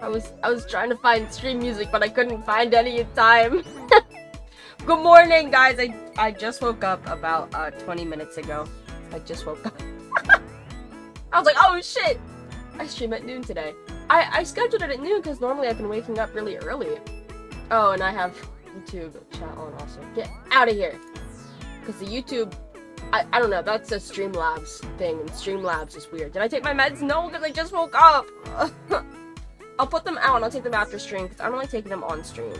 I was trying to find stream music, but I couldn't find any in time. Good morning, guys. I just woke up about 20 minutes ago. I just woke up. I was like, oh shit! I stream at noon today. I scheduled it at noon because normally I've been waking up really early. Oh, and I have YouTube chat on also. Get out of here. Because the YouTube, I don't know, that's a Streamlabs thing, and Streamlabs is weird. Did I take my meds? No, because I just woke up. I'll put them out and I'll take them after stream because I don't like taking them on stream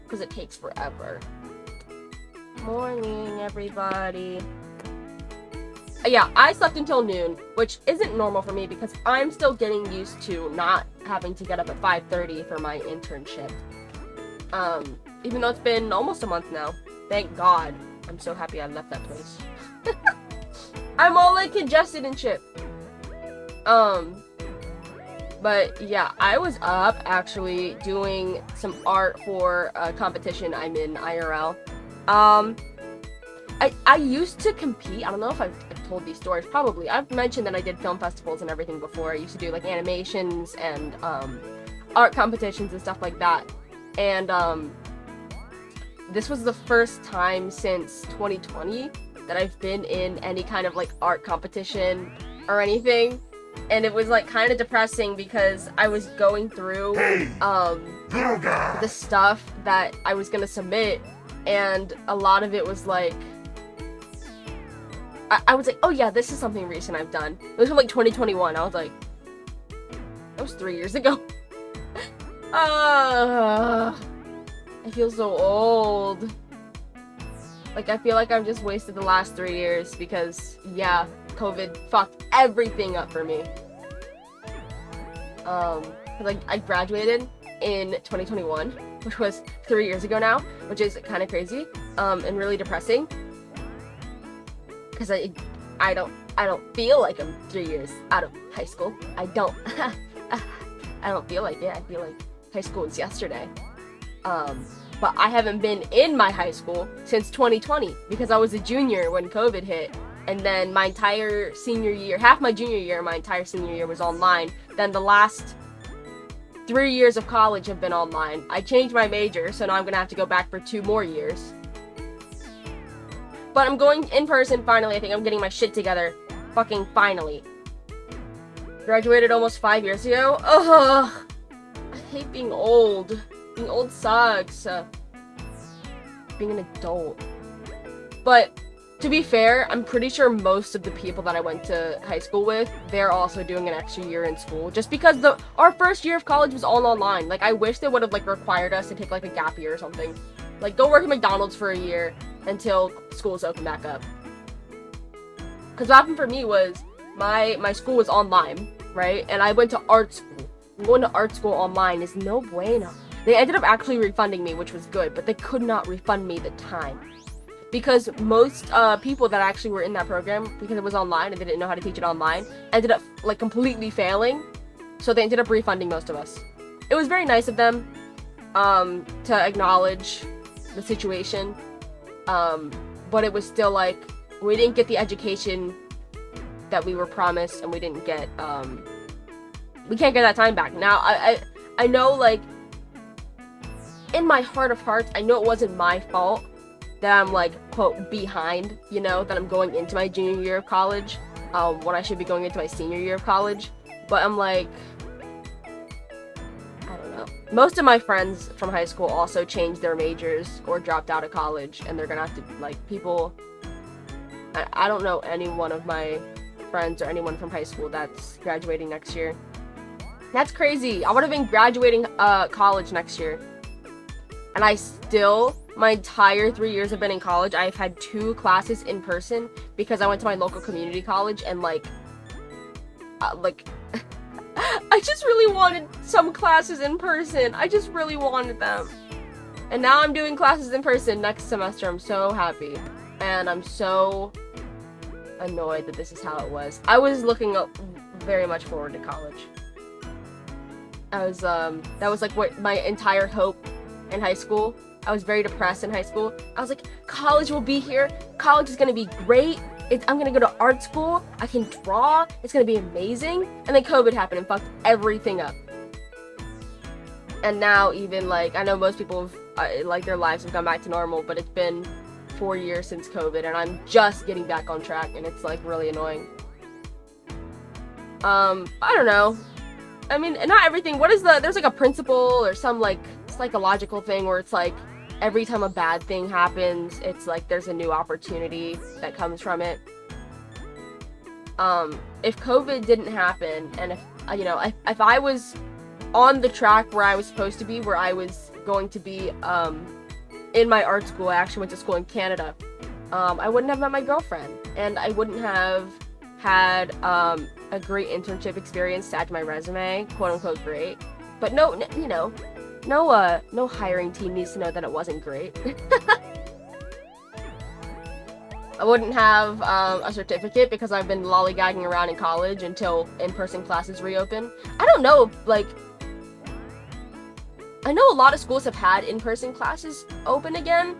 because it takes forever. Morning, everybody. Yeah, I slept until noon, which isn't normal for me because I'm still getting used to not having to get up at 5:30 for my internship. Even though it's been almost a month now. Thank God. I'm so happy I left that place. I'm all like congested and shit. But yeah, I was up actually doing some art for a competition I'm in IRL. I used to compete. I don't know if I've told these stories. Probably. I've mentioned that I did film festivals and everything before. I used to do like animations and art competitions and stuff like that. And this was the first time since 2020 that I've been in any kind of like art competition or anything. And it was like kind of depressing because I was going through the stuff that I was gonna submit, and a lot of it was like I was like, oh yeah, this is something recent I've done. It was from like 2021. I was like, that was 3 years ago. I feel so old. Like, I feel like I've just wasted the last 3 years because, yeah, COVID fucked everything up for me. Like, I graduated in 2021, which was 3 years ago now, which is kind of crazy, and really depressing. Because I don't feel like I'm 3 years out of high school. I don't feel like it. I feel like high school was yesterday. But I haven't been in my high school since 2020 because I was a junior when COVID hit. And then my entire senior year, half my junior year, my entire senior year was online. Then the last 3 years of college have been online. I changed my major, so now I'm gonna have to go back for 2 more years. But I'm going in person finally. I think I'm getting my shit together. Fucking finally. Graduated almost 5 years ago. Ugh. I hate being old. Being old sucks. Being an adult. But to be fair, I'm pretty sure most of the people that I went to high school with, they're also doing an extra year in school. Just because our first year of college was all online. Like, I wish they would have like required us to take like a gap year or something. Like, go work at McDonald's for a year until school's open back up. Because what happened for me was my school was online, right? And I went to art school. Going to art school online is no bueno. They ended up actually refunding me, which was good, but they could not refund me the time. Because most people that actually were in that program, because it was online and they didn't know how to teach it online, ended up like completely failing. So they ended up refunding most of us. It was very nice of them to acknowledge the situation. But it was still like, we didn't get the education that we were promised, and we didn't get, we can't get that time back. Now, I know, like, in my heart of hearts, I know it wasn't my fault that I'm, like, quote, behind, you know, that I'm going into my junior year of college, when I should be going into my senior year of college. But I'm like, I don't know. Most of my friends from high school also changed their majors or dropped out of college, and they're gonna have to, like, people, I don't know any one of my friends or anyone from high school that's graduating next year. That's crazy. I would have been graduating college next year. And I still, my entire 3 years I've been in college, I've had 2 classes in person because I went to my local community college, and like, I just really wanted some classes in person. I just really wanted them. And now I'm doing classes in person next semester. I'm so happy. And I'm so annoyed that this is how it was. I was looking very much forward to college. That was like what my entire hope in high school. I was very depressed in high school. I was like, college will be here. College is gonna be great. I'm gonna go to art school. I can draw. It's gonna be amazing. And then COVID happened and fucked everything up. And now even, like, I know most people have, like, their lives have gone back to normal, but it's been 4 years since COVID, and I'm just getting back on track, and it's, like, really annoying. I don't know. I mean, not everything. There's, like, a principle or some, like, psychological thing where it's, like, every time a bad thing happens, it's, like, there's a new opportunity that comes from it. If COVID didn't happen, and if, you know, if I was on the track where I was supposed to be, where I was going to be, in my art school, I actually went to school in Canada, I wouldn't have met my girlfriend, and I wouldn't have had, a great internship experience to add to my resume, quote-unquote great, but no, you know, no hiring team needs to know that it wasn't great. I wouldn't have a certificate because I've been lollygagging around in college until in-person classes reopen. I don't know, like, I know a lot of schools have had in-person classes open again,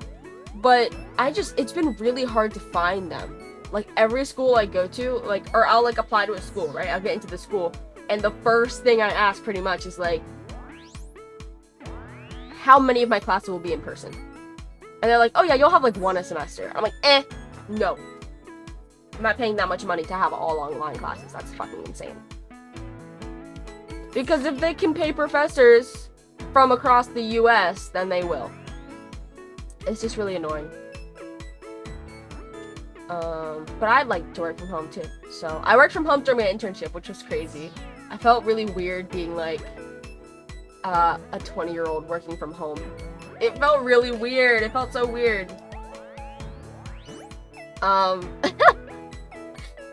but it's been really hard to find them. Like, every school I go to, like, or I'll, like, apply to a school, right? I'll get into the school, and the first thing I ask pretty much is, like, how many of my classes will be in person? And they're like, oh yeah, you'll have, like, one a semester. I'm like, no. I'm not paying that much money to have all online classes. That's fucking insane. Because if they can pay professors from across the US, then they will. It's just really annoying. But I'd like to work from home too. So I worked from home during my internship, which was crazy. I felt really weird being like a 20-year-old working from home. It felt really weird. It felt so weird. Because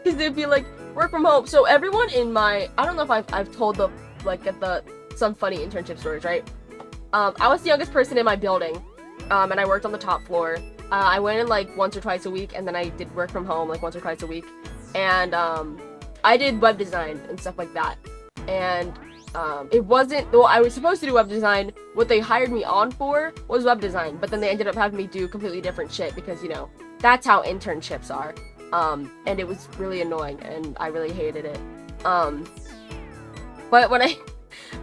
it'd be like, work from home. So everyone in my, I don't know if I've told the, like, some funny internship stories, right? I was the youngest person in my building, and I worked on the top floor. I went in, like, once or twice a week, and then I did work from home, like, once or twice a week. And, I did web design and stuff like that. And, it wasn't, well, I was supposed to do web design. What they hired me on for was web design, but then they ended up having me do completely different shit because, you know, that's how internships are. And it was really annoying, and I really hated it. But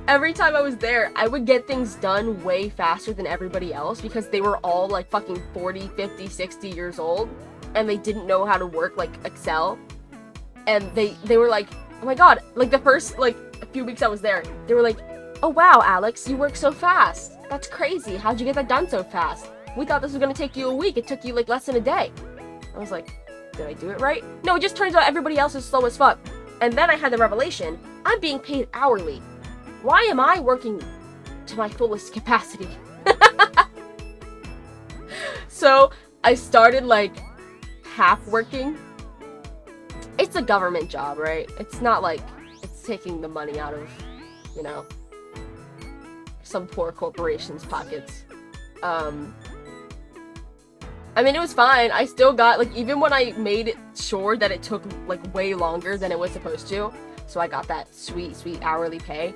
every time I was there, I would get things done way faster than everybody else because they were all, like, fucking 40, 50, 60 years old, and they didn't know how to work, like, Excel. And they were like, oh my god, like, the first, like, a few weeks I was there, they were like, oh wow, Alex, you work so fast. That's crazy. How'd you get that done so fast? We thought this was gonna take you a week. It took you, like, less than a day. I was like, did I do it right? No, it just turns out everybody else is slow as fuck. And then I had the revelation, I'm being paid hourly. Why am I working to my fullest capacity? So I started, like, half working. It's a government job, right? It's not like it's taking the money out of, you know, some poor corporation's pockets. I mean, it was fine. I still got, like, even when I made it sure that it took, like, way longer than it was supposed to, so I got that sweet, sweet hourly pay,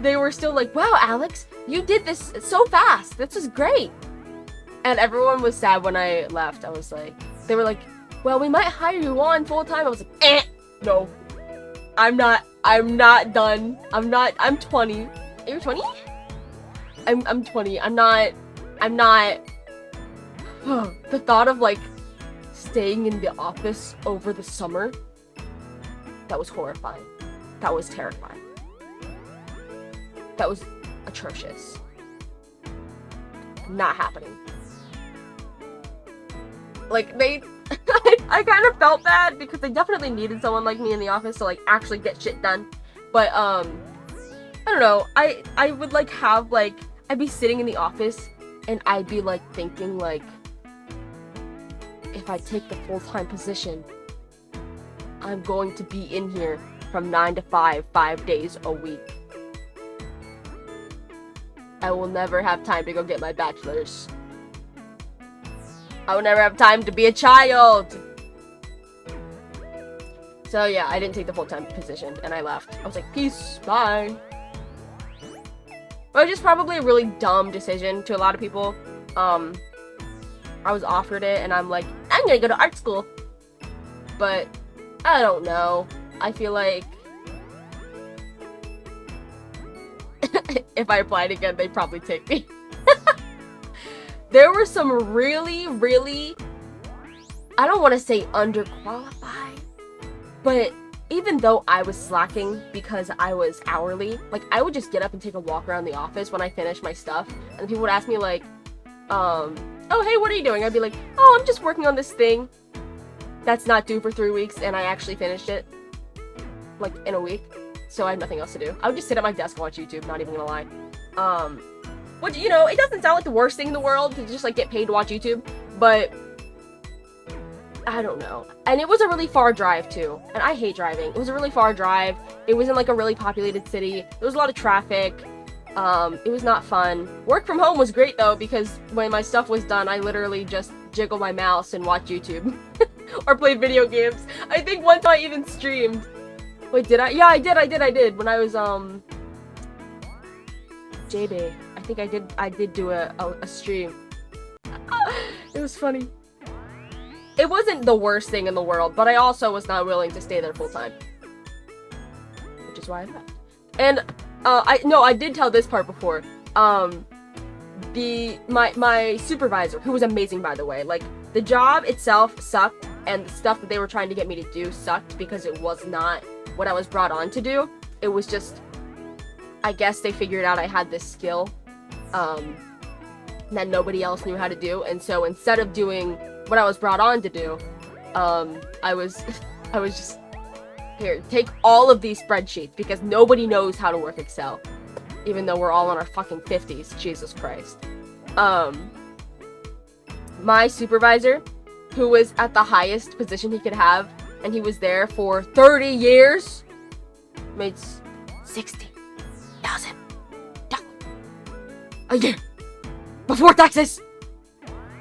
they were still like, wow, Alex, you did this so fast. This is great. And everyone was sad when I left. I was like, they were like, well, we might hire you on full time. I was like, no, I'm not done. I'm 20. You're 20? I'm 20. I'm not, the thought of, like, staying in the office over the summer, that was horrifying. That was terrifying. That was atrocious. Not happening. Like, I kind of felt bad because they definitely needed someone like me in the office to, like, actually get shit done. But, I don't know. I would, like, have, like, I'd be sitting in the office and I'd be, like, thinking, like, if I take the full-time position, I'm going to be in here from 9 to 5, 5 days a week. I will never have time to go get my bachelor's. I will never have time to be a child. So yeah, I didn't take the full-time position and I left. I was like, peace, bye. Which is probably a really dumb decision to a lot of people. I was offered it and I'm like, I'm gonna go to art school. But I don't know. I feel like if I applied again, they'd probably take me. There were some really, really, I don't want to say underqualified, but even though I was slacking because I was hourly, like, I would just get up and take a walk around the office when I finished my stuff, and people would ask me, like, oh, hey, what are you doing? I'd be like, oh, I'm just working on this thing that's not due for 3 weeks, and I actually finished it, like, in a week, so I had nothing else to do. I would just sit at my desk and watch YouTube, not even gonna lie. Which, you know, it doesn't sound like the worst thing in the world to just, like, get paid to watch YouTube, but I don't know. And it was a really far drive, too. And I hate driving. It was a really far drive. It was in, like, a really populated city. There was a lot of traffic. It was not fun. Work from home was great, though, because when my stuff was done, I literally just jiggled my mouse and watched YouTube. Or played video games. I think one time I even streamed. Wait, did I? Yeah, I did. When I was, JB. I think I did do a stream. It was funny. It wasn't the worst thing in the world, but I also was not willing to stay there full time. Which is why I left. And, I did tell this part before. My supervisor, who was amazing, by the way, like, the job itself sucked, and the stuff that they were trying to get me to do sucked because it was not what I was brought on to do. It was just, I guess they figured out I had this skill, that nobody else knew how to do, and so instead of doing what I was brought on to do, I was just, here, take all of these spreadsheets, because nobody knows how to work Excel, even though we're all in our fucking 50s, Jesus Christ. My supervisor, who was at the highest position he could have, and he was there for 30 years, made $60,000 a year before taxes.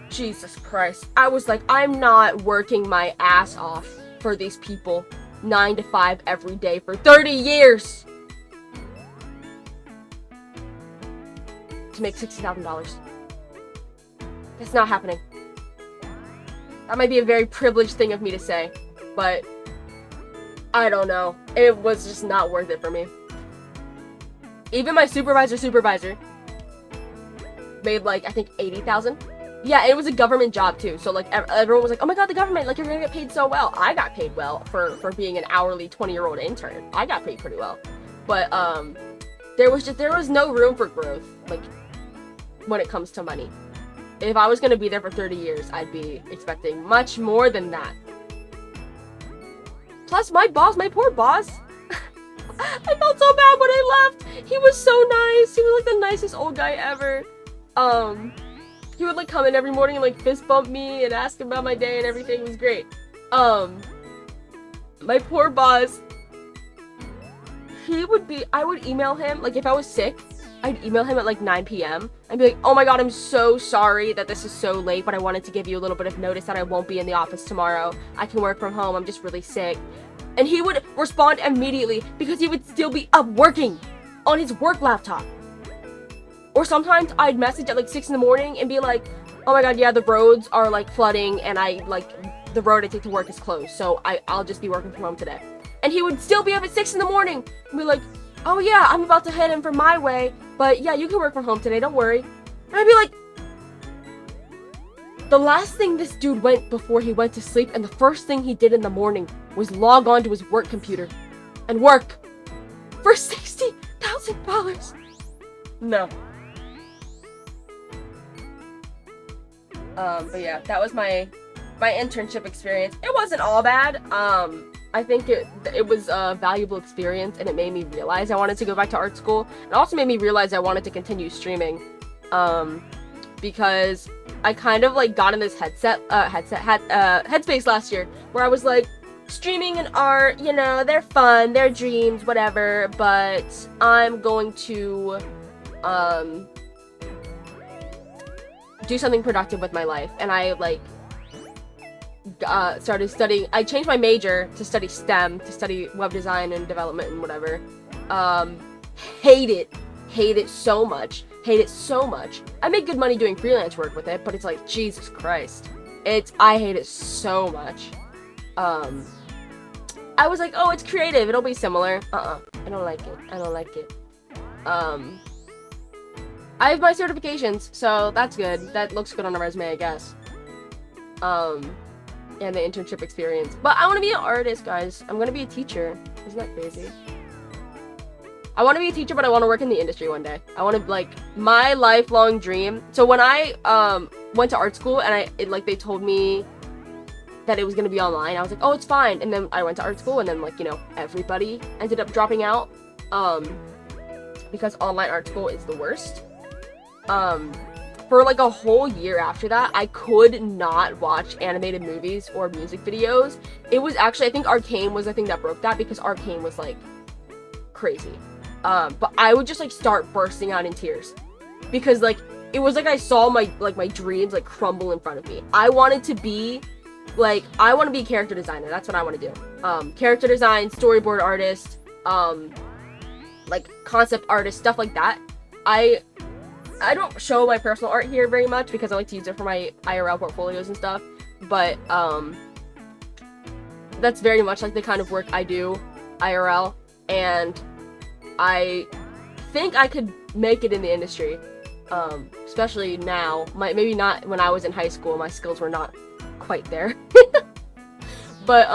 Jesus Christ. I was like, I'm not working my ass off for these people 9 to 5 every day for 30 years to make $60,000. That's not happening. That might be a very privileged thing of me to say, but I don't know. It was just not worth it for me. Even my supervisor made, like, I think 80,000. Yeah, it was a government job too. So, like, everyone was like, "Oh my god, the government! Like, you're gonna get paid so well." I got paid well for being an hourly 20-year-old intern. I got paid pretty well, but there was no room for growth, like, when it comes to money. If I was gonna be there for 30 years, I'd be expecting much more than that. Plus, my poor boss. I felt so bad when I left. He was so nice. He was like the nicest old guy ever. He would, like, come in every morning and, like, fist bump me and ask about my day and everything. It was great. My poor boss, I would email him, like, if I was sick, I'd email him at, like, 9 p.m. and be like, "Oh my god, I'm so sorry that this is so late, but I wanted to give you a little bit of notice that I won't be in the office tomorrow. I can work from home. I'm just really sick." And he would respond immediately because he would still be up working on his work laptop. Or sometimes I'd message at, like, 6 in the morning and be like, "Oh my god, yeah, the roads are, like, flooding, and the road I take to work is closed, so I'll just be working from home today." And he would still be up at 6 in the morning and be like, "Oh yeah, I'm about to head in from my way, but yeah, you can work from home today, don't worry." And I'd be like, the last thing this dude went before he went to sleep, and the first thing he did in the morning was log on to his work computer and work for $60,000. No. But yeah, that was my internship experience. It wasn't all bad. I think it was a valuable experience, and it made me realize I wanted to go back to art school. It also made me realize I wanted to continue streaming, because I kind of, like, got in this headspace last year where I was like, streaming and art, you know, they're fun, they're dreams, whatever, but I'm going to do something productive with my life. And I, like, started studying. I changed my major to study STEM, to study web design and development and whatever. Hate it so much. I make good money doing freelance work with it, but it's like, Jesus Christ, I hate it so much. I was like, oh, it's creative, it'll be similar. I don't like it. I have my certifications, so that's good. That looks good on a resume, I guess. And the internship experience. But I want to be an artist, guys. I'm gonna be a teacher. Isn't that crazy? I want to be a teacher, but I want to work in the industry one day. I want to, like, my lifelong dream. So when I went to art school and they told me that it was gonna be online, I was like, oh, it's fine. And then I went to art school, and then, like, you know, everybody ended up dropping out because online art school is the worst. For like a whole year after that, I could not watch animated movies or music videos. It was actually, I think Arcane was the thing that broke that, because Arcane was like crazy. But I would just like start bursting out in tears because like it was like I saw my dreams like crumble in front of me. I want to be a character designer. That's what I want to do. Character design, storyboard artist, like concept artist, stuff like that. I don't show my personal art here very much because I like to use it for my IRL portfolios and stuff, but that's very much like the kind of work I do IRL, and I think I could make it in the industry, especially now. Maybe not when I was in high school, my skills were not quite there. But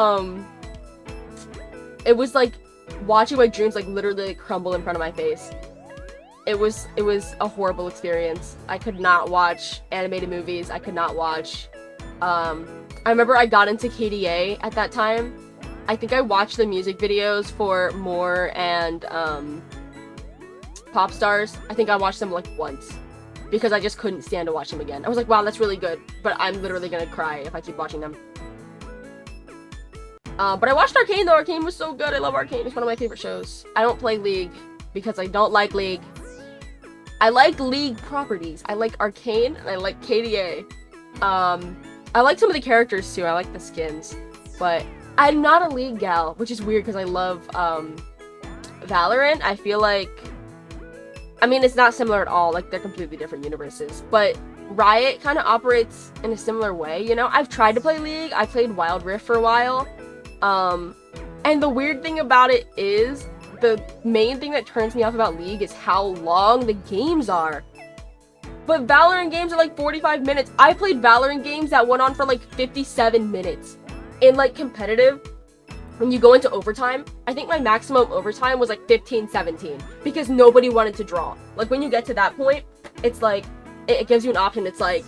it was like watching my dreams like literally crumble in front of my face. It was a horrible experience. I could not watch animated movies. I could not watch. I remember I got into KDA at that time. I think I watched the music videos for More and Pop Stars. I think I watched them like once because I just couldn't stand to watch them again. I was like, wow, that's really good, but I'm literally gonna cry if I keep watching them. But I watched Arcane though. Arcane was so good. I love Arcane. It's one of my favorite shows. I don't play League because I don't like League. I like League properties. I like Arcane and I like KDA. I like some of the characters too. I like the skins. But I'm not a League gal, which is weird because I love Valorant. I feel like, I mean, it's not similar at all. Like, they're completely different universes. But Riot kind of operates in a similar way, you know? I've tried to play League. I played Wild Rift for a while. And the weird thing about it is, the main thing that turns me off about League is how long the games are. But Valorant games are like 45 minutes. I played Valorant games that went on for like 57 minutes. In like competitive, when you go into overtime, I think my maximum overtime was like 15-17 because nobody wanted to draw. Like when you get to that point, it's like, it gives you an option. It's like,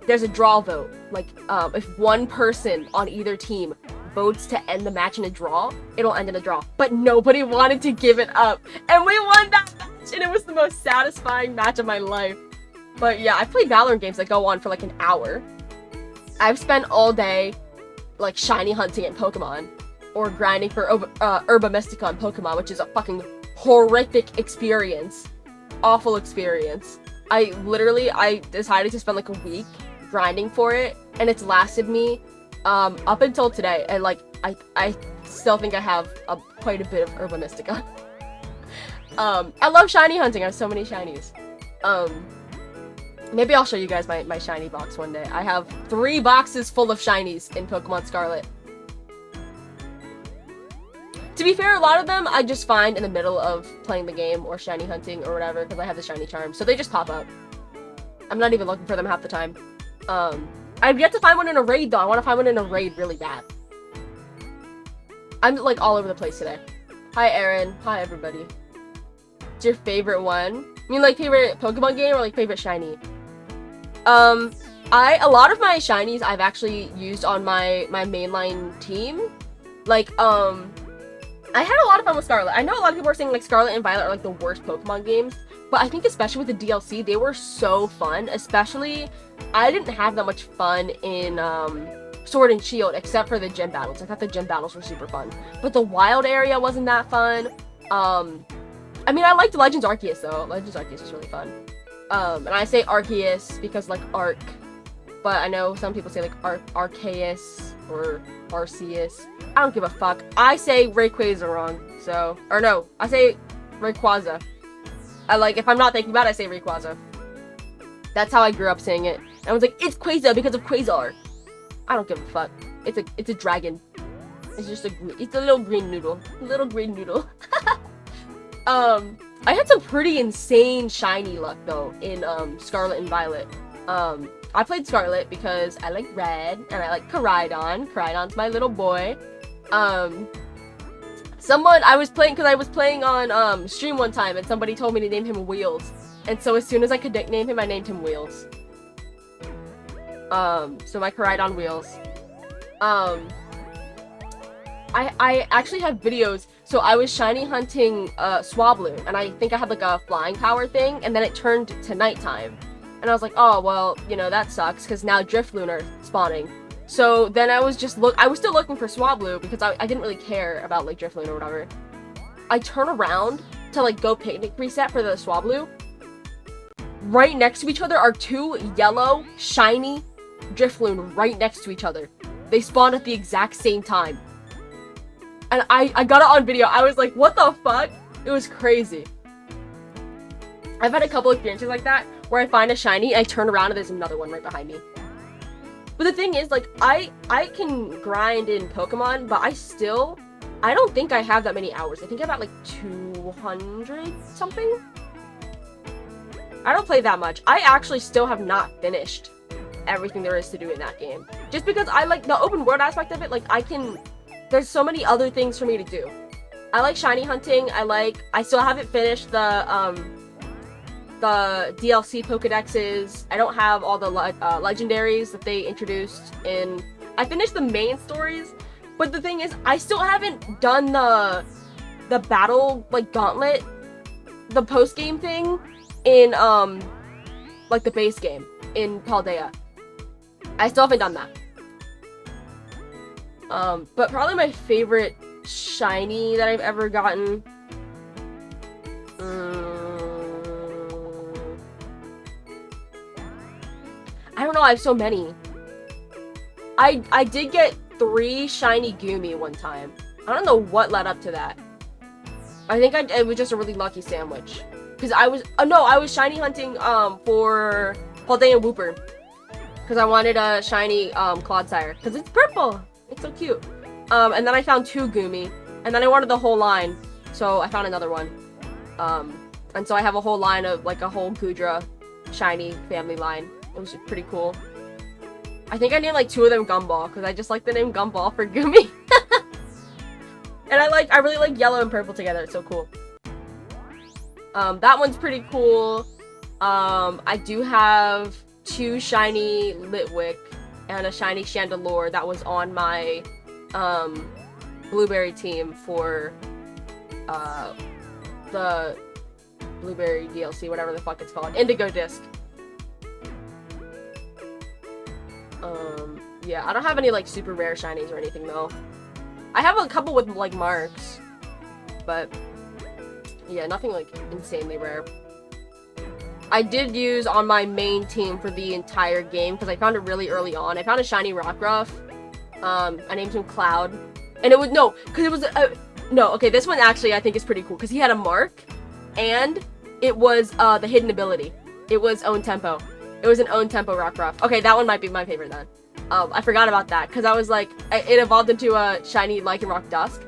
there's a draw vote. Like, if one person on either team votes to end the match in a draw, it'll end in a draw. But nobody wanted to give it up. And we won that match, and it was the most satisfying match of my life. But yeah, I've played Valorant games that go on for like an hour. I've spent all day like shiny hunting in Pokemon, or grinding for Herba Mystica on Pokemon, which is a fucking horrific experience. Awful experience. I decided to spend like a week grinding for it, and it's lasted me up until today, and like I still think I have quite a bit of Herba Mystica. I love shiny hunting. I have so many shinies. Maybe I'll show you guys my shiny box one day. I have 3 boxes full of shinies in Pokemon Scarlet. To be fair, a lot of them I just find in the middle of playing the game or shiny hunting or whatever, because I have the shiny charm, so they just pop up. I'm not even looking for them half the time. I've yet to find one in a raid, though. I want to find one in a raid really bad. I'm, like, all over the place today. Hi, Aaron. Hi, everybody. What's your favorite one? I mean, like, favorite Pokemon game or, like, favorite shiny? A lot of my shinies I've actually used on my mainline team. Like, I had a lot of fun with Scarlet. I know a lot of people are saying, like, Scarlet and Violet are, like, the worst Pokemon games. But I think especially with the DLC, they were so fun. Especially, I didn't have that much fun in Sword and Shield, except for the gym battles. I thought the gym battles were super fun. But the wild area wasn't that fun. I mean, I liked Legends Arceus, though. Legends Arceus was really fun. And I say Arceus because, like, Arc. But I know some people say, like, Arceus or Arceus. I don't give a fuck. I say Rayquaza wrong. So, or no, I say Rayquaza. If I'm not thinking about it, I say Rayquaza. That's how I grew up saying it. I was like, it's Quasar because of Quasar. I don't give a fuck. It's a dragon. It's just it's a little green noodle. Little green noodle. I I had some pretty insane shiny luck though in Scarlet and Violet. I played Scarlet because I like red and I like Koraidon. Koraidon's my little boy. I was playing on stream one time and somebody told me to name him Wheels. And so as soon as I could name him, I named him Wheels. So my Koraidon Wheels. I actually have videos. So I was shiny hunting Swablu, and I think I had like a flying power thing, and then it turned to nighttime. And I was like, oh, well, you know, that sucks, because now Drifloon are spawning. So then I was still looking for Swablu, because I didn't really care about, like, Drifloon or whatever. I turn around to, like, go picnic reset for the Swablu. Right next to each other are two yellow, shiny Drifloon right next to each other. They spawned at the exact same time. And I got it on video. I was like, what the fuck? It was crazy. I've had a couple experiences like that where I find a shiny and I turn around and there's another one right behind me. But the thing is, like, I can grind in Pokemon, but I don't think I have that many hours. I think I have about like 200 something. I don't play that much. I actually still have not finished everything there is to do in that game. Just because I like the open world aspect of it, like there's so many other things for me to do. I like shiny hunting. I still haven't finished the DLC Pokedexes. I don't have all the legendaries that they introduced in. I finished the main stories, but the thing is, I still haven't done the battle like gauntlet, the post game thing in like the base game in Paldea. I still haven't done that. But probably my favorite shiny that I've ever gotten. I don't know, I have so many. I did get 3 shiny Goomy one time. I don't know what led up to that. I think it was just a really lucky sandwich. Because I was shiny hunting for Paldean Wooper. Because I wanted a shiny Clodsire. Because it's purple! It's so cute. And then I found 2 Goomy. And then I wanted the whole line. So I found another one. And so I have a whole line of, like, a whole Goodra shiny family line. It was pretty cool. I think I named, like, 2 of them Gumball. Because I just like the name Gumball for Goomy. And I really like yellow and purple together. It's so cool. That one's pretty cool. I do have 2 shiny Litwick and a shiny Chandelure that was on my Blueberry team for the Blueberry DLC, whatever the fuck it's called. Indigo Disc. Yeah, I don't have any like super rare shinies or anything though. I have a couple with like marks, but yeah, nothing like insanely rare. I did use on my main team for the entire game because I found it really early on. I found a shiny Rockruff. I named him Cloud, and okay, this one actually I think is pretty cool because he had a mark, and it was the hidden ability. It was Own Tempo. It was an Own Tempo Rockruff. Okay, that one might be my favorite then. I forgot about that because I was like, it evolved into a shiny Lycanroc Dusk.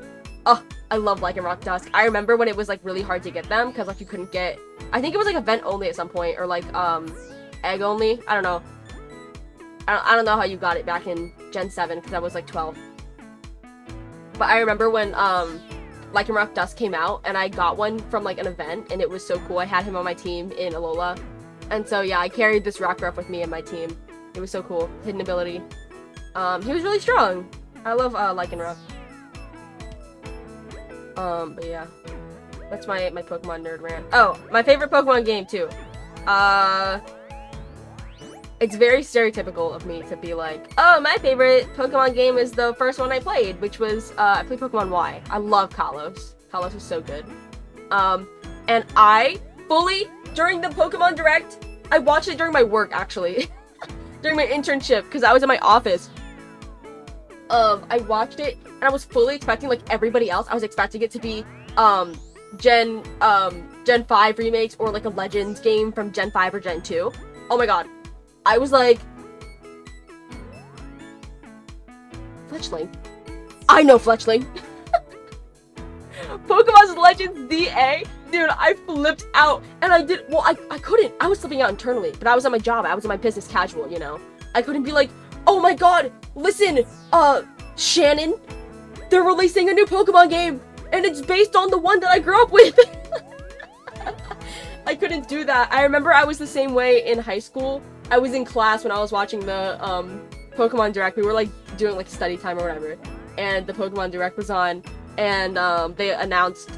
Oh, I love Lycanroc Dusk. I remember when it was like really hard to get them because like you couldn't get. I think it was like event only at some point or like egg only. I don't know. I don't know how you got it back in Gen 7 because I was like 12. But I remember when Lycanroc Dusk came out and I got one from like an event and it was so cool. I had him on my team in Alola. And so yeah, I carried this Rockruff with me and my team. It was so cool. Hidden ability. He was really strong. I love Lycanroc. But yeah. That's my Pokemon nerd rant. Oh, my favorite Pokemon game too. It's very stereotypical of me to be like, oh, my favorite Pokemon game is the first one I played, which was, I played Pokemon Y. I love Kalos. Kalos is so good. And I fully, during the Pokemon Direct, I watched it during my work, actually. During my internship, because I was in my office. I watched it, and I was fully expecting, like everybody else, I was expecting it to be, Gen 5 remakes, or like a Legends game from Gen 5 or Gen 2. Oh my god. I was like... Fletchling. I know Fletchling. Pokemon's Legends DA. Dude, I flipped out, and I couldn't. I was flipping out internally, but I was at my job. I was in my business casual, you know. I couldn't be like, oh my god, listen, Shannon, they're releasing a new Pokemon game, and it's based on the one that I grew up with. I couldn't do that. I remember I was the same way in high school. I was in class when I was watching the, Pokemon Direct. We were, like, doing, like, study time or whatever, and the Pokemon Direct was on, and, they announced,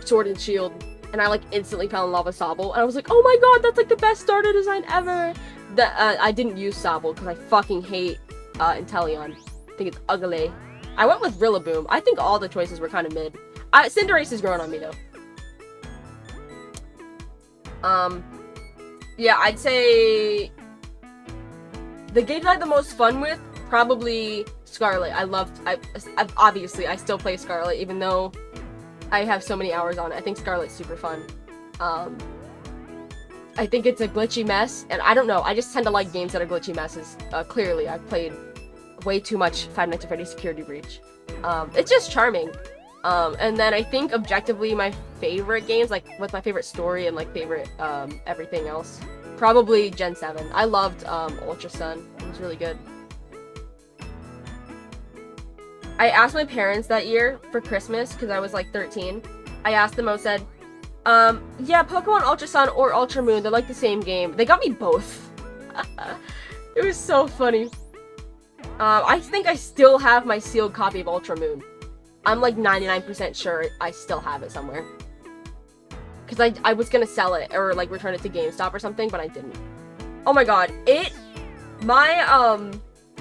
Sword and Shield, and I, like, instantly fell in love with Sobble, and I was like, oh my god, that's, like, the best starter design ever! I didn't use Sobble, because I fucking hate, Inteleon. I think it's ugly. I went with Rillaboom. I think all the choices were kind of mid. Cinderace is growing on me, though. Yeah, I'd say the game that I had the most fun with, probably Scarlet. Obviously, I still play Scarlet, even though I have so many hours on it. I think Scarlet's super fun. I think it's a glitchy mess, and I don't know, I just tend to like games that are glitchy messes. Clearly, I've played way too much Five Nights at Freddy's Security Breach. It's just charming. And then I think objectively my favorite games, like with my favorite story and like favorite everything else, probably Gen 7. I loved Ultra Sun. It was really good. I asked my parents that year for Christmas because I was like 13. I asked them, I said, yeah, Pokemon Ultra Sun or Ultra Moon, they're like the same game. They got me both. It was so funny. I think I still have my sealed copy of Ultra Moon. I'm like 99% sure I still have it somewhere. Because I was gonna sell it or like return it to GameStop or something, but I didn't. Oh my god, I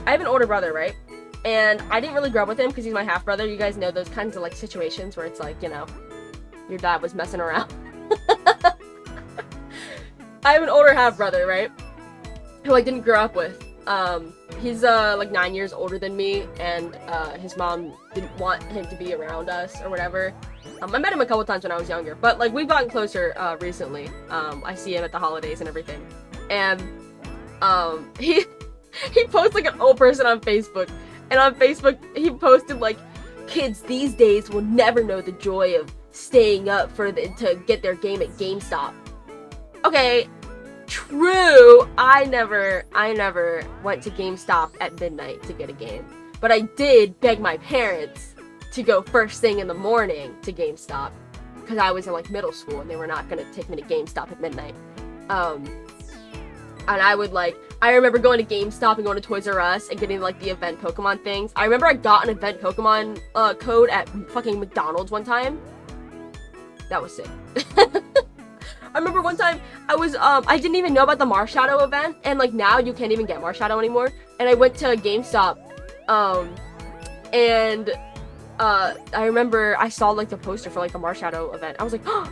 have an older brother, right? And I didn't really grow up with him because he's my half-brother. You guys know those kinds of like situations where it's like, you know, your dad was messing around. I have an older half-brother, right? Who I didn't grow up with. He's like 9 years older than me, and his mom didn't want him to be around us or whatever. I met him a couple times when I was younger, but like we've gotten closer recently. I see him at the holidays and everything, and he posts like an old person on Facebook, and on Facebook he posted like, kids these days will never know the joy of staying up to get their game at GameStop. Okay. True, I never went to GameStop at midnight to get a game, but I did beg my parents to go first thing in the morning to GameStop because I was in like middle school and they were not gonna take me to GameStop at midnight. And I remember going to GameStop and going to Toys R Us and getting like the event Pokemon things. I remember I got an event Pokemon code at fucking McDonald's one time. That was sick. I remember one time I didn't even know about the Marshadow event, and like now you can't even get Marshadow anymore. And I went to GameStop, and I remember I saw like the poster for like the Marshadow event. I was like, oh,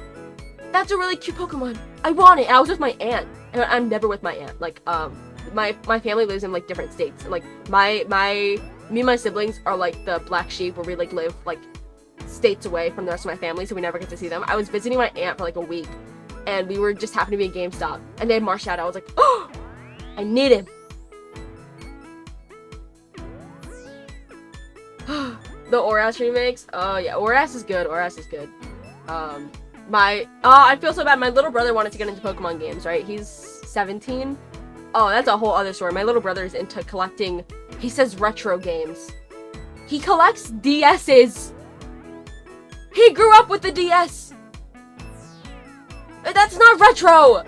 that's a really cute Pokemon. I want it. And I was with my aunt, and I'm never with my aunt. Like my family lives in like different states. Like me and my siblings are like the black sheep where we like live like states away from the rest of my family, so we never get to see them. I was visiting my aunt for like a week. And we were just happened to be at GameStop. And they had Marshadow. I was like, oh! I need him! The Oras remakes? Oh, yeah. Oras is good. Oras is good. I feel so bad. My little brother wanted to get into Pokemon games, right? He's 17. Oh, that's a whole other story. My little brother is into collecting, he says retro games. He collects DS's! He grew up with the DS! That's not retro!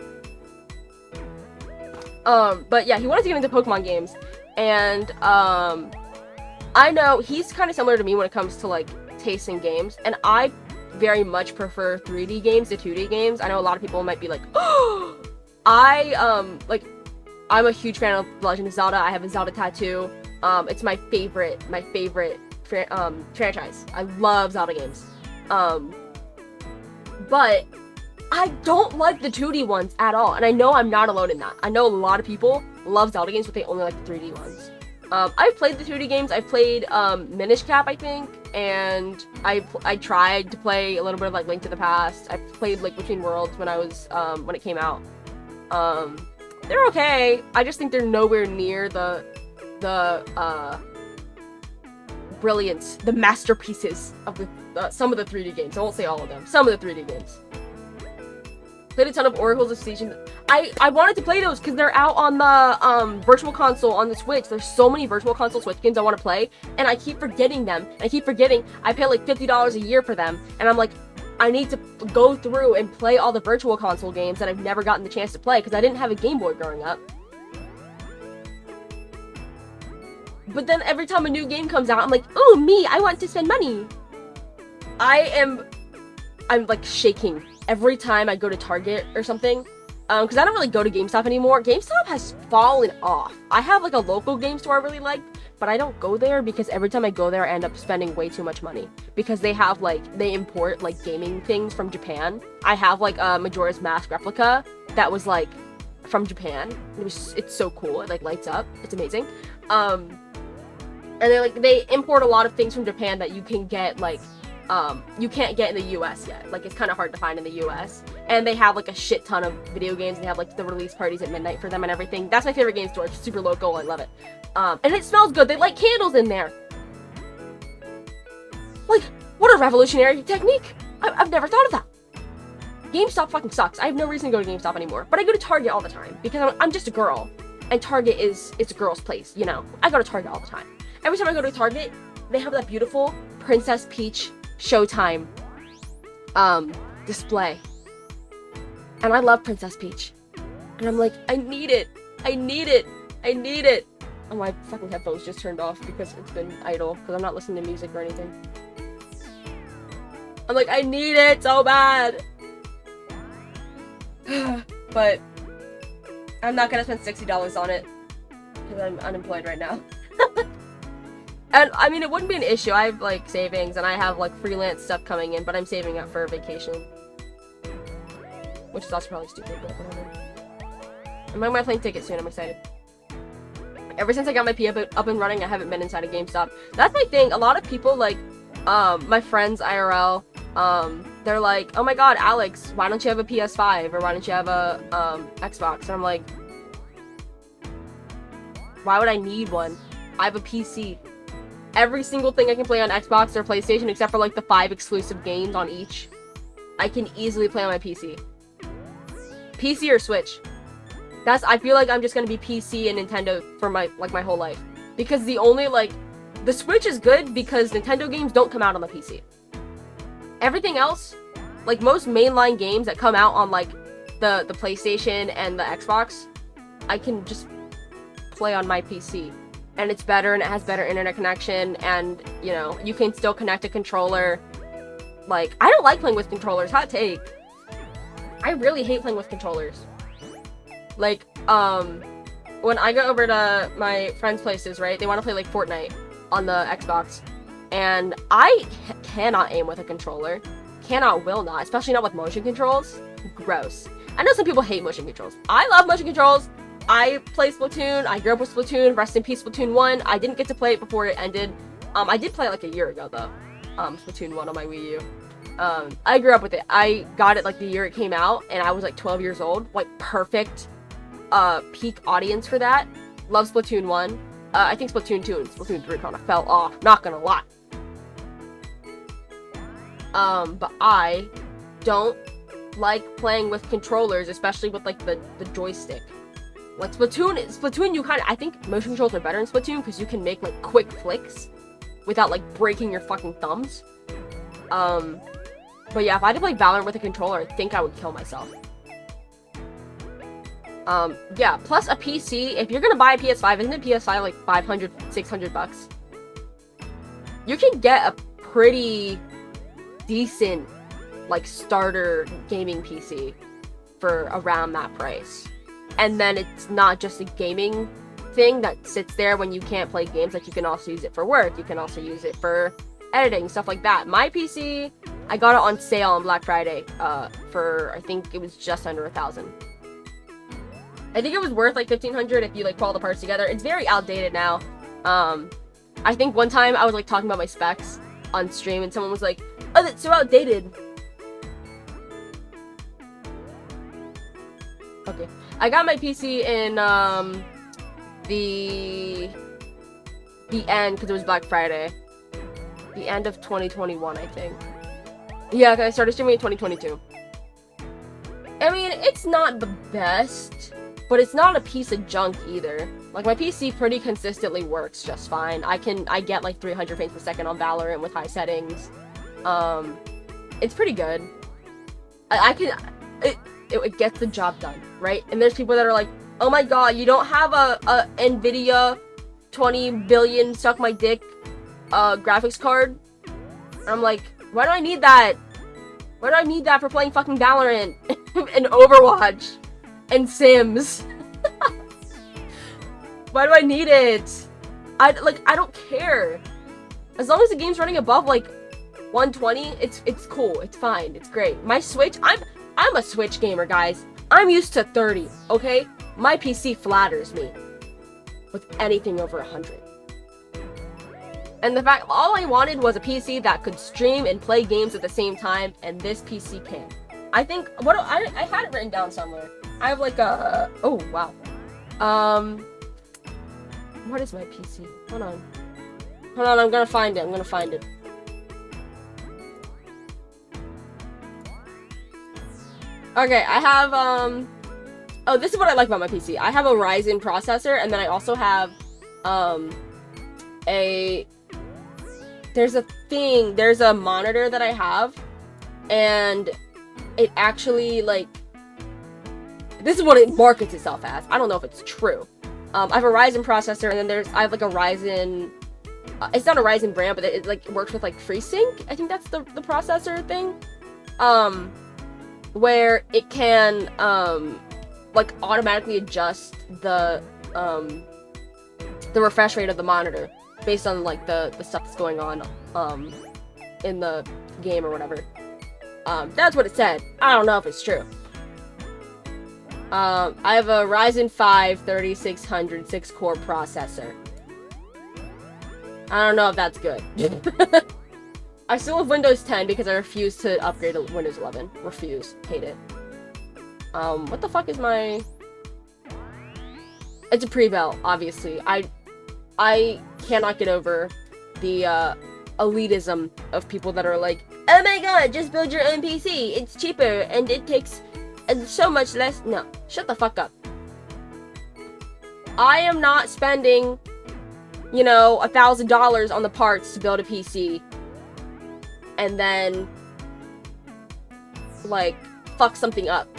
But yeah, he wanted to get into Pokemon games, and, I know he's kind of similar to me when it comes to, like, taste in games, and I very much prefer 3D games to 2D games. I know a lot of people might be like, oh! I'm a huge fan of Legend of Zelda. I have a Zelda tattoo. It's my favorite franchise. I love Zelda games. But I don't like the 2D ones at all, and I know I'm not alone in that. I know a lot of people love Zelda games, but they only like the 3D ones. I've played the 2D games. I played Minish Cap, I think, and I tried to play a little bit of like Link to the Past. I played like Between Worlds when I was when it came out. They're okay. I just think they're nowhere near the brilliance, the masterpieces of the some of the 3D games. I won't say all of them. Some of the 3D games. Played a ton of Oracles of Season. I wanted to play those because they're out on the Virtual Console on the Switch. There's so many Virtual Console Switch games I want to play, and I keep forgetting them. I keep forgetting I pay like $50 a year for them, and I'm like, I need to go through and play all the Virtual Console games that I've never gotten the chance to play because I didn't have a Game Boy growing up. But then every time a new game comes out, I'm like, ooh, me, I want to spend money. I'm like shaking every time I go to Target or something. Because I don't really go to GameStop anymore. GameStop has fallen off. I have like a local game store I really like, but I don't go there because every time I go there, I end up spending way too much money. Because they have like, they import like gaming things from Japan. I have like a Majora's Mask replica that was like from Japan. It's so cool. It like lights up. It's amazing. And they import a lot of things from Japan that you can get like, you can't get in the US yet. Like, it's kind of hard to find in the US. And they have like a shit ton of video games. They have like the release parties at midnight for them and everything. That's my favorite game store. It's super local. I love it. And it smells good. They light candles in there. Like, what a revolutionary technique. I've never thought of that. GameStop fucking sucks. I have no reason to go to GameStop anymore. But I go to Target all the time because I'm just a girl. And Target it's a girl's place, you know. I go to Target all the time. Every time I go to Target, they have that beautiful Princess Peach Showtime display. And I love Princess Peach. And I'm like, I need it. I need it. I need it. Oh, my fucking headphones just turned off because it's been idle because I'm not listening to music or anything. I'm like, I need it so bad. But I'm not gonna spend $60 on it because I'm unemployed right now. And I mean, it wouldn't be an issue. I have like savings and I have like freelance stuff coming in, but I'm saving up for a vacation. Which is also probably stupid, but whatever. I'm buying my plane ticket soon. I'm excited. Ever since I got my P up and running, I haven't been inside a GameStop. That's my thing. A lot of people, like, my friends IRL, they're like, oh my god, Alex, why don't you have a PS5? Or why don't you have a Xbox? And I'm like, why would I need one? I have a PC. Every single thing I can play on Xbox or PlayStation, except for like the 5 exclusive games on each, I can easily play on my PC. PC or Switch. I feel like I'm just gonna be PC and Nintendo for my whole life. Because the only, the Switch is good because Nintendo games don't come out on the PC. Everything else, like most mainline games that come out on the PlayStation and the Xbox, I can just play on my PC. And it's better and it has better internet connection and, you know, you can still connect a controller. Like, I don't like playing with controllers, hot take. I really hate playing with controllers. Like, when I go over to my friends' places, right, they want to play, like, Fortnite on the Xbox. And I cannot aim with a controller. Will not. Especially not with motion controls. Gross. I know some people hate motion controls. I love motion controls. I play Splatoon. I grew up with Splatoon. Rest in peace, Splatoon 1. I didn't get to play it before it ended. I did play it, like, a year ago, though. Splatoon 1 on my Wii U. I grew up with it. I got it, like, the year it came out, and I was, like, 12 years old. Like, perfect, peak audience for that. Love Splatoon 1. I think Splatoon 2 and Splatoon 3 kind of fell off. Not gonna lie. But I don't like playing with controllers, especially with, like, the joystick. Like, Splatoon, you kind of, I think motion controls are better in Splatoon because you can make, like, quick flicks without, like, breaking your fucking thumbs. But yeah, if I had to play Valorant with a controller, I think I would kill myself. Yeah, plus a PC, if you're gonna buy a PS5, isn't a PS5 like 500, 600 bucks? You can get a pretty decent, like, starter gaming PC for around that price. And then it's not just a gaming thing that sits there when you can't play games. Like, you can also use it for work. You can also use it for editing, stuff like that. My PC, I got it on sale on Black Friday for, I think it was just under $1,000. I think it was worth like $1,500 if you like put all the parts together. It's very outdated now. I think one time I was like talking about my specs on stream and someone was like, oh, that's so outdated. Okay. I got my PC in the end because it was Black Friday. the end of 2021, I think. Yeah, 'cause I started streaming in 2022. I mean, it's not the best, but it's not a piece of junk either. Like, my PC pretty consistently works just fine. I get like 300 frames per second on Valorant with high settings. It's pretty good. It gets the job done, right? And there's people that are like, oh my god, you don't have a NVIDIA 20 billion suck my dick graphics card? And I'm like, why do I need that? Why do I need that for playing fucking Valorant and Overwatch and Sims? Why do I need it? I don't care. As long as the game's running above like 120, it's cool. It's fine. It's great. My Switch, I'm a Switch gamer, guys. I'm used to 30, okay? My PC flatters me with anything over 100. And the fact, all I wanted was a PC that could stream and play games at the same time, and this PC can. I think, I had it written down somewhere. I have like a, oh wow. What is my PC? Hold on, I'm gonna find it. Okay, I have, oh, this is what I like about my PC. I have a Ryzen processor, and then I also have, there's a monitor that I have, and it actually, like, this is what it markets itself as. I don't know if it's true. I have a Ryzen processor, and then I have, like, a Ryzen, it's not a Ryzen brand, but it like, works with, like, FreeSync. I think that's the processor thing. Where it can, like, automatically adjust the refresh rate of the monitor based on, like, the stuff that's going on, in the game or whatever. That's what it said. I don't know if it's true. I have a Ryzen 5 3600 6-core processor. I don't know if that's good. I still have Windows 10 because I refuse to upgrade to Windows 11. Refuse. Hate it. What the fuck is my... It's a Prevail, obviously. I cannot get over the, elitism of people that are like, oh my god, just build your own PC. It's cheaper, and it takes so much less... No. Shut the fuck up. I am not spending, you know, $1,000 on the parts to build a PC. And then, like, fuck something up.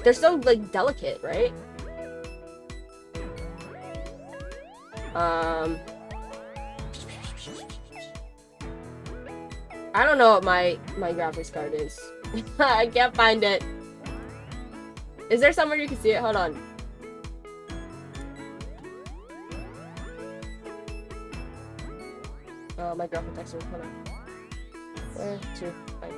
They're so, like, delicate, right? I don't know what my graphics card is. I can't find it. Is there somewhere you can see it? Hold on. Oh, my graphics texture. Hold on. Where to find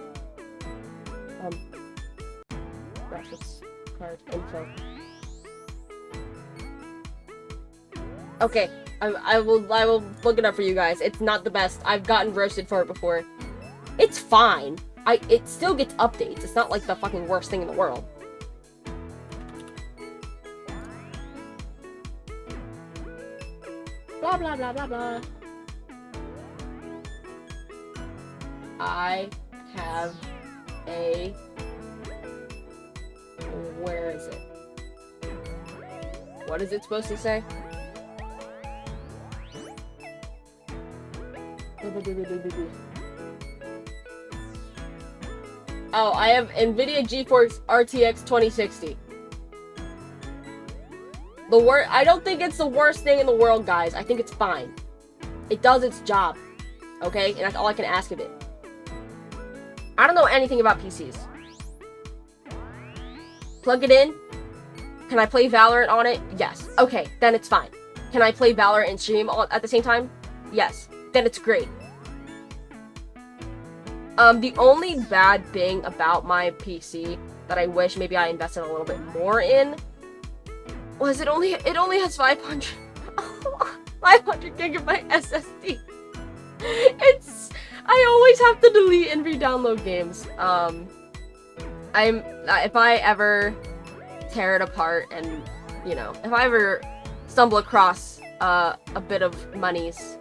graphics card info. Okay, I will look it up for you guys. It's not the best. I've gotten roasted for it before. It's fine. It still gets updates. It's not like the fucking worst thing in the world. Blah blah blah blah blah. I have a... Where is it? What is it supposed to say? Oh, I have NVIDIA GeForce RTX 2060. I don't think it's the worst thing in the world, guys. I think it's fine. It does its job. Okay? And that's all I can ask of it. I don't know anything about PCs. Plug it in. Can I play Valorant on it? Yes. Okay, then it's fine. Can I play Valorant and stream at the same time? Yes. Then it's great. The only bad thing about my PC that I wish maybe I invested a little bit more in was it only has 500 gigabyte SSD. I always have to delete and re-download games. If I ever tear it apart and, you know, if I ever stumble across a bit of monies,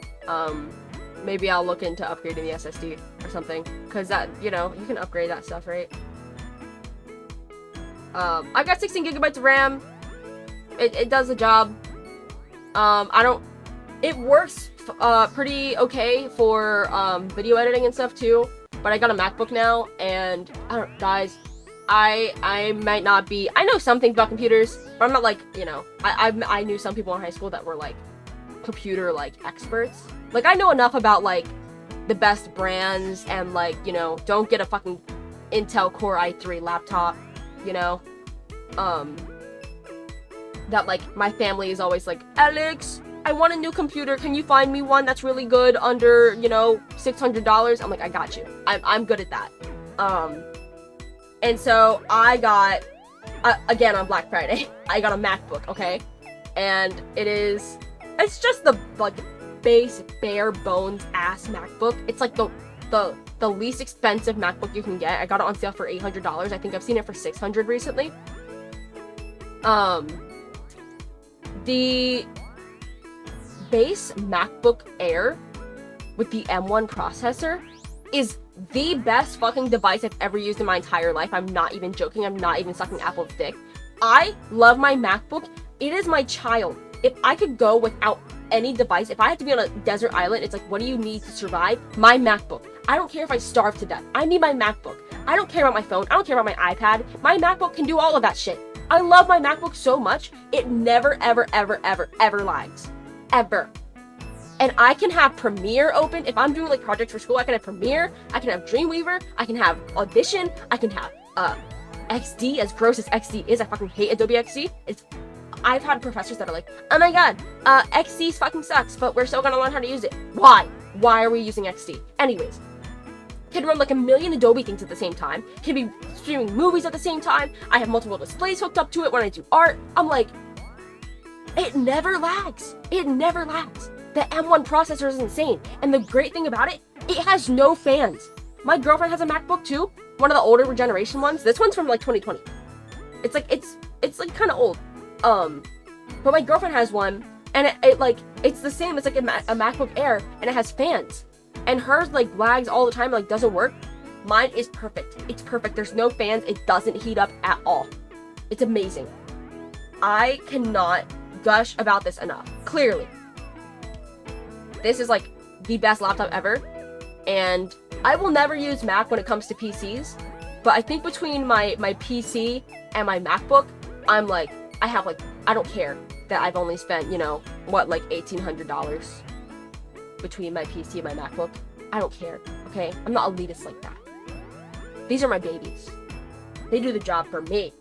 maybe I'll look into upgrading the SSD or something, because that, you know, you can upgrade that stuff, right? I've got 16 gigabytes of RAM. It does the job. It works pretty okay for video editing and stuff too, but I got a MacBook now, and guys, I might not be, I know some things about computers, but I'm not like, you know, I knew some people in high school that were like computer like experts. Like, I know enough about like the best brands, and like, you know, don't get a fucking Intel Core i3 laptop, you know, that like my family is always like, Alex, I want a new computer, can you find me one that's really good under, you know, $600? I'm like, I got you, I'm good at that. And so I got, again on Black Friday, I got a MacBook, okay? And it's just the like base bare bones ass MacBook. It's like the least expensive MacBook you can get. I got it on sale for $800. I think I've seen it for $600 recently. The base MacBook Air with the M1 processor is the best fucking device I've ever used in my entire life. I'm not even joking. I'm not even sucking Apple's dick. I love my MacBook. It is my child. If I could go without any device, if I had to be on a desert island, it's like, what do you need to survive? My MacBook. I don't care if I starve to death. I need my MacBook. I don't care about my phone. I don't care about my iPad. My MacBook can do all of that shit. I love my MacBook so much. It never, ever, ever, ever, ever lags. Ever. And I can have Premiere open. If I'm doing like projects for school, I can have Premiere, I can have Dreamweaver, I can have Audition, I can have XD, as gross as XD is. I fucking hate Adobe XD. I've had professors that are like, oh my god, XD fucking sucks, but we're still gonna learn how to use it. Why? Why are we using XD? Anyways, can run like a million Adobe things at the same time, can be streaming movies at the same time, I have multiple displays hooked up to it when I do art. I'm like, it never lags. It never lags. The M1 processor is insane. And the great thing about it, it has no fans. My girlfriend has a MacBook too, one of the older generation ones. This one's from like 2020. It's like kind of old. But my girlfriend has one, and it's the same. It's like a MacBook Air, and it has fans. And hers like lags all the time, like doesn't work. Mine is perfect. It's perfect. There's no fans. It doesn't heat up at all. It's amazing. I cannot gush about this enough. Clearly, this is like the best laptop ever, and I will never use Mac when it comes to PCs. But I think between my PC and my MacBook, I'm like, I don't care that I've only spent, you know, what, like $1,800 between my PC and my MacBook. I don't care, okay? I'm not elitist like that. These are my babies. They do the job for me.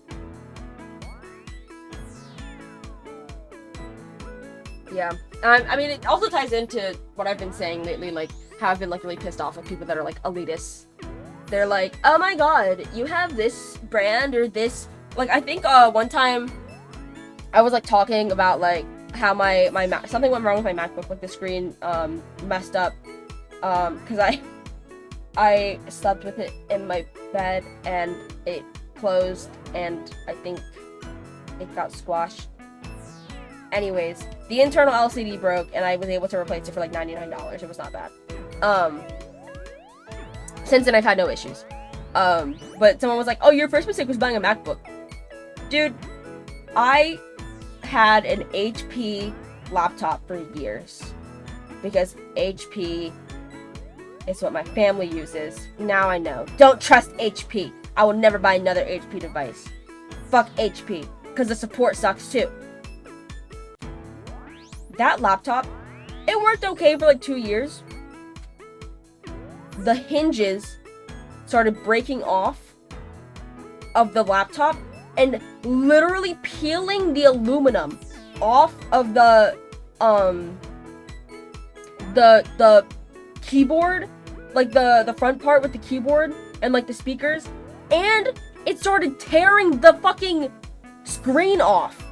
Yeah. I mean, it also ties into what I've been saying lately, like, how I've been, like, really pissed off with people that are, like, elitists. They're like, oh my god, you have this brand or this... Like, I think, one time, I was, like, talking about, like, how my something went wrong with my MacBook, like, the screen, messed up, because I slept with it in my bed, and it closed, and I think it got squashed. Anyways, the internal LCD broke, and I was able to replace it for, like, $99. It was not bad. Since then, I've had no issues. But someone was like, oh, your first mistake was buying a MacBook. Dude, I had an HP laptop for years because HP is what my family uses. Now I know. Don't trust HP. I will never buy another HP device. Fuck HP, because the support sucks too. That laptop, it worked okay for like 2 years. The hinges started breaking off of the laptop and literally peeling the aluminum off of the keyboard, like the front part with the keyboard and like the speakers, and it started tearing the fucking screen off.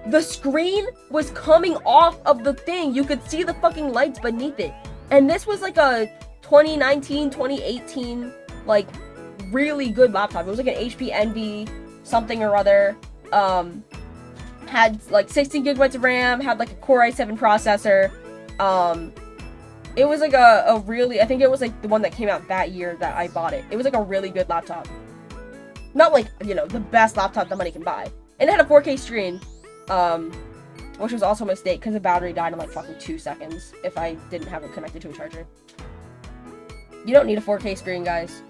The screen was coming off of the thing. You could see the fucking lights beneath it. And this was like a 2019, 2018, like, really good laptop. It was like an HP Envy something or other. had like 16 gigabytes of RAM, had like a Core i7 processor. It was like a really, I think it was like the one that came out that year that I bought it. It was like a really good laptop. Not like, you know, the best laptop that money can buy. And it had a 4K screen, which was also a mistake because the battery died in like fucking 2 seconds if I didn't have it connected to a charger. You don't need a 4K screen, guys.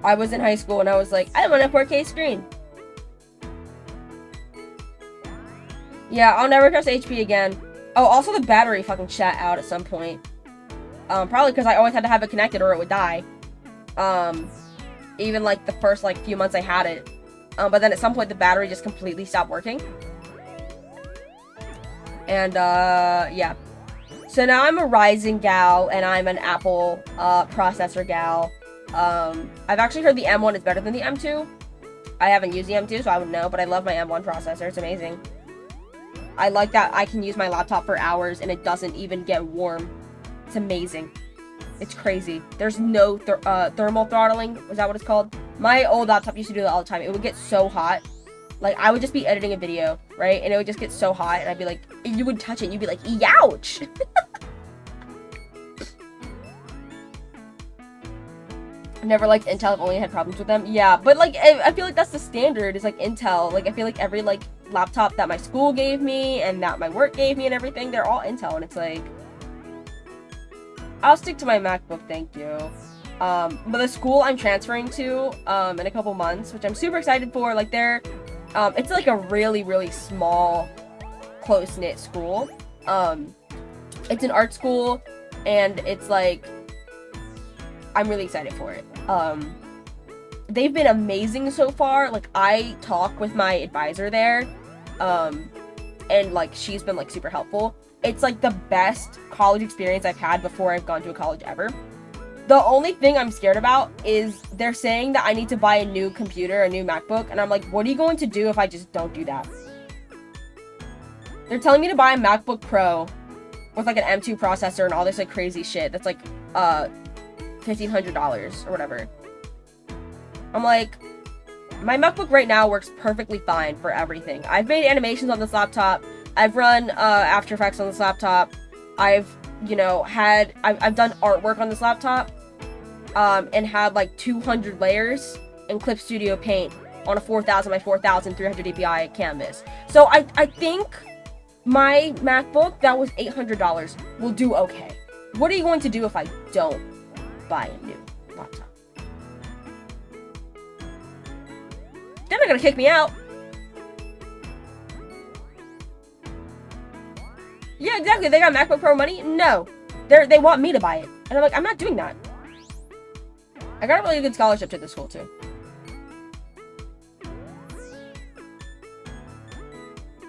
I was in high school and I was like, I want a 4K screen. Yeah, I'll never trust HP again. Oh, also the battery fucking shut out at some point. Probably because I always had to have it connected or it would die. Even like the first like few months I had it. But then at some point the battery just completely stopped working. And yeah. So now I'm a Ryzen gal and I'm an Apple processor gal. I've actually heard the M1 is better than the M2. I haven't used the M2, so I would know, but I love my M1 processor. It's amazing. I like that I can use my laptop for hours and it doesn't even get warm. It's amazing. It's crazy. There's no thermal throttling. Is that what it's called? My old laptop used to do that all the time. It would get so hot. Like, I would just be editing a video, right? And it would just get so hot, and I'd be like, you would touch it, and you'd be like, youch! Never liked Intel. I've only had problems with them. Yeah, but, like, I feel like that's the standard, is, like, Intel. Like, I feel like every, like, laptop that my school gave me, and that my work gave me, and everything, they're all Intel, and it's like, I'll stick to my MacBook, thank you. But the school I'm transferring to, in a couple months, which I'm super excited for, like, they're, it's like a really, really small, close-knit school. It's an art school, and it's like, I'm really excited for it. They've been amazing so far. Like, I talk with my advisor there, and, like, she's been, like, super helpful. It's, like, the best college experience I've had before I've gone to a college ever. The only thing I'm scared about is they're saying that I need to buy a new computer, a new MacBook, and I'm like, what are you going to do if I just don't do that? They're telling me to buy a MacBook Pro with, like, an M2 processor and all this, like, crazy shit that's, like, $1,500 or whatever. I'm like, my MacBook right now works perfectly fine for everything. I've made animations on this laptop. I've run After Effects on this laptop. I've, you know, I've done artwork on this laptop, and had like 200 layers in Clip Studio Paint on a 4000 by 4000 300 dpi canvas. So I think my MacBook that was $800 will do okay. What are you going to do if I don't buy a new laptop? They're not gonna kick me out. Yeah, exactly. They got MacBook Pro money? No. They want me to buy it. And I'm like, I'm not doing that. I got a really good scholarship to this school, too.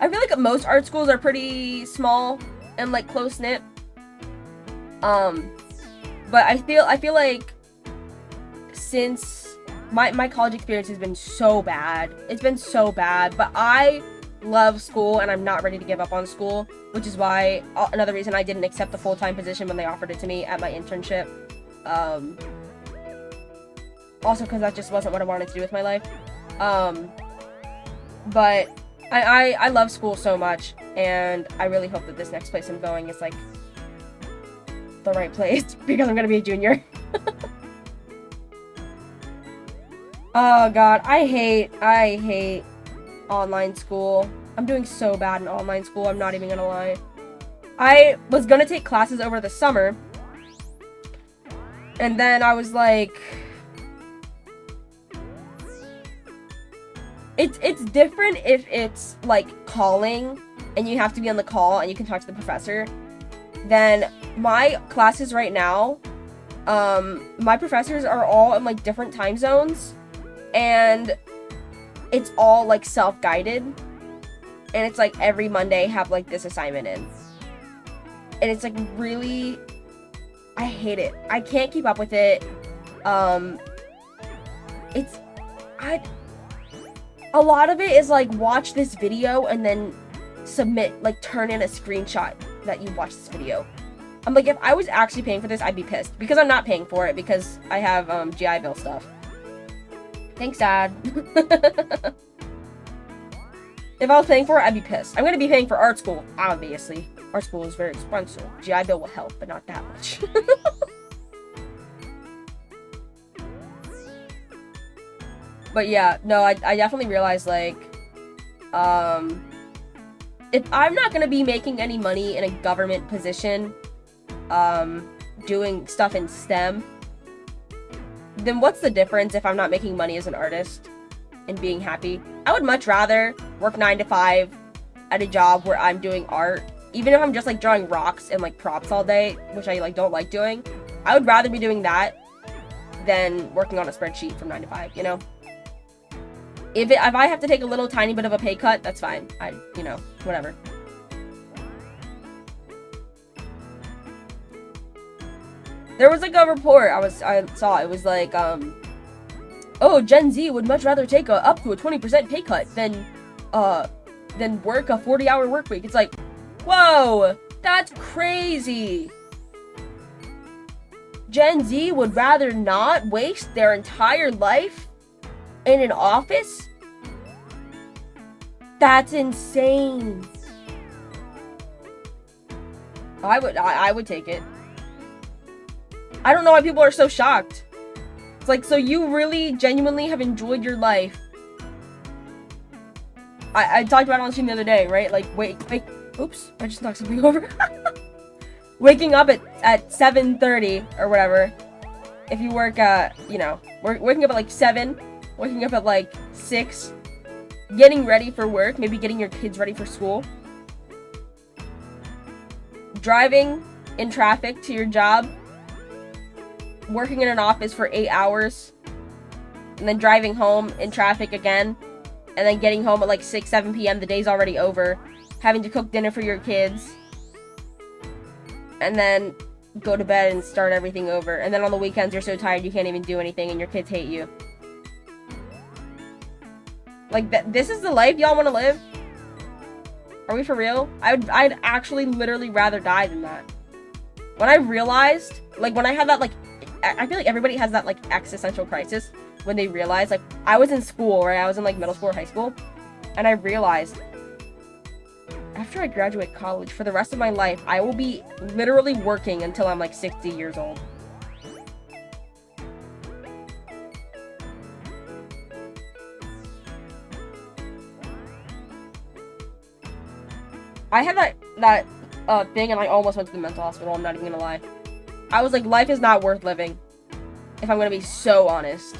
I feel like most art schools are pretty small and, like, close-knit. But I feel like since my college experience has been so bad. It's been so bad. But I love school, and I'm not ready to give up on school, which is why another reason I didn't accept the full-time position when they offered it to me at my internship. Also because that just wasn't what I wanted to do with my life. But I love school so much, and I really hope that this next place I'm going is like the right place because I'm gonna be a junior. Oh god, I hate online school. I'm doing so bad in online school, I'm not even gonna lie. I was gonna take classes over the summer, and then I was like, it's different if it's like calling and you have to be on the call and you can talk to the professor. Then my classes right now, my professors are all in like different time zones, and it's all like self-guided, and it's like every Monday have like this assignment in, and it's like really, I hate it. I can't keep up with it. A lot of it is like, watch this video and then submit, like turn in a screenshot that you watched this video. I'm like, if I was actually paying for this, I'd be pissed, because I'm not paying for it because I have GI Bill stuff. Thanks, Dad. If I was paying for it, I'd be pissed. I'm gonna be paying for art school, obviously. Art school is very expensive. GI Bill will help, but not that much. But yeah, no, I definitely realized, like, if I'm not gonna be making any money in a government position, doing stuff in STEM, then what's the difference if I'm not making money as an artist and being happy? I would much rather work 9 to 5 at a job where I'm doing art, even if I'm just like drawing rocks and like props all day, which I like don't like doing. I would rather be doing that than working on a spreadsheet from 9 to 5, you know? If I have to take a little tiny bit of a pay cut, that's fine. Whatever. There was like a report I saw. It was like, oh, Gen Z would much rather take up to a 20% pay cut than work a 40-hour work week. It's like, whoa, that's crazy. Gen Z would rather not waste their entire life in an office? That's insane. I would take it. I don't know why people are so shocked. It's like, so you really genuinely have enjoyed your life. I talked about it on stream the other day, right? Like, wait, oops, I just knocked something over. Waking up at 7:30 or whatever. If you work waking up at like 7, waking up at like 6, getting ready for work, maybe getting your kids ready for school, driving in traffic to your job, working in an office for 8 hours, and then driving home in traffic again, and then getting home at like 6, 7 p.m. The day's already over, having to cook dinner for your kids, and then go to bed and start everything over. And then on the weekends, you're so tired you can't even do anything, and your kids hate you. Like, this is the life y'all want to live? Are we for real? I'd actually literally rather die than that. When I realized, like, when I had that, like, I feel like everybody has that, like, existential crisis when they realize, like, I was in school, right? I was in, like, middle school or high school, and I realized, after I graduate college, for the rest of my life, I will be literally working until I'm, like, 60 years old. I had that thing, and I almost went to the mental hospital, I'm not even gonna lie. I was like, life is not worth living, if I'm gonna be so honest.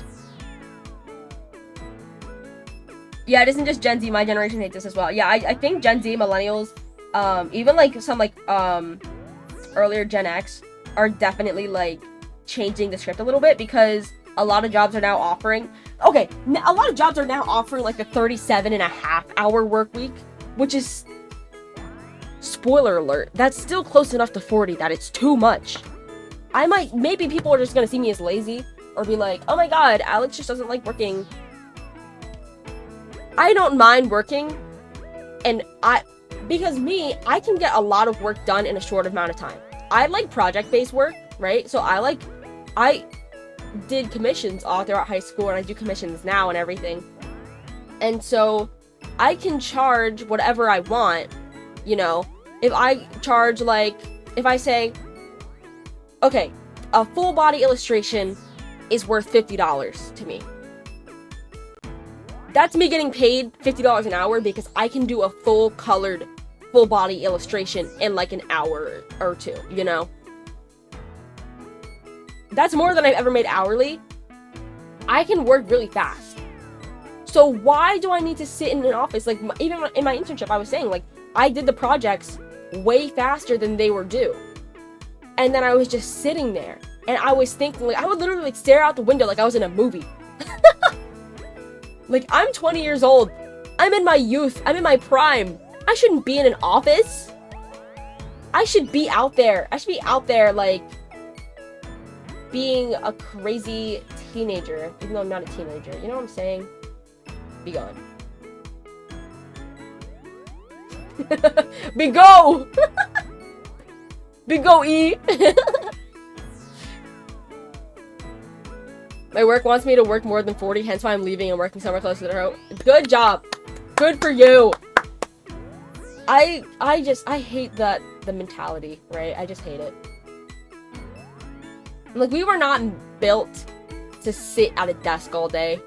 Yeah, it isn't just Gen Z, my generation hates this as well. Yeah, I think Gen Z, millennials, even like some like earlier Gen X are definitely like changing the script a little bit, because a lot of jobs are now offering, a lot of jobs are now offering like the 37.5-hour work week, which is, spoiler alert, that's still close enough to 40 that it's too much. Maybe people are just gonna see me as lazy, or be like, oh my god, Alex just doesn't like working. I don't mind working, and because I can get a lot of work done in a short amount of time. I like project-based work, right? So I did commissions all throughout high school, and I do commissions now and everything. And so I can charge whatever I want, you know? If I charge, like, if I say, okay, a full body illustration is worth $50 to me. That's me getting paid $50 an hour because I can do a full colored, full body illustration in like an hour or two, you know? That's more than I've ever made hourly. I can work really fast. So why do I need to sit in an office? Like, even in my internship, I was saying, like, I did the projects way faster than they were due. And then I was just sitting there, and I was thinking, like, I would literally like stare out the window like I was in a movie. Like, I'm 20 years old. I'm in my youth. I'm in my prime. I shouldn't be in an office. I should be out there. I should be out there, like, being a crazy teenager, even though I'm not a teenager. You know what I'm saying? Be gone. Be go! Be go, E! My work wants me to work more than 40, hence why I'm leaving and working somewhere closer to home. Good job! Good for you. I hate the mentality, right? I just hate it. Like, we were not built to sit at a desk all day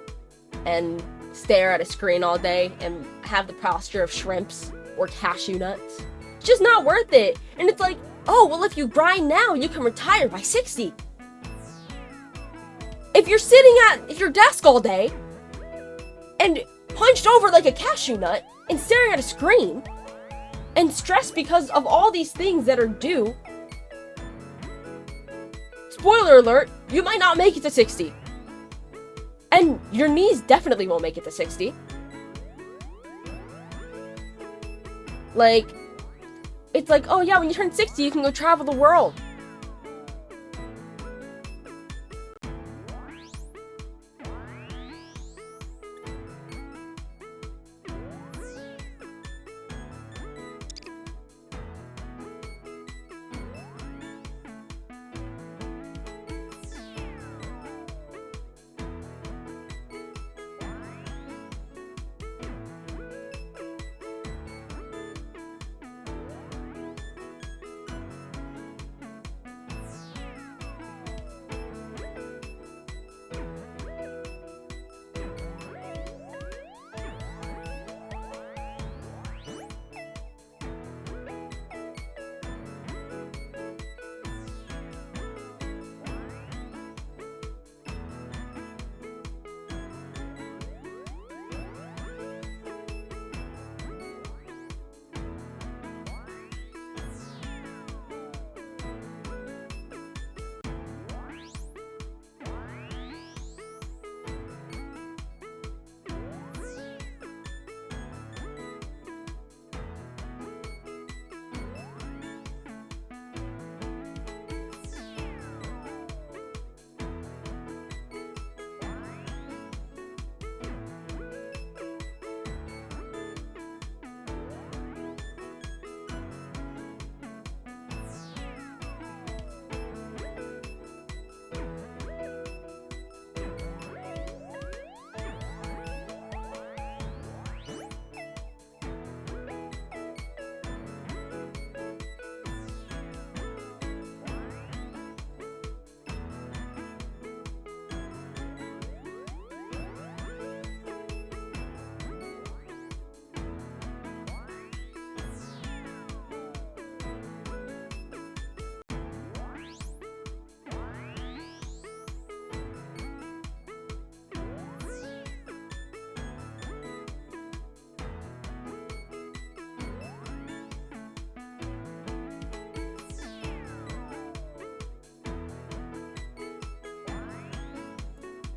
and stare at a screen all day and have the posture of shrimps or cashew nuts. It's just not worth it. And it's like, oh, well, if you grind now, you can retire by 60. If you're sitting at your desk all day and hunched over like a cashew nut and staring at a screen and stressed because of all these things that are due, spoiler alert, you might not make it to 60. And your knees definitely won't make it to 60. Like, it's like, oh yeah, when you turn 60, you can go travel the world.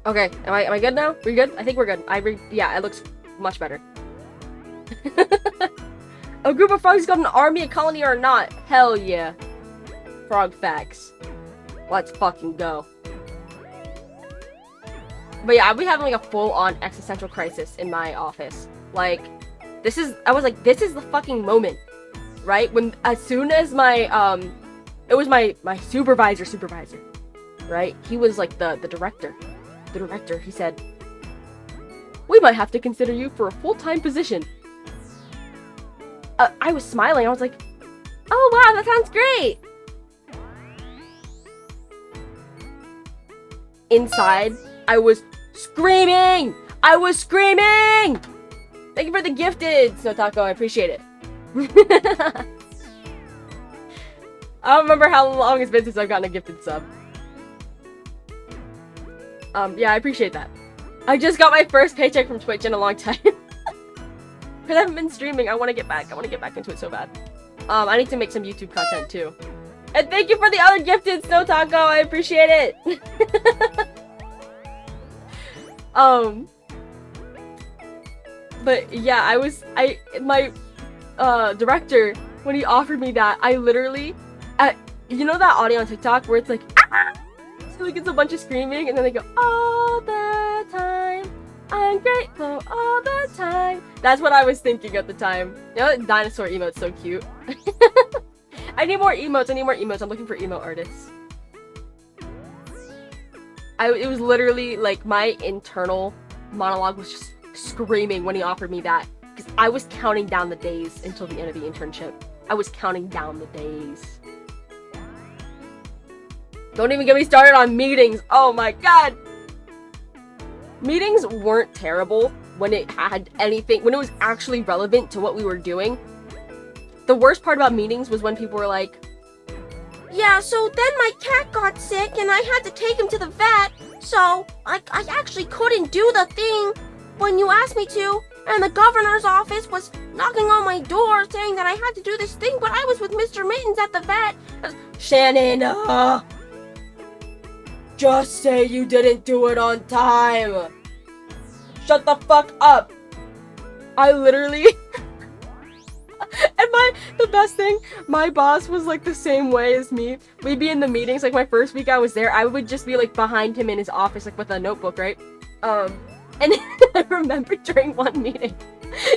Okay, am I good now? We good? I think we're good. Yeah, it looks much better. A group of frogs got an army, a colony, or not? Hell yeah. Frog facts. Let's fucking go. But yeah, I'll be having like a full-on existential crisis in my office. Like, I was like, this is the fucking moment. Right? As soon as it was my supervisor, right? He was like the director. The director, he said, we might have to consider you for a full-time position. I was smiling. I was like, oh wow, that sounds great. Inside, I was screaming. Thank you for the gifted, Snowtaco. I appreciate it. I don't remember how long it's been since I've gotten a gifted sub. Yeah, I appreciate that. I just got my first paycheck from Twitch in a long time. Because I haven't been streaming. I want to get back. I want to get back into it so bad. I need to make some YouTube content too. And thank you for the other gifted, Snow Taco. I appreciate it. But yeah, my director, when he offered me that, I literally, you know that audio on TikTok where it's like, ah! So like it's a bunch of screaming, and then they go, all the time, I'm grateful all the time. That's what I was thinking at the time. You know, that dinosaur emote's so cute. I need more emotes. I'm looking for emote artists. It was literally like my internal monologue was just screaming when he offered me that. Because I was counting down the days until the end of the internship. I was counting down the days. Don't even get me started on meetings. Oh my god. Meetings weren't terrible when it had anything, when it was actually relevant to what we were doing. The worst part about meetings was when people were like, yeah, so then my cat got sick and I had to take him to the vet, so I actually couldn't do the thing when you asked me to, and the governor's office was knocking on my door saying that I had to do this thing, but I was with Mr. Mittens at the vet. Shannon, just say you didn't do it on time. Shut the fuck up. I literally... And the best thing, my boss was like the same way as me. We'd be in the meetings, like my first week I was there, I would just be like behind him in his office, like with a notebook, right? And I remember during one meeting,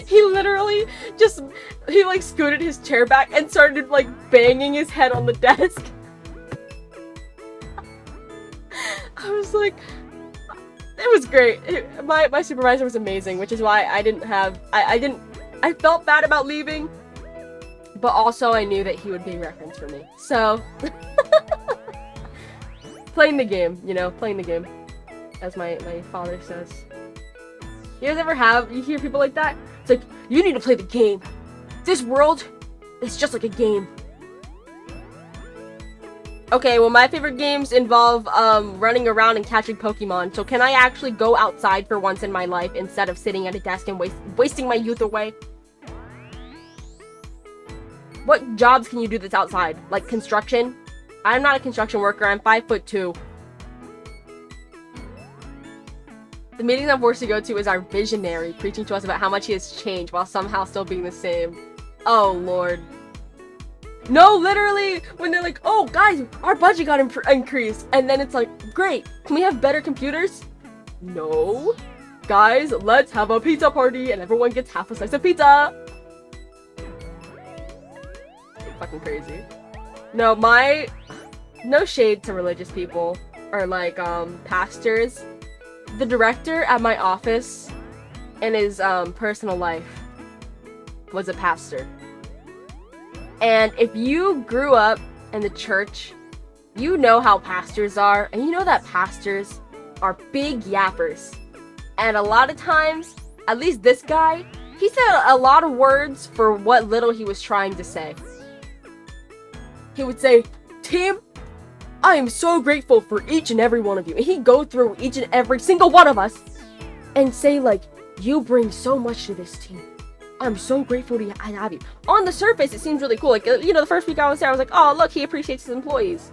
he literally he like scooted his chair back and started like banging his head on the desk. I was like, it was great. My supervisor was amazing, which is why I felt bad about leaving, but also I knew that he would be a reference for me. So, playing the game, you know, playing the game, as my father says. You guys ever you hear people like that? It's like, you need to play the game. This world is just like a game. Okay, well, my favorite games involve running around and catching Pokemon. So can I actually go outside for once in my life instead of sitting at a desk and wasting my youth away? What jobs can you do that's outside? Like construction? I'm not a construction worker. I'm 5'2". The meetings I'm forced to go to is our visionary preaching to us about how much he has changed while somehow still being the same. Oh, Lord. No, literally, when they're like, oh, guys, our budget got increased. And then it's like, great, can we have better computers? No. Guys, let's have a pizza party and everyone gets half a slice of pizza. Fucking crazy. No, no shade to religious people or like, pastors. The director at my office in his, personal life was a pastor. And if you grew up in the church, you know how pastors are, and you know that pastors are big yappers. And a lot of times, at least this guy, he said a lot of words for what little he was trying to say. He would say, team, I am so grateful for each and every one of you. And he'd go through each and every single one of us and say like, you bring so much to this team. I'm so grateful to have you. On the surface, it seems really cool. Like, you know, the first week I was there, I was like, oh, look, he appreciates his employees.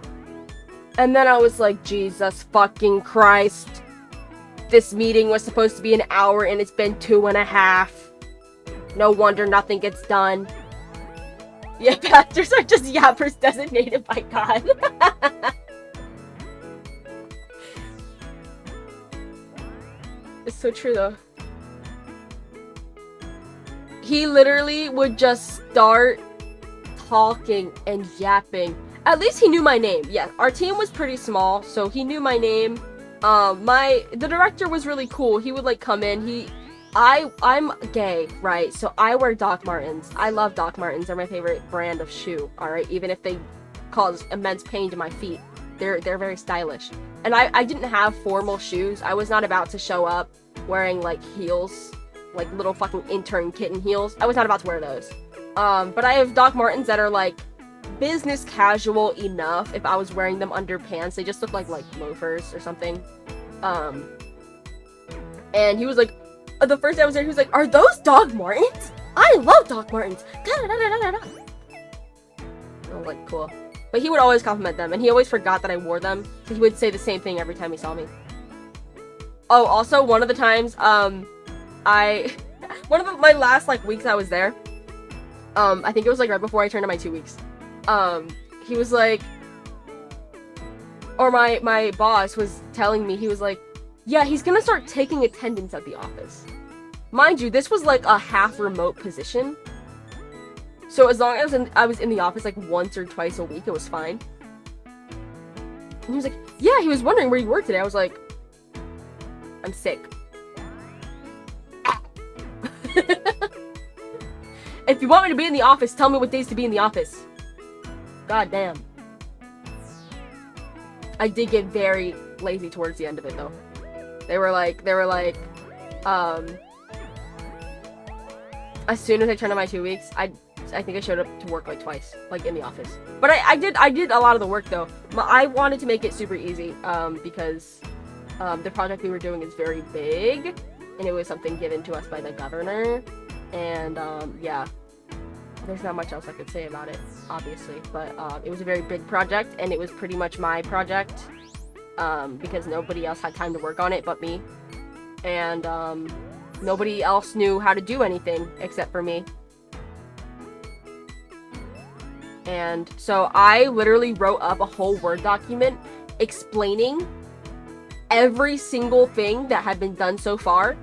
And then I was like, Jesus fucking Christ. This meeting was supposed to be an hour and it's been 2.5. No wonder nothing gets done. Yeah, pastors are just yappers designated by God. It's so true though. He literally would just start talking and yapping. At least he knew my name. Yeah, our team was pretty small, so he knew my name. The director was really cool. He would like come in. I'm gay, right? So I wear Doc Martens. I love Doc Martens. They're my favorite brand of shoe, alright? Even if they cause immense pain to my feet. They're very stylish. And I didn't have formal shoes. I was not about to show up wearing like heels. Like little fucking intern kitten heels. I was not about to wear those. But I have Doc Martens that are like business casual enough if I was wearing them under pants. They just look like loafers or something. And he was like, the first day I was there, he was like, are those Doc Martens? I love Doc Martens. I was like, cool. But he would always compliment them, and he always forgot that I wore them. So he would say the same thing every time he saw me. Oh, also, one of the times, my last like weeks I was there, I think it was like right before I turned in my 2 weeks, he was like, or my boss was telling me, he was like, yeah, he's gonna start taking attendance at the office. Mind you, this was like a half remote position, so as long as I was in the office like once or twice a week, it was fine. And he was like, yeah, he was wondering where you were today. I was like, I'm sick. If you want me to be in the office, tell me what days to be in the office. God damn. I did get very lazy towards the end of it, though. They were like, as soon as I turned on my 2 weeks, I think I showed up to work like twice, like in the office. But I did a lot of the work though. I wanted to make it super easy, because the project we were doing is very big, and it was something given to us by the governor, and yeah, there's not much else I could say about it, obviously, but it was a very big project, and it was pretty much my project, because nobody else had time to work on it but me, and nobody else knew how to do anything except for me. And so I literally wrote up a whole Word document explaining every single thing that had been done so far,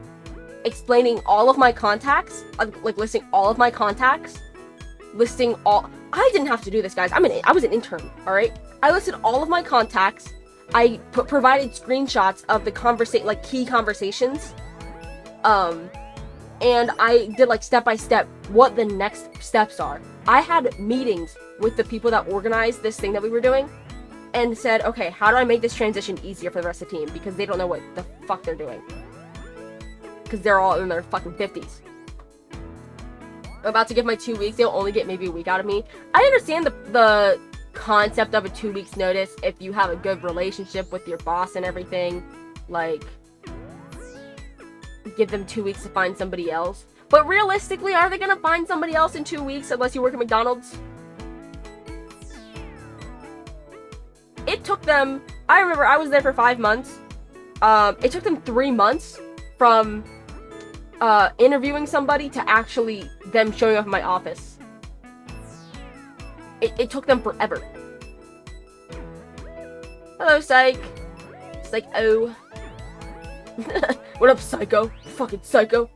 explaining all of my contacts, like listing all of my contacts, listing all. I didn't have to do this, guys. I was an intern, all right? I listed all of my contacts. I provided screenshots of the like key conversations, and I did like step by step what the next steps are. I had meetings with the people that organized this thing that we were doing, and said, okay, how do I make this transition easier for the rest of the team, because they don't know what the fuck they're doing, because they're all in their fucking 50s. I'm about to give my 2 weeks. They'll only get maybe a week out of me. I understand the concept of a 2 weeks notice if you have a good relationship with your boss and everything, like give them 2 weeks to find somebody else. But realistically, are they gonna find somebody else in 2 weeks unless you work at McDonald's? It took them, I remember I was there for 5 months. It took them 3 months from interviewing somebody to actually them showing up in my office. It took them forever. Hello, Psych. Psycho. What up, Psycho? Fucking Psycho.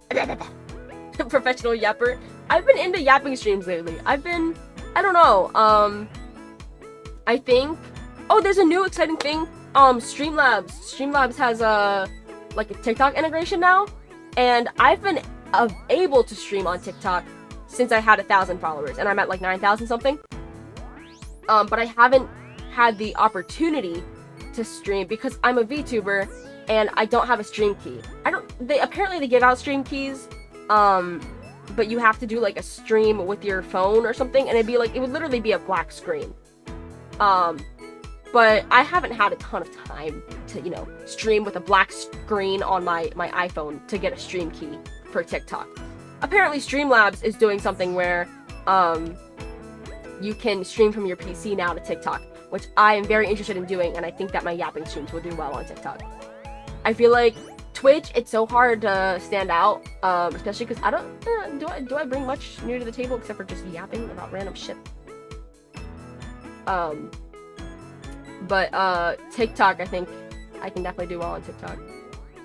Professional yapper. I've been into yapping streams lately. I don't know, I think, oh, there's a new exciting thing, Streamlabs. Streamlabs has like a TikTok integration now, and I've been able to stream on TikTok since I had 1,000 followers, and I'm at like 9,000 something. But I haven't had the opportunity to stream because I'm a VTuber and I don't have a stream key. Apparently they give out stream keys, but you have to do like a stream with your phone or something, and it would literally be a black screen. But I haven't had a ton of time to, stream with a black screen on my iPhone to get a stream key for TikTok. Apparently Streamlabs is doing something where, you can stream from your PC now to TikTok, which I am very interested in doing, and I think that my yapping streams will do well on TikTok. I feel like Twitch, it's so hard to stand out, especially because I don't, do I bring much new to the table except for just yapping about random shit? But TikTok, I think I can definitely do well on TikTok.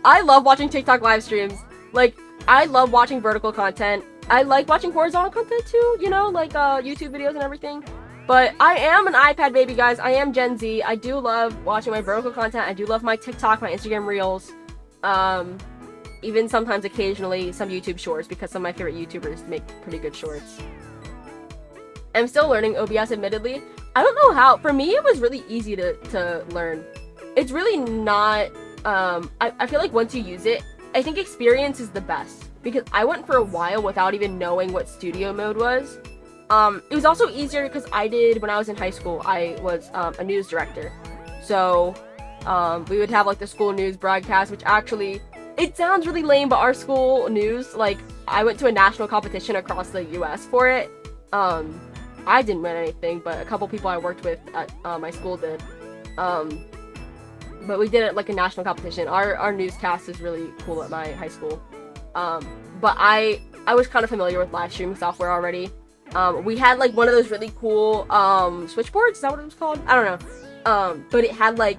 I love watching TikTok live streams. Like, I love watching vertical content. I like watching horizontal content too, like YouTube videos and everything. But I am an iPad baby, guys. I am Gen Z. I do love watching my vertical content. I do love my TikTok, my Instagram Reels. Even sometimes, occasionally, some YouTube shorts, because some of my favorite YouTubers make pretty good shorts. I'm still learning OBS, admittedly. I don't know how. For me, it was really easy to learn. It's really not, I feel like once you use it, I think experience is the best. Because I went for a while without even knowing what studio mode was. It was also easier because when I was in high school, I was a news director. So we would have like the school news broadcast, which actually, it sounds really lame, but our school news, like, I went to a national competition across the US for it. I didn't win anything, but a couple people I worked with at my school did. But we did it like a national competition. Our newscast is really cool at my high school. But I was kind of familiar with live streaming software already. We had like one of those really cool switchboards. Is that what it was called? I don't know. But it had like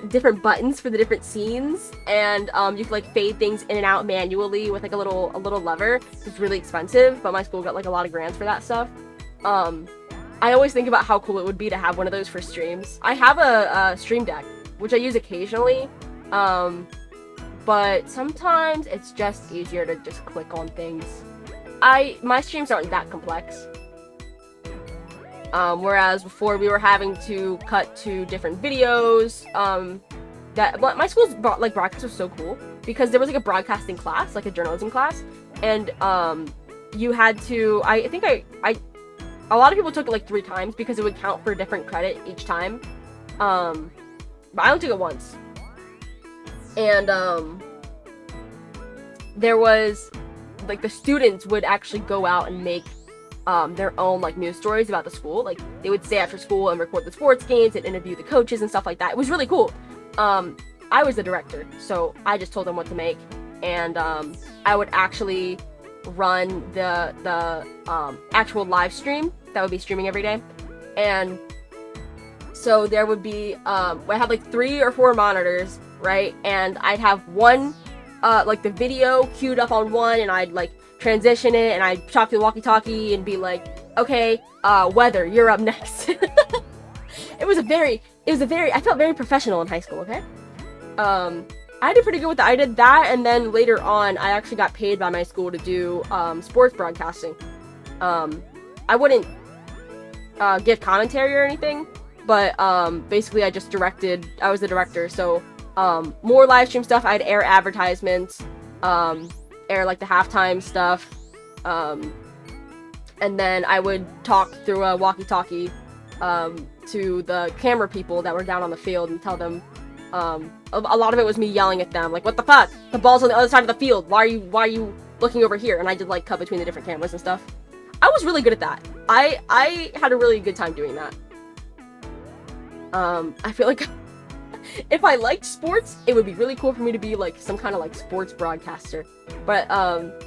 different buttons for the different scenes, and you could like fade things in and out manually with like a little lever. It's really expensive, but my school got like a lot of grants for that stuff. I always think about how cool it would be to have one of those for streams. I have a Stream Deck, which I use occasionally. But sometimes it's just easier to just click on things. my streams aren't that complex. Whereas before we were having to cut to different videos. But my school's broadcast was so cool because there was like a broadcasting class, like a journalism class, and you had to. I think a lot of people took it like 3 times because it would count for a different credit each time. But I only took it once, and there was like the students would actually go out and make their own like news stories about the school. Like they would stay after school and record the sports games and interview the coaches and stuff like that. It was really cool. I was the director, so I just told them what to make, and I would actually run the actual live stream that would be streaming every day. And so there would be I had like 3 or 4 monitors, right? And I'd have one like the video queued up on one, and I'd like transition it, and I'd talk to the walkie-talkie and be like, okay, weather, you're up next. It was a very, I felt very professional in high school, okay? I did pretty good with that. I did that, and then later on, I actually got paid by my school to do sports broadcasting. I wouldn't give commentary or anything, but basically I just directed. I was the director, so more live stream stuff. I'd air advertisements, air like the halftime stuff, and then I would talk through a walkie-talkie to the camera people that were down on the field and tell them. A lot of it was me yelling at them, like, what the fuck? The ball's on the other side of the field. Why are you looking over here? And I did like cut between the different cameras and stuff. I was really good at that. I had a really good time doing that. I feel like if I liked sports, it would be really cool for me to be like some kind of like sports broadcaster. But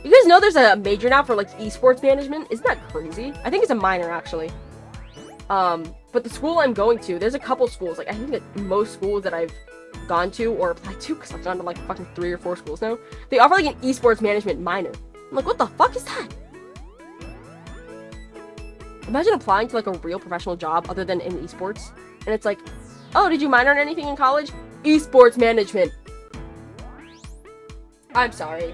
you guys know there's a major now for like esports management? Isn't that crazy? I think it's a minor actually. But the school I'm going to, there's a couple schools, like I think that most schools that I've gone to or applied to, because I've gone to like fucking 3 or 4 schools now, they offer like an esports management minor. I'm like, what the fuck is that? Imagine applying to like a real professional job other than in esports, and it's like, oh, did you minor in anything in college? Esports management. I'm sorry.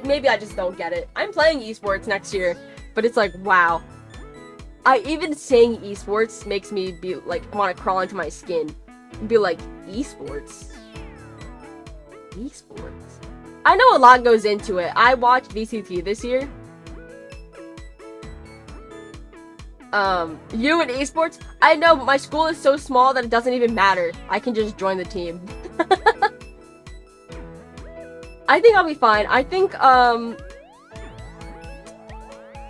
Maybe I just don't get it. I'm playing esports next year, but it's like, wow. Even saying esports makes me be like, want to crawl into my skin and be like, esports? Esports? I know a lot goes into it. I watched VCT this year. You and esports? I know, but my school is so small that it doesn't even matter. I can just join the team. I think I'll be fine. I think,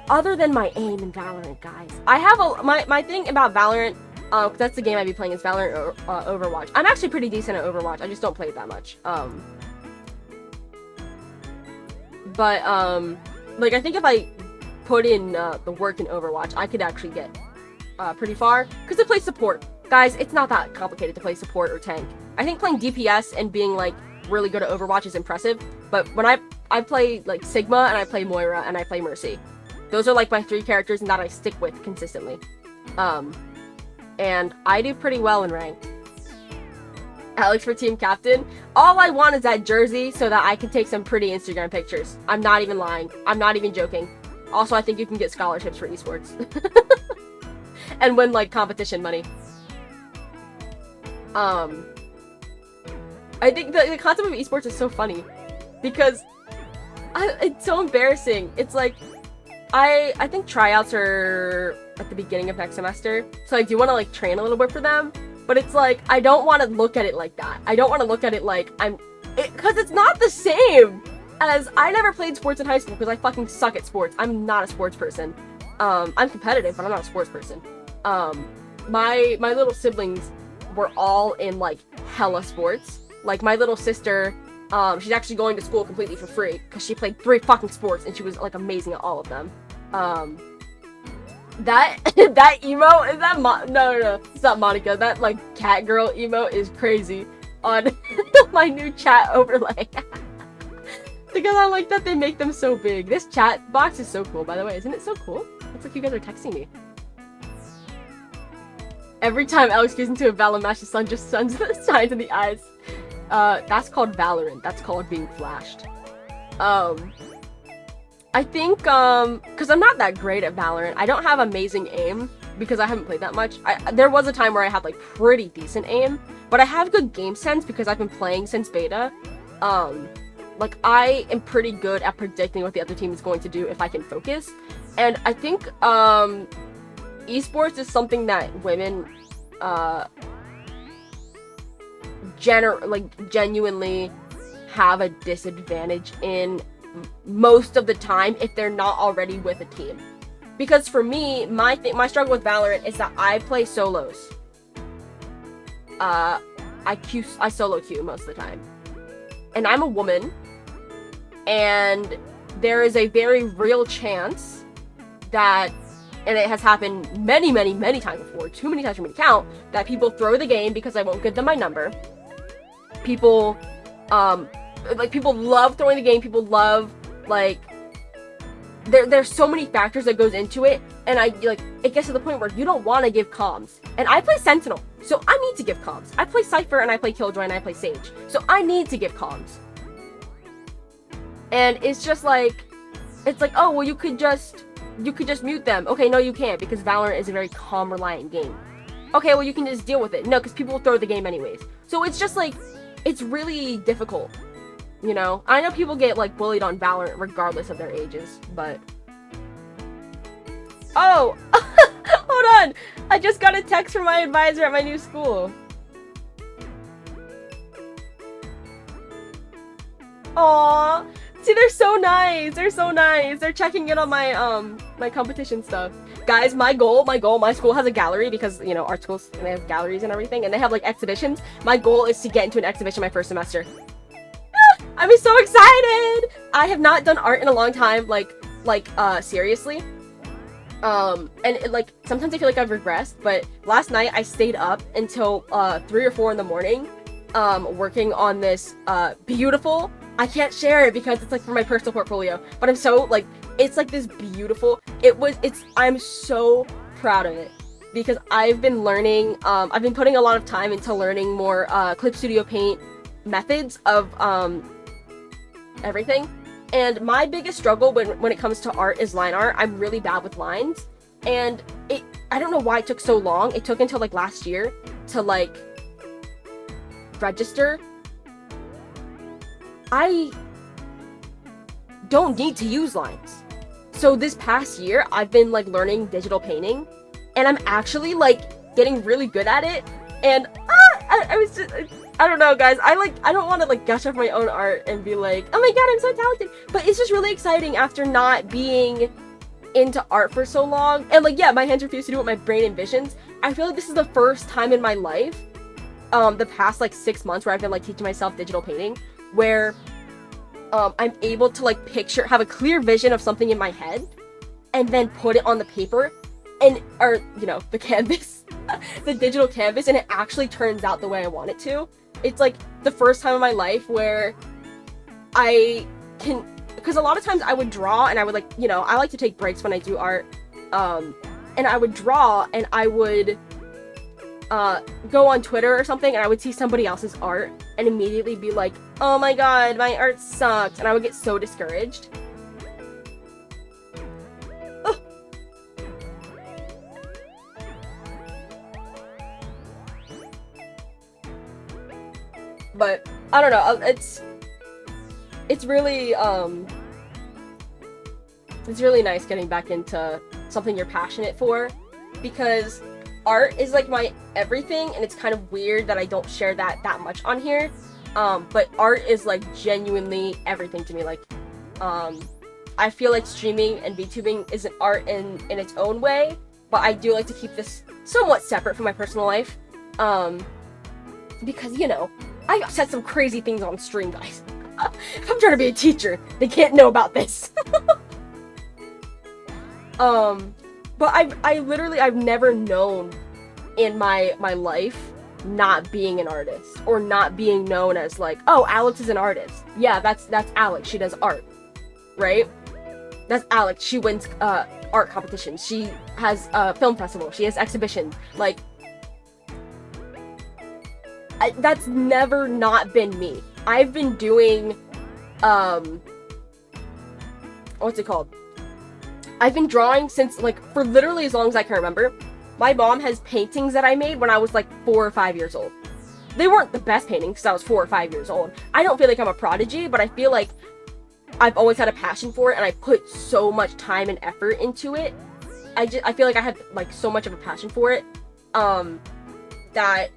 other than my aim in Valorant, guys, I have my thing about Valorant, cause that's the game I'd be playing, is Valorant or Overwatch. I'm actually pretty decent at Overwatch. I just don't play it that much. But like I think if I put in the work in Overwatch, I could actually get pretty far. Cause I play support, guys. It's not that complicated to play support or tank. I think playing DPS and being like really good at Overwatch is impressive. But when I play like Sigma, and I play Moira, and I play Mercy. Those are like my 3 characters and that I stick with consistently. And I do pretty well in ranked. Alex for team captain. All I want is that jersey so that I can take some pretty Instagram pictures. I'm not even lying. I'm not even joking. Also, I think you can get scholarships for esports. And win like competition money. I think the concept of esports is so funny. Because it's so embarrassing. It's like, I think tryouts are at the beginning of next semester, so I do want to like train a little bit for them, but it's like, I don't want to look at it like that. I don't want to look at it like because it's not the same as, I never played sports in high school because I fucking suck at sports. I'm not a sports person. I'm competitive, but I'm not a sports person. My little siblings were all in like hella sports. Like my little sister, she's actually going to school completely for free because she played 3 fucking sports and she was like amazing at all of them. That emo is that no, it's not Monica. That like cat girl emo is crazy on my new chat overlay. Because I like that they make them so big. This chat box is so cool, by the way. Isn't it so cool? It's like you guys are texting me. Every time Alex gets into a Valorant match, the sun just shines in the eyes. That's called Valorant. That's called being flashed. I think, because I'm not that great at Valorant. I don't have amazing aim because I haven't played that much. There was a time where I had, like, pretty decent aim, but I have good game sense because I've been playing since beta. Like, I am pretty good at predicting what the other team is going to do if I can focus. And I think, esports is something that women, genuinely have a disadvantage in most of the time if they're not already with a team. Because for me, my struggle with Valorant is that I play solos. I solo queue most of the time. And I'm a woman, and there is a very real chance that, and it has happened many, many, many times before, too many times for me to count, that people throw the game because I won't give them my number. People, people love throwing the game, people love, there's so many factors that goes into it, and it gets to the point where you don't want to give comms. And I play Sentinel, so I need to give comms. I play Cypher, and I play Killjoy, and I play Sage, so I need to give comms. And it's just oh, well, you could just mute them. Okay, no, you can't, because Valorant is a very comm-reliant game. Okay, well, you can just deal with it. No, because people will throw the game anyways. So it's just, it's really difficult, you know? I know people get, bullied on Valorant regardless of their ages, but... Oh! Hold on! I just got a text from my advisor at my new school. Aww! See, they're so nice! They're so nice! They're checking in on my, my competition stuff. Guys, my school has a gallery because, you know, art schools, and they have galleries and everything, and they have, exhibitions. My goal is to get into an exhibition my first semester. Ah, I'm so excited! I have not done art in a long time, seriously. And, sometimes I feel like I've regressed, but last night I stayed up until, 3 or 4 in the morning, working on this, beautiful... I can't share it because it's, for my personal portfolio, but I'm so, it's, this beautiful... I'm so proud of it, because I've been learning, I've been putting a lot of time into learning more, Clip Studio Paint methods of, everything, and my biggest struggle when it comes to art is line art. I'm really bad with lines, and I don't know why it took so long. It took until, last year to, register. I don't need to use lines. So this past year, I've been, learning digital painting, and I'm actually, getting really good at it, and, I was just, I don't know, guys, I don't want to, gush off my own art and be like, oh my god, I'm so talented, but it's just really exciting after not being into art for so long, and, yeah, my hands refuse to do what my brain envisions. I feel like this is the first time in my life, the past, 6 months where I've been, teaching myself digital painting, where I'm able to have a clear vision of something in my head and then put it on the paper or the canvas, the digital canvas, and it actually turns out the way I want it to. It's the first time in my life where I can, because a lot of times I would draw and I would I like to take breaks when I do art, and I would draw and I would go on Twitter or something, and I would see somebody else's art and immediately be like, oh my god, my art sucks, and I would get so discouraged. Ugh. But I don't know, it's really nice getting back into something you're passionate for, because art is my everything, and it's kind of weird that I don't share that much on here, but art is genuinely everything to me. I feel like streaming and VTubing is an art in its own way, but I do like to keep this somewhat separate from my personal life, because, I said some crazy things on stream, guys. If I'm trying to be a teacher, they can't know about this. But I've never known in my life not being an artist, or not being known as oh, Alex is an artist. Yeah, that's Alex. She does art, right? That's Alex. She wins art competitions. She has a film festival. She has exhibitions. That's never not been me. I've been doing what's it called? I've been drawing since, like, for literally as long as I can remember. My mom has paintings that I made when I was, like, 4 or 5 years old. They weren't the best paintings because I was 4 or 5 years old. I don't feel like I'm a prodigy, but I feel like I've always had a passion for it, and I put so much time and effort into it. I feel like I had, like, so much of a passion for it, that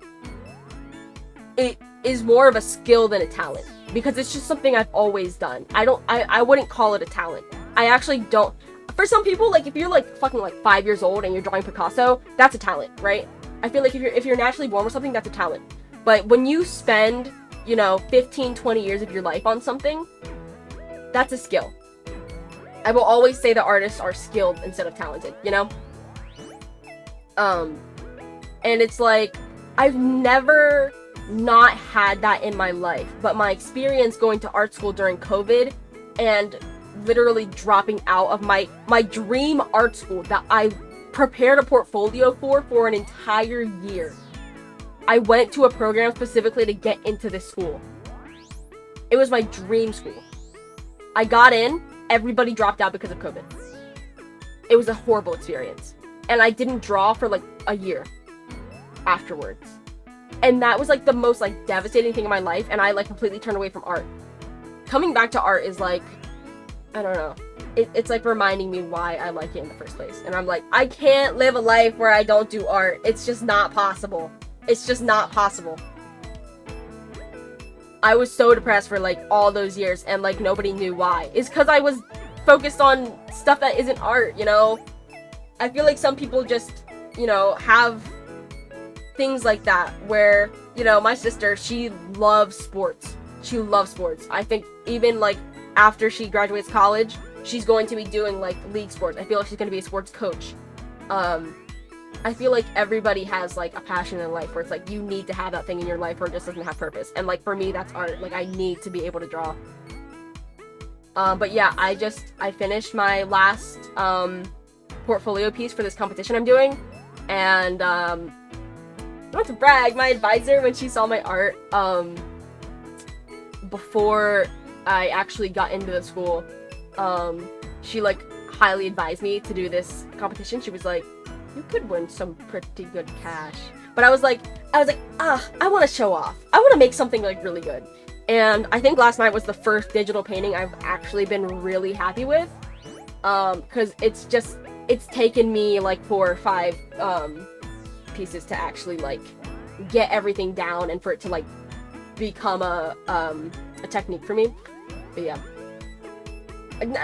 it is more of a skill than a talent, because it's just something I've always done. I wouldn't call it a talent. I actually don't. For some people, like, if you're, like, fucking, like, 5 years old and you're drawing Picasso, that's a talent, right? I feel like if you're naturally born with something, that's a talent. But when you spend, 15, 20 years of your life on something, that's a skill. I will always say that artists are skilled instead of talented, And it's like, I've never not had that in my life, but my experience going to art school during COVID and literally dropping out of my dream art school that I prepared a portfolio for an entire year. I went to a program specifically to get into this school. It was my dream school. I got in, everybody dropped out because of COVID. It was a horrible experience. And I didn't draw for like a year afterwards. And that was like the most like devastating thing in my life, and I like completely turned away from art. Coming back to art is like, I don't know. It's like reminding me why I like it in the first place. And I'm like, I can't live a life where I don't do art. It's just not possible. It's just not possible. I was so depressed for like all those years, and like nobody knew why. It's because I was focused on stuff that isn't art, I feel like some people just, have things like that where, my sister, she loves sports. She loves sports. I think even like after she graduates college, she's going to be doing like league sports. I feel like she's going to be a sports coach. I feel like everybody has like a passion in life where it's like you need to have that thing in your life or it just doesn't have purpose. And like for me, that's art. Like I need to be able to draw. But yeah, I finished my last portfolio piece for this competition I'm doing, and not to brag, my advisor, when she saw my art before I actually got into the school, she like highly advised me to do this competition. She was like, you could win some pretty good cash. But I was like, I want to show off. I want to make something like really good. And I think last night was the first digital painting I've actually been really happy with. Cause it's taken me like 4 or 5 pieces to actually like get everything down and for it to like become a technique for me. But yeah.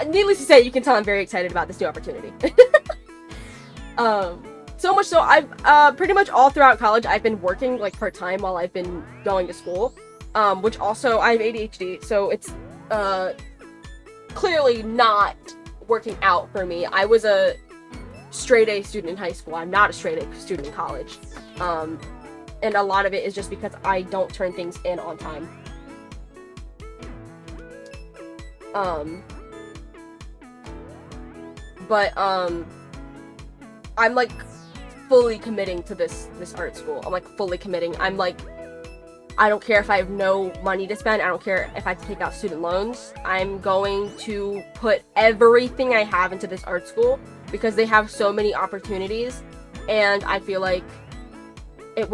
Needless to say, you can tell I'm very excited about this new opportunity. So much so, I've pretty much all throughout college, I've been working like part-time while I've been going to school, which also, I have ADHD, so it's clearly not working out for me. I was a straight A student in high school. I'm not a straight A student in college, and a lot of it is just because I don't turn things in on time. But I'm like fully committing to this art school. I'm like fully committing. I'm like, I don't care if I have no money to spend. I don't care if I have to take out student loans. I'm going to put everything I have into this art school because they have so many opportunities, and I feel like I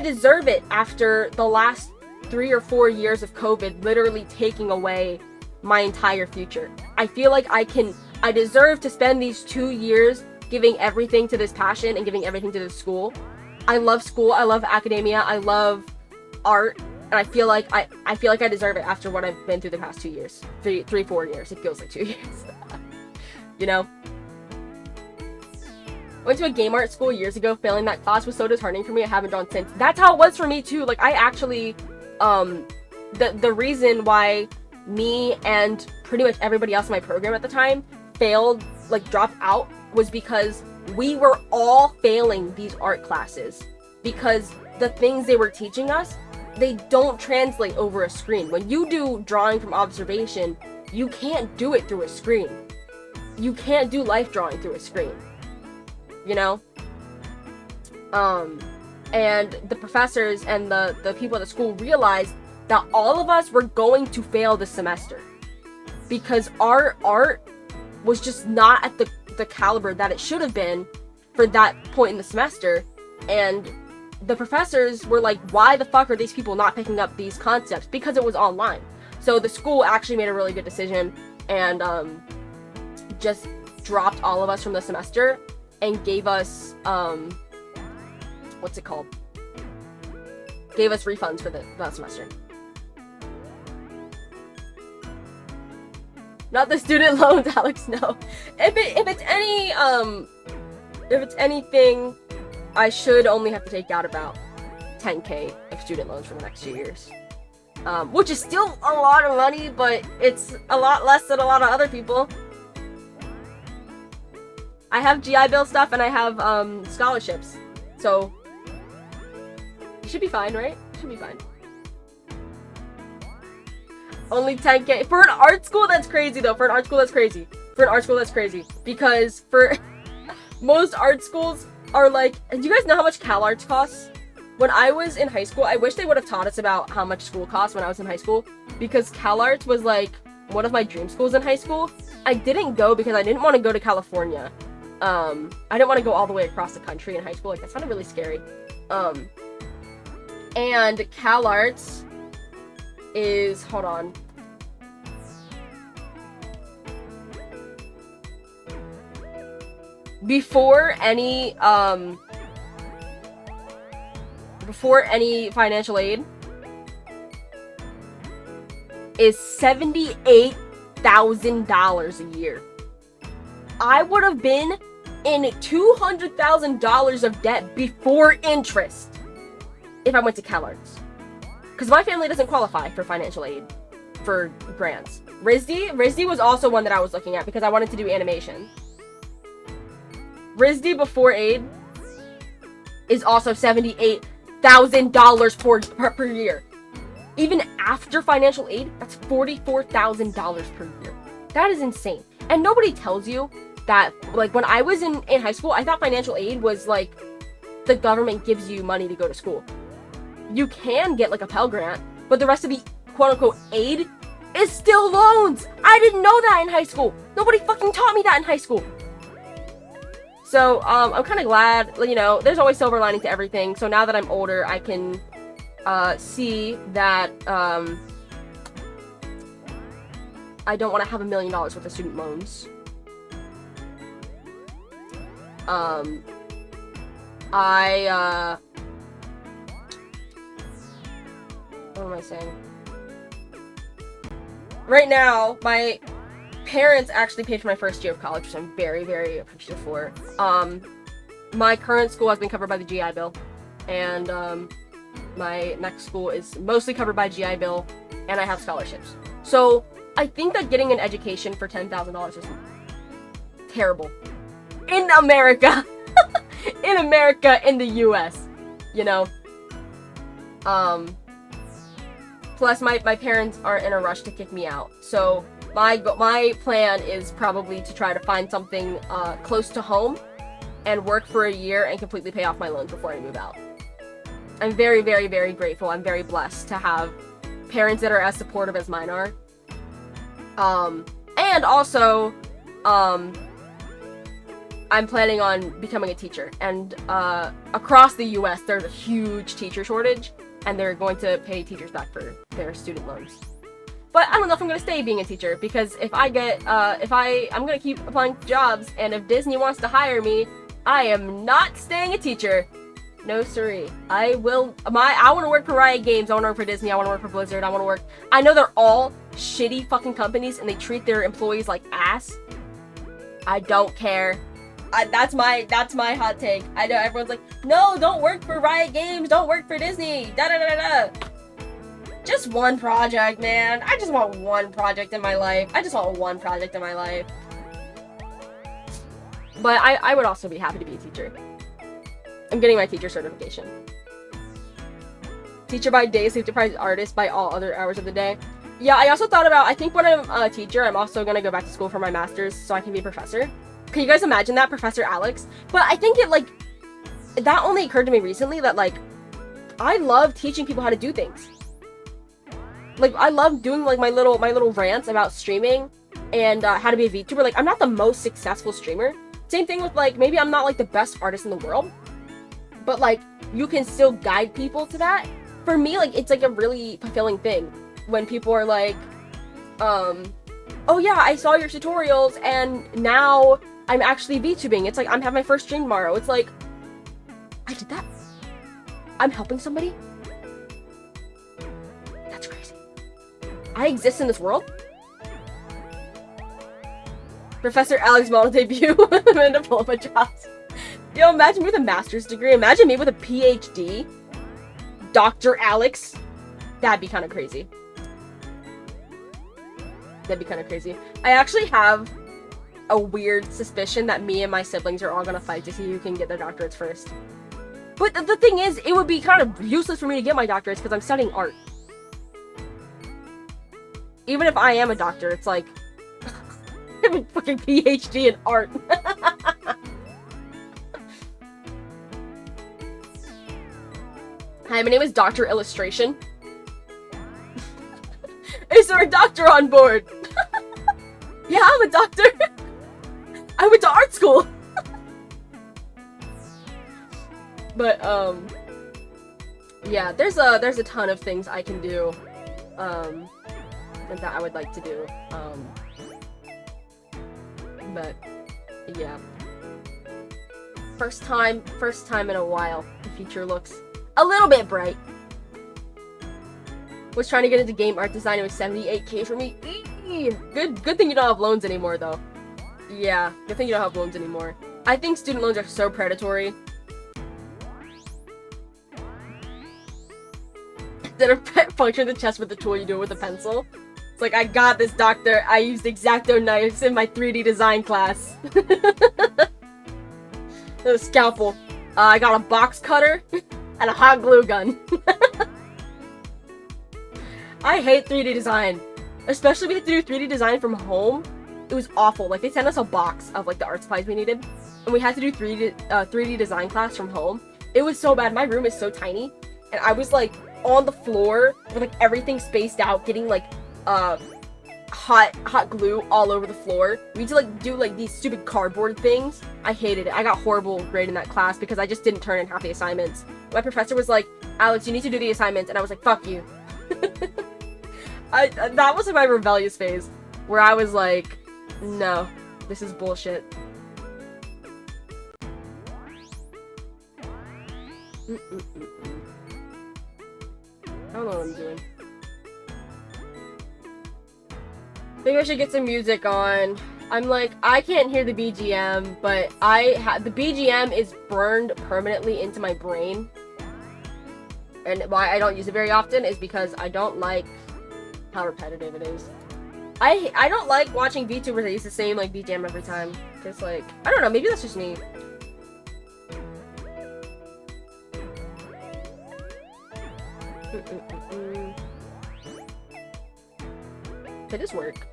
deserve it after the last 3 or 4 years of COVID literally taking away my entire future. I feel like I deserve to spend these 2 years giving everything to this passion and giving everything to this school. I love school, I love academia, I love art, and I feel like I deserve it after what I've been through the past 2 years. 4 years, it feels like 2 years. I went to a game art school years ago. Failing that class was so disheartening for me. I haven't drawn since. That's how it was for me too. Like I actually, the reason why me and pretty much everybody else in my program at the time failed, like dropped out, was because we were all failing these art classes because the things they were teaching us, they don't translate over a screen. When you do drawing from observation, you can't do it through a screen. You can't do life drawing through a screen, and the professors and the people at the school realized that all of us were going to fail this semester because our art was just not at the caliber that it should have been for that point in the semester. And the professors were like, why the fuck are these people not picking up these concepts? Because it was online. So the school actually made a really good decision and just dropped all of us from the semester and gave us what's it called? Gave us refunds for that semester. Not the student loans, Alex, no. If it's anything, I should only have to take out about 10K of student loans for the next 2 years. Which is still a lot of money, but it's a lot less than a lot of other people. I have GI Bill stuff and I have scholarships. So you should be fine, right? Should be fine. Only 10K. For an art school, that's crazy though. For an art school, that's crazy. Because for most art schools are like, do you guys know how much CalArts costs? When I was in high school, I wish they would have taught us about how much school costs when I was in high school, because CalArts was like one of my dream schools in high school. I didn't go because I didn't want to go to California. I didn't want to go all the way across the country in high school. Like, that sounded really scary. And CalArts is, hold on. Before any financial aid is $78,000 a year. I would have been in $200,000 of debt before interest if I went to CalArts. Because my family doesn't qualify for financial aid for grants. RISD was also one that I was looking at because I wanted to do animation. RISD before aid is also $78,000 per year. Even after financial aid, that's $44,000 per year. That is insane. And nobody tells you that, like, when I was in high school, I thought financial aid was like the government gives you money to go to school. You can get like a Pell Grant, but the rest of the quote-unquote aid is still loans. I didn't know that in high school. Nobody fucking taught me that in high school. So, I'm kind of glad, you know, there's always silver lining to everything. So now that I'm older, I can see that I don't want to have $1 million worth of student loans. What am I saying? Right now, my parents actually paid for my first year of college, which I'm very, very appreciative for. My current school has been covered by the GI Bill, and my next school is mostly covered by GI Bill, and I have scholarships. So I think that getting an education for $10,000 is terrible. In America! in the US, you know? Plus my parents aren't in a rush to kick me out, so my plan is probably to try to find something close to home and work for a year and completely pay off my loans before I move out. I'm very, very, very grateful. I'm very blessed to have parents that are as supportive as mine are. And also, I'm planning on becoming a teacher. And across the US, there's a huge teacher shortage, and they're going to pay teachers back for their student loans. But I don't know if I'm going to stay being a teacher, because if I get, I'm going to keep applying for jobs, and if Disney wants to hire me, I am not staying a teacher. No siree. I want to work for Riot Games, I want to work for Disney, I want to work for Blizzard, I know they're all shitty fucking companies, and they treat their employees like ass. I don't care. That's my hot take. I know everyone's like, no, don't work for Riot Games, don't work for Disney, da-da-da-da-da. Just one project, man. I just want one project in my life. But I would also be happy to be a teacher. I'm getting my teacher certification. Teacher by day, sleep-deprived artist by all other hours of the day. Yeah, I also thought about, I think when I'm a teacher, I'm also going to go back to school for my master's so I can be a professor. Can you guys imagine that, Professor Alex? But I think that only occurred to me recently that, I love teaching people how to do things. I love doing, my little rants about streaming and how to be a VTuber. Like, I'm not the most successful streamer. Same thing with, like, maybe I'm not, like, the best artist in the world, but, like, you can still guide people to that. For me, like, it's, like, a really fulfilling thing when people are like, oh yeah, I saw your tutorials, and now I'm actually VTubing. It's like, I'm having my first stream tomorrow. It's like, I did that. I'm helping somebody. That's crazy. I exist in this world. Professor Alex model debut. Amanda Pulpa jobs. Yo, imagine me with a master's degree. Imagine me with a PhD. Dr. Alex. That'd be kind of crazy. That'd be kind of crazy. I actually have a weird suspicion that me and my siblings are all gonna fight to see who can get their doctorates first. But the thing is, it would be kind of useless for me to get my doctorates because I'm studying art. Even if I am a doctor, it's like, I have a fucking PhD in art. Hi, my name is Dr. Illustration. Is there a doctor on board? Yeah, I'm a doctor. I went to art school. But, yeah, there's a ton of things I can do, and that I would like to do, but, yeah. First time in a while, the future looks a little bit bright. Was trying to get into game art design, it was 78k for me. Good thing you don't have loans anymore, though. Yeah, good thing you don't have loans anymore. I think student loans are so predatory. Instead of puncturing the chest with the tool, you do it with a pencil. It's like, I got this, doctor. I used X-Acto knives in my 3D design class. A scalpel. I got a box cutter and a hot glue gun. I hate 3D design. Especially we had to do 3D design from home. It was awful. Like, they sent us a box of, like, the art supplies we needed. And we had to do 3D design class from home. It was so bad. My room is so tiny. And I was, like, on the floor with, like, everything spaced out, getting, like, hot glue all over the floor. We had to, like, do, like, these stupid cardboard things. I hated it. I got horrible grade in that class because I just didn't turn in half the assignments. My professor was like, Alex, you need to do the assignments. And I was like, fuck you. That was, like, my rebellious phase. Where I was like, no, this is bullshit. I don't know what I'm doing. Maybe I should get some music on. I'm like, I can't hear the BGM, but the BGM is burned permanently into my brain. And why I don't use it very often is because I don't like how repetitive it is. I don't like watching VTubers that use the same, like, BGM every time. It's like, I don't know, maybe that's just me. Could this work?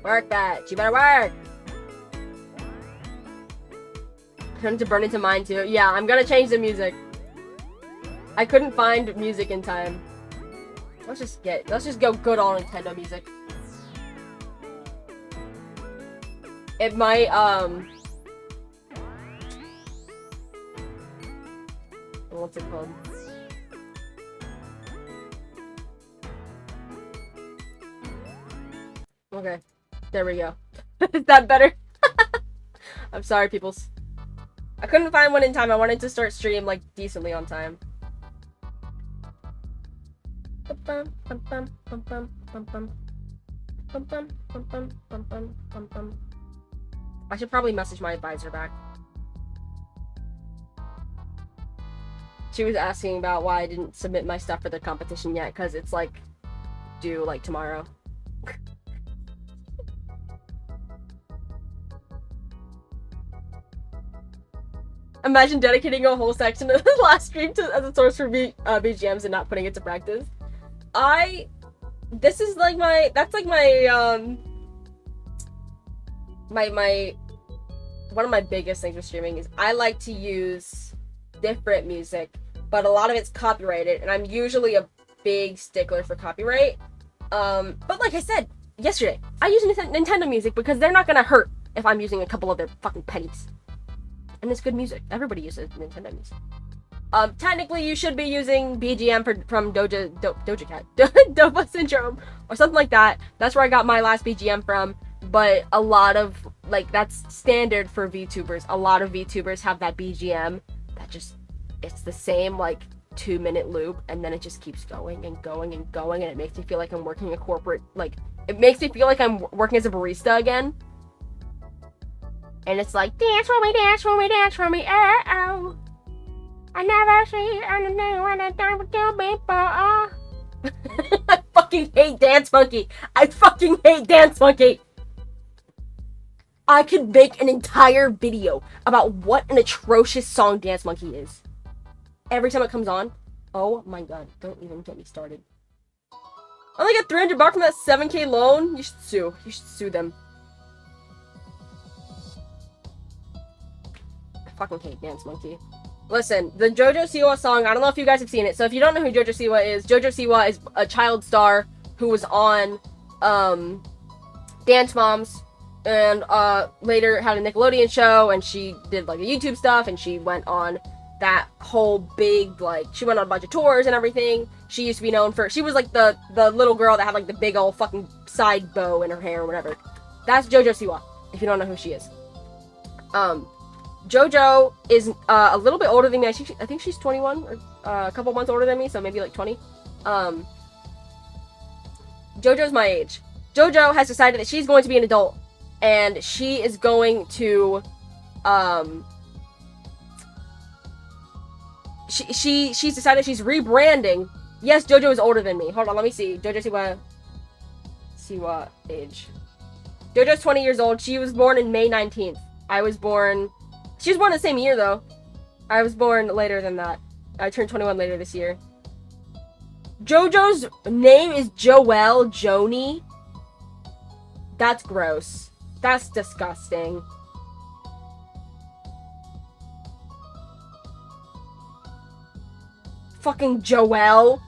Work that! You better work! Turn to burn into mine too. Yeah, I'm gonna change the music. I couldn't find music in time. Let's just go good old Nintendo music. It might, what's it called? Okay, there we go. Is that better? I'm sorry, peoples. I couldn't find one in time. I wanted to start stream, like, decently on time. I should probably message my advisor back. She was asking about why I didn't submit my stuff for the competition yet, because it's, like, due, like, tomorrow. Imagine dedicating a whole section of the last stream as a source for BGMs and not putting it to practice. This is like that's like my, one of my biggest things with streaming is I like to use different music, but a lot of it's copyrighted, and I'm usually a big stickler for copyright. But like I said, yesterday. I use Nintendo music because they're not gonna hurt if I'm using a couple of their fucking pennies. And it's good music. Everybody uses Nintendo music. Technically, you should be using BGM from Doja Cat, Dopa Syndrome, or something like that. That's where I got my last BGM from. But a lot of, like, that's standard for VTubers. A lot of VTubers have that BGM that just, it's the same, like, 2-minute loop, and then it just keeps going and going and going, and it makes me feel like I'm working a corporate, like, it makes me feel like I'm working as a barista again. And it's like, dance for me, dance for me, dance for me, oh. I never see anything when I dance with you before. I fucking hate Dance Monkey. I fucking hate Dance Monkey. I could make an entire video about what an atrocious song Dance Monkey is. Every time it comes on, oh my god, don't even get me started. I only got $300 from that 7K loan. You should sue. You should sue them. I fucking hate Dance Monkey. Listen, the JoJo Siwa song, I don't know if you guys have seen it. So if you don't know who JoJo Siwa is a child star who was on Dance Moms, and later had a Nickelodeon show, and she did like a YouTube stuff, and she went on that whole big, like, she went on a bunch of tours and everything. She used to be known for, she was like the little girl that had like the big old fucking side bow in her hair or whatever. That's JoJo Siwa, if you don't know who she is. JoJo is a little bit older than me. I think she's 21, or a couple months older than me, so maybe like 20. JoJo's my age. JoJo has decided that she's going to be an adult, and she is going to, she's decided she's rebranding. Yes, JoJo is older than me. Hold on, let me see. JoJo Siwa age. JoJo's 20 years old. She was born in May 19th. She was born the same year, though. I was born later than that. I turned 21 later this year. JoJo's name is Joelle Joni. That's gross. That's disgusting. Fucking Joelle.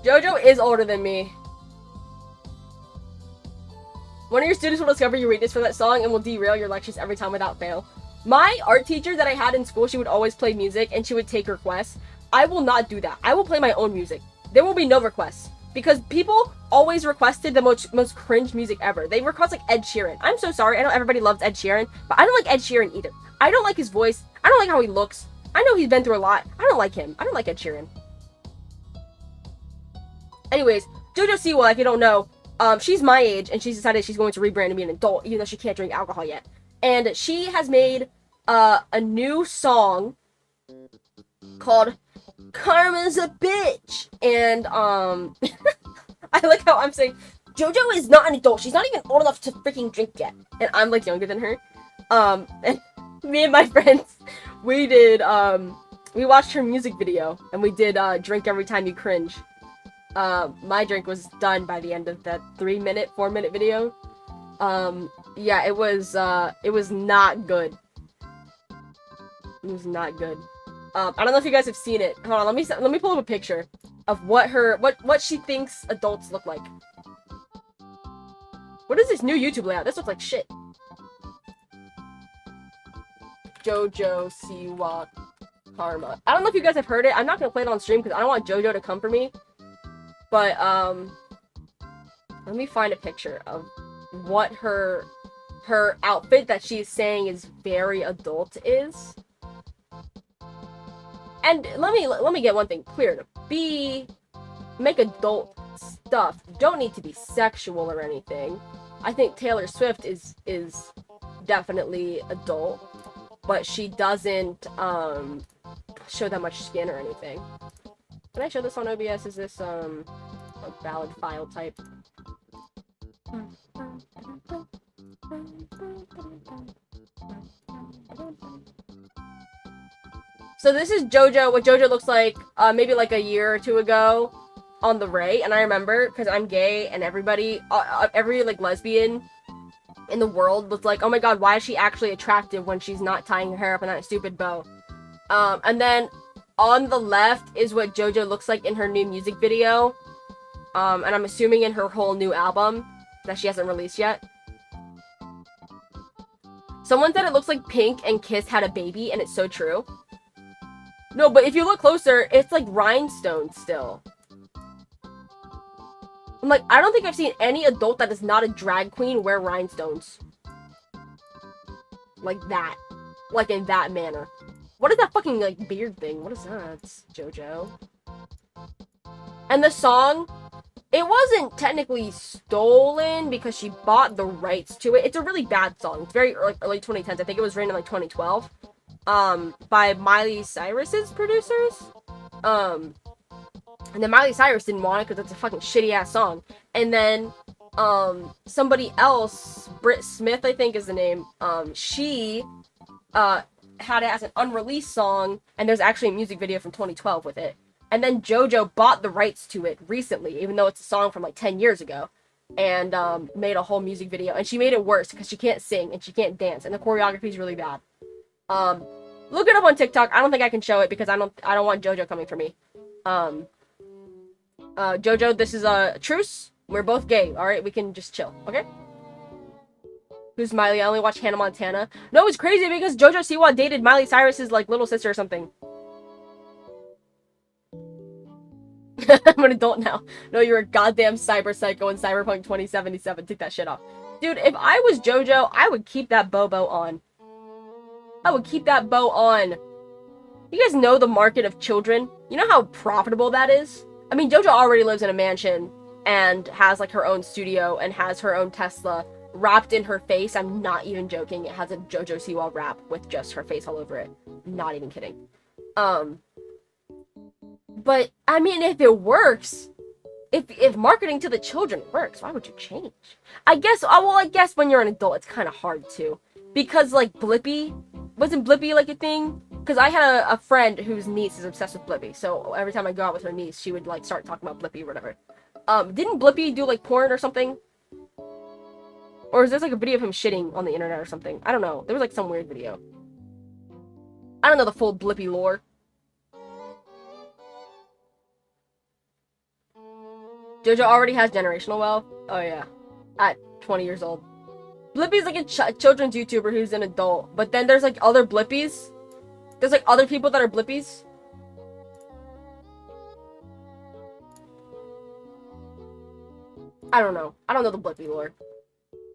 JoJo is older than me. One of your students will discover your weakness for that song and will derail your lectures every time without fail. My art teacher that I had in school, she would always play music and she would take requests. I will not do that. I will play my own music. There will be no requests. Because people always requested the most cringe music ever. They request like Ed Sheeran. I'm so sorry. I know everybody loves Ed Sheeran, but I don't like Ed Sheeran either. I don't like his voice. I don't like how he looks. I know he's been through a lot. I don't like him. I don't like Ed Sheeran. Anyways, JoJo Siwa, if you don't know, she's my age, and she's decided she's going to rebrand and be an adult, even though she can't drink alcohol yet. And she has made a new song called Karma's a Bitch. And I like how I'm saying JoJo is not an adult. She's not even old enough to freaking drink yet. And I'm like younger than her. And me and my friends, we did we watched her music video, and we did Drink Every Time You Cringe. My drink was done by the end of that 4-minute video. Yeah, it was not good. It was not good. I don't know if you guys have seen it. Hold on, let me pull up a picture of what she thinks adults look like. What is this new YouTube layout? This looks like shit. JoJo Siwa Karma. I don't know if you guys have heard it. I'm not gonna play it on stream because I don't want JoJo to come for me. But, let me find a picture of what her outfit that she's saying is very adult is. And let me get one thing clear. Make adult stuff. You don't need to be sexual or anything. I think Taylor Swift is definitely adult, but she doesn't, show that much skin or anything. Can I show this on OBS? Is this, a valid file type? So this is JoJo, what JoJo looks like, maybe like a year or two ago on the Ray, and I remember, because I'm gay, and everybody, every, like, lesbian in the world was like, oh my god, why is she actually attractive when she's not tying her hair up in that stupid bow? And then on the left is what JoJo looks like in her new music video. And I'm assuming in her whole new album that she hasn't released yet. Someone said it looks like Pink and Kiss had a baby, and it's so true. No, but if you look closer, it's like rhinestones still. I'm like, I don't think I've seen any adult that is not a drag queen wear rhinestones. Like that. Like in that manner. What is that fucking, like, beard thing? What is that? It's JoJo. And the song, it wasn't technically stolen because she bought the rights to it. It's a really bad song. It's very early 2010s. I think it was written in, like, 2012. By Miley Cyrus's producers. And then Miley Cyrus didn't want it because it's a fucking shitty-ass song. And then, somebody else, Britt Smith, I think is the name, she, had it as an unreleased song, and there's actually a music video from 2012 with it. And then JoJo bought the rights to it recently, even though it's a song from like 10 years ago, and made a whole music video. And she made it worse because she can't sing and she can't dance, and the choreography is really bad. Look it up on TikTok. I don't think I can show it because I don't want JoJo coming for me. JoJo, this is a truce. We're both gay, alright? We can just chill, okay? Who's Miley? I only watch Hannah Montana. No, it's crazy because JoJo Siwa dated Miley Cyrus's, like, little sister or something. I'm an adult now. No, you're a goddamn cyber psycho in Cyberpunk 2077. Take that shit off. Dude, if I was JoJo, I would keep that bow on. I would keep that bow on. You guys know the market of children? You know how profitable that is? I mean, JoJo already lives in a mansion and has, like, her own studio and has her own Tesla wrapped in her face. I'm not even joking. It has a JoJo Siwa wrap with just her face all over it. Not even kidding. But, I mean, if it works, if marketing to the children works, why would you change? I guess when you're an adult, it's kind of hard to. Because, like, Blippi, wasn't Blippi, like, a thing? Because I had a friend whose niece is obsessed with Blippi, so every time I go out with her niece, she would, like, start talking about Blippi or whatever. Didn't Blippi do, like, porn or something? Or is there, like, a video of him shitting on the internet or something? I don't know. There was, like, some weird video. I don't know the full Blippi lore. JoJo already has generational wealth. Oh, yeah. At 20 years old. Blippi's, like, a children's YouTuber who's an adult. But then there's, like, other Blippies. There's, like, other people that are Blippies. I don't know. I don't know the Blippi lore.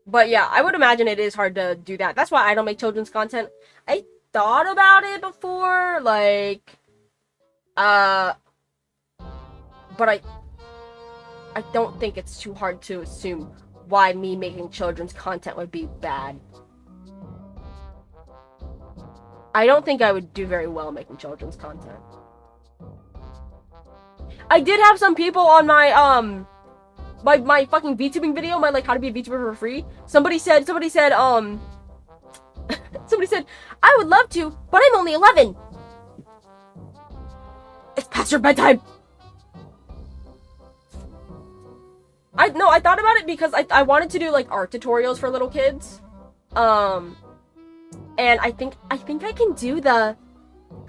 But yeah, I would imagine it is hard to do that. That's why I don't make children's content. I thought about it before, like, but I don't think it's too hard to assume why me making children's content would be bad. I don't think I would do very well making children's content. I did have some people on my, my fucking VTubing video, my, like, how to be a VTuber for free. Somebody said, somebody said, I would love to, but I'm only 11. It's past your bedtime. I thought about it because I wanted to do, like, art tutorials for little kids. And I think I can do the,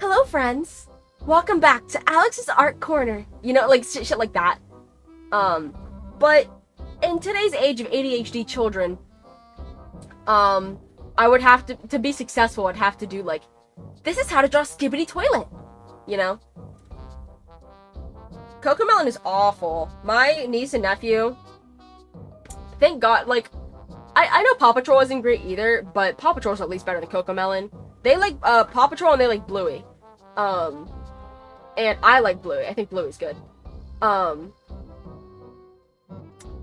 hello friends, welcome back to Alex's Art Corner. You know, like, shit like that. But in today's age of ADHD children, I would have to be successful, I'd have to do, like, this is how to draw Skibidi Toilet, you know? Cocomelon is awful. My niece and nephew, thank God, like, I know Paw Patrol isn't great either, but Paw Patrol's at least better than Cocomelon. They like, Paw Patrol and they like Bluey. And I like Bluey. I think Bluey's good.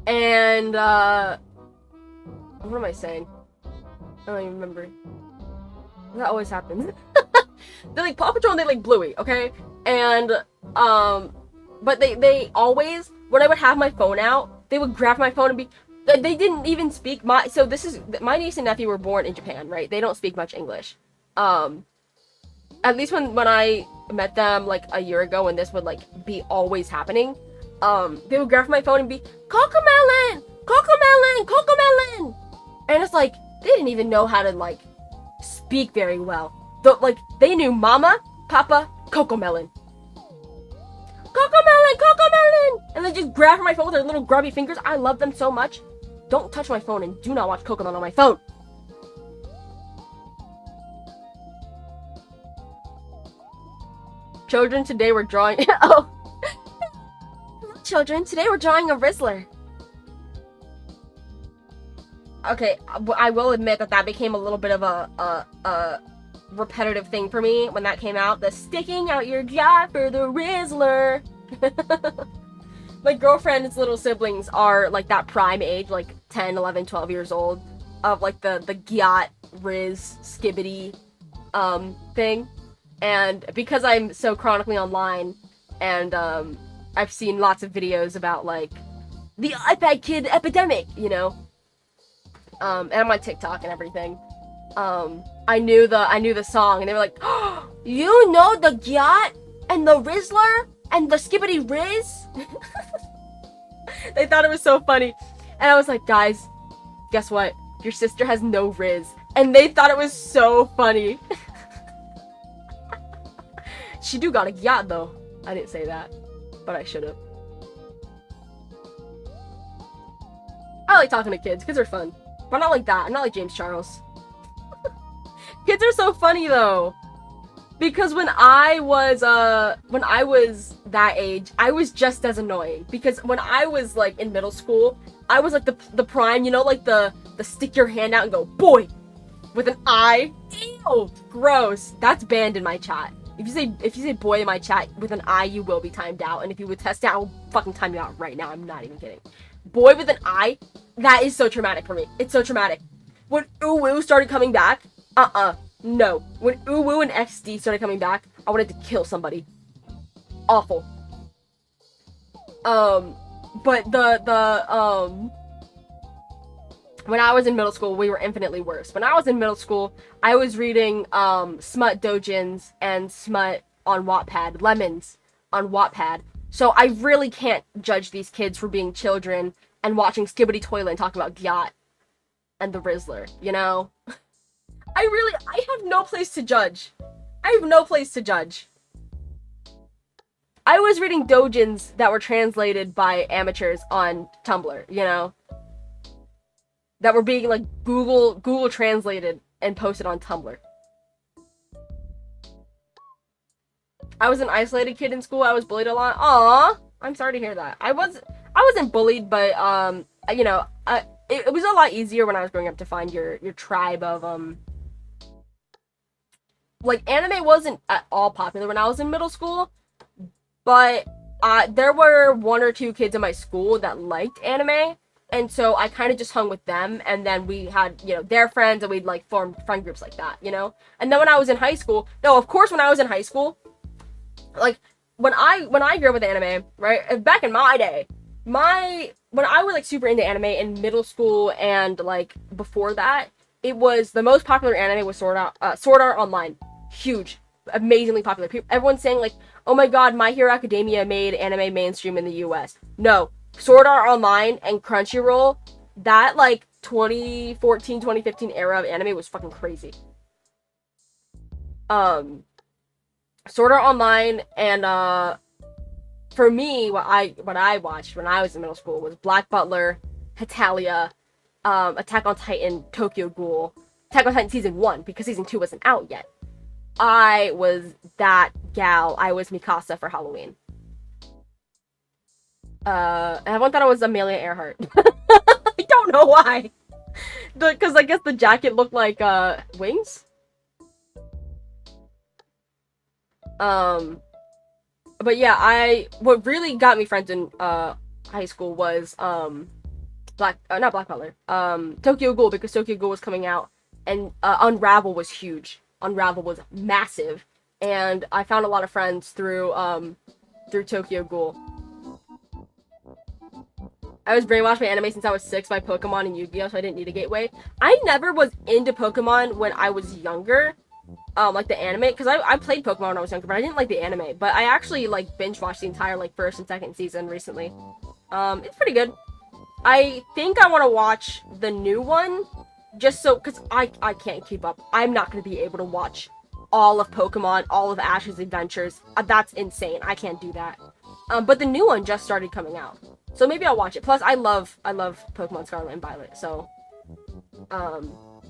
And, what am I saying? I don't even remember. That always happens. They like Paw Patrol and they like Bluey, okay? And, but they always, when I would have my phone out, they would grab my phone and be, they didn't even speak my niece and nephew were born in Japan, right? They don't speak much English. At least when I met them, like, a year ago, when this would, like, be always happening, they would grab my phone and be, Cocomelon! Cocomelon! Cocomelon! And it's like, they didn't even know how to, like, speak very well. Like, they knew Mama, Papa, Cocomelon. Cocomelon, Cocomelon! And they just grab my phone with their little grubby fingers. I love them so much. Don't touch my phone and do not watch Cocomelon on my phone. Children, today we're drawing... oh. Children, today we're drawing a Rizzler. Okay, I will admit that became a little bit of a repetitive thing for me when that came out. The sticking out your jaw for the Rizzler. My girlfriend's little siblings are like that prime age, like 10, 11, 12 years old, of like the Gyat, Riz, Skibidi thing. And because I'm so chronically online and I've seen lots of videos about like the iPad kid epidemic, you know, and I'm on TikTok and everything. I knew the song, and they were like, oh, you know the Gyat and the Rizzler and the Skibidi Riz? They thought it was so funny. And I was like, guys, guess what? Your sister has no Riz. And they thought it was so funny. She do got a Gyat though. I didn't say that, but I should have. I like talking to kids. Kids are fun. But not like that. I'm not like James Charles. Kids are so funny though. Because when I was that age, I was just as annoying. Because when I was like in middle school, I was like the prime, you know, like the stick your hand out and go, boy, with an I. Ew, gross. That's banned in my chat. If you say boy in my chat with an I, you will be timed out. And if you would test it, I will fucking time you out right now. I'm not even kidding. Boy with an I, that is so traumatic for me. It's so traumatic. When Uwu started coming back, no. When Uwu and XD started coming back, I wanted to kill somebody. Awful. But when I was in middle school, we were infinitely worse. When I was in middle school, I was reading, smut dojins and smut on Wattpad, lemons on Wattpad. So I really can't judge these kids for being children and watching Skibidi Toilet and talking about Gyat and the Rizzler, you know? I have no place to judge. I have no place to judge. I was reading dojins that were translated by amateurs on Tumblr, you know? That were being, like, Google translated and posted on Tumblr. I was an isolated kid in school. I was bullied a lot. Aww. I'm sorry to hear that. I wasn't bullied, but, you know, it was a lot easier when I was growing up to find your tribe of, like, anime wasn't at all popular when I was in middle school, but, there were one or two kids in my school that liked anime, and so I kind of just hung with them, and then we had, you know, their friends, and we'd, like, form friend groups like that, you know? And then when I was in high school, no, of course when I was in high school, like, when I grew up with anime, right, back in my day, when I was, like, super into anime in middle school and, like, before that, it was, the most popular anime was Sword Art Online. Huge. Amazingly popular. Everyone's saying, like, oh my god, My Hero Academia made anime mainstream in the US. No. Sword Art Online and Crunchyroll, that, like, 2014, 2015 era of anime was fucking crazy. Sword Art Online and, for me, what I watched when I was in middle school was Black Butler, Hetalia, Attack on Titan, Tokyo Ghoul, Attack on Titan Season 1, because Season 2 wasn't out yet. I was that gal. I was Mikasa for Halloween. Everyone thought I was Amelia Earhart. I don't know why. Because I guess the jacket looked like, wings? But yeah, what really got me friends in, high school was, not Black Butler, Tokyo Ghoul, because Tokyo Ghoul was coming out, and, Unravel was huge. Unravel was massive, and I found a lot of friends through Tokyo Ghoul. I was brainwashed by anime since I was 6 by Pokemon and Yu-Gi-Oh, so I didn't need a gateway. I never was into Pokemon when I was younger, like the anime, because I played Pokemon when I was younger, but I didn't like the anime. But I actually, like, binge-watched the entire, like, first and second season recently. It's pretty good. I think I want to watch the new one, just so, because I can't keep up. I'm not going to be able to watch all of Pokemon, all of Ash's adventures. That's insane. I can't do that. But the new one just started coming out, so maybe I'll watch it. Plus, I love Pokemon Scarlet and Violet. So,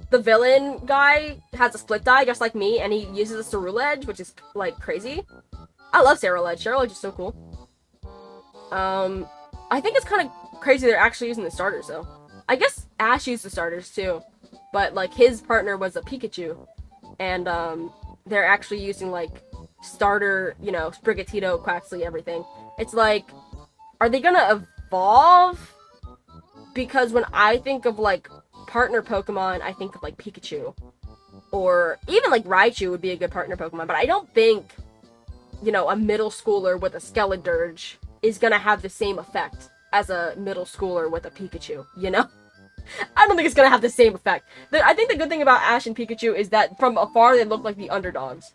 the villain guy has a split die just like me, and he uses a Ceruledge, which is like crazy. I love Ceruledge. Ceruledge is so cool. I think it's kind of crazy they're actually using the starters though. I guess Ash used the starters too, but like his partner was a Pikachu, and they're actually using like starter, you know, Sprigatito, Quaxly, everything. It's like, are they gonna evolve? Because when I think of like partner Pokemon, I think of like Pikachu, or even like Raichu would be a good partner Pokemon. But I don't think, you know, a middle schooler with a Skeledirge is gonna have the same effect as a middle schooler with a Pikachu, you know? I don't think it's gonna have the same effect. I think the good thing about Ash and Pikachu is that from afar they look like the underdogs.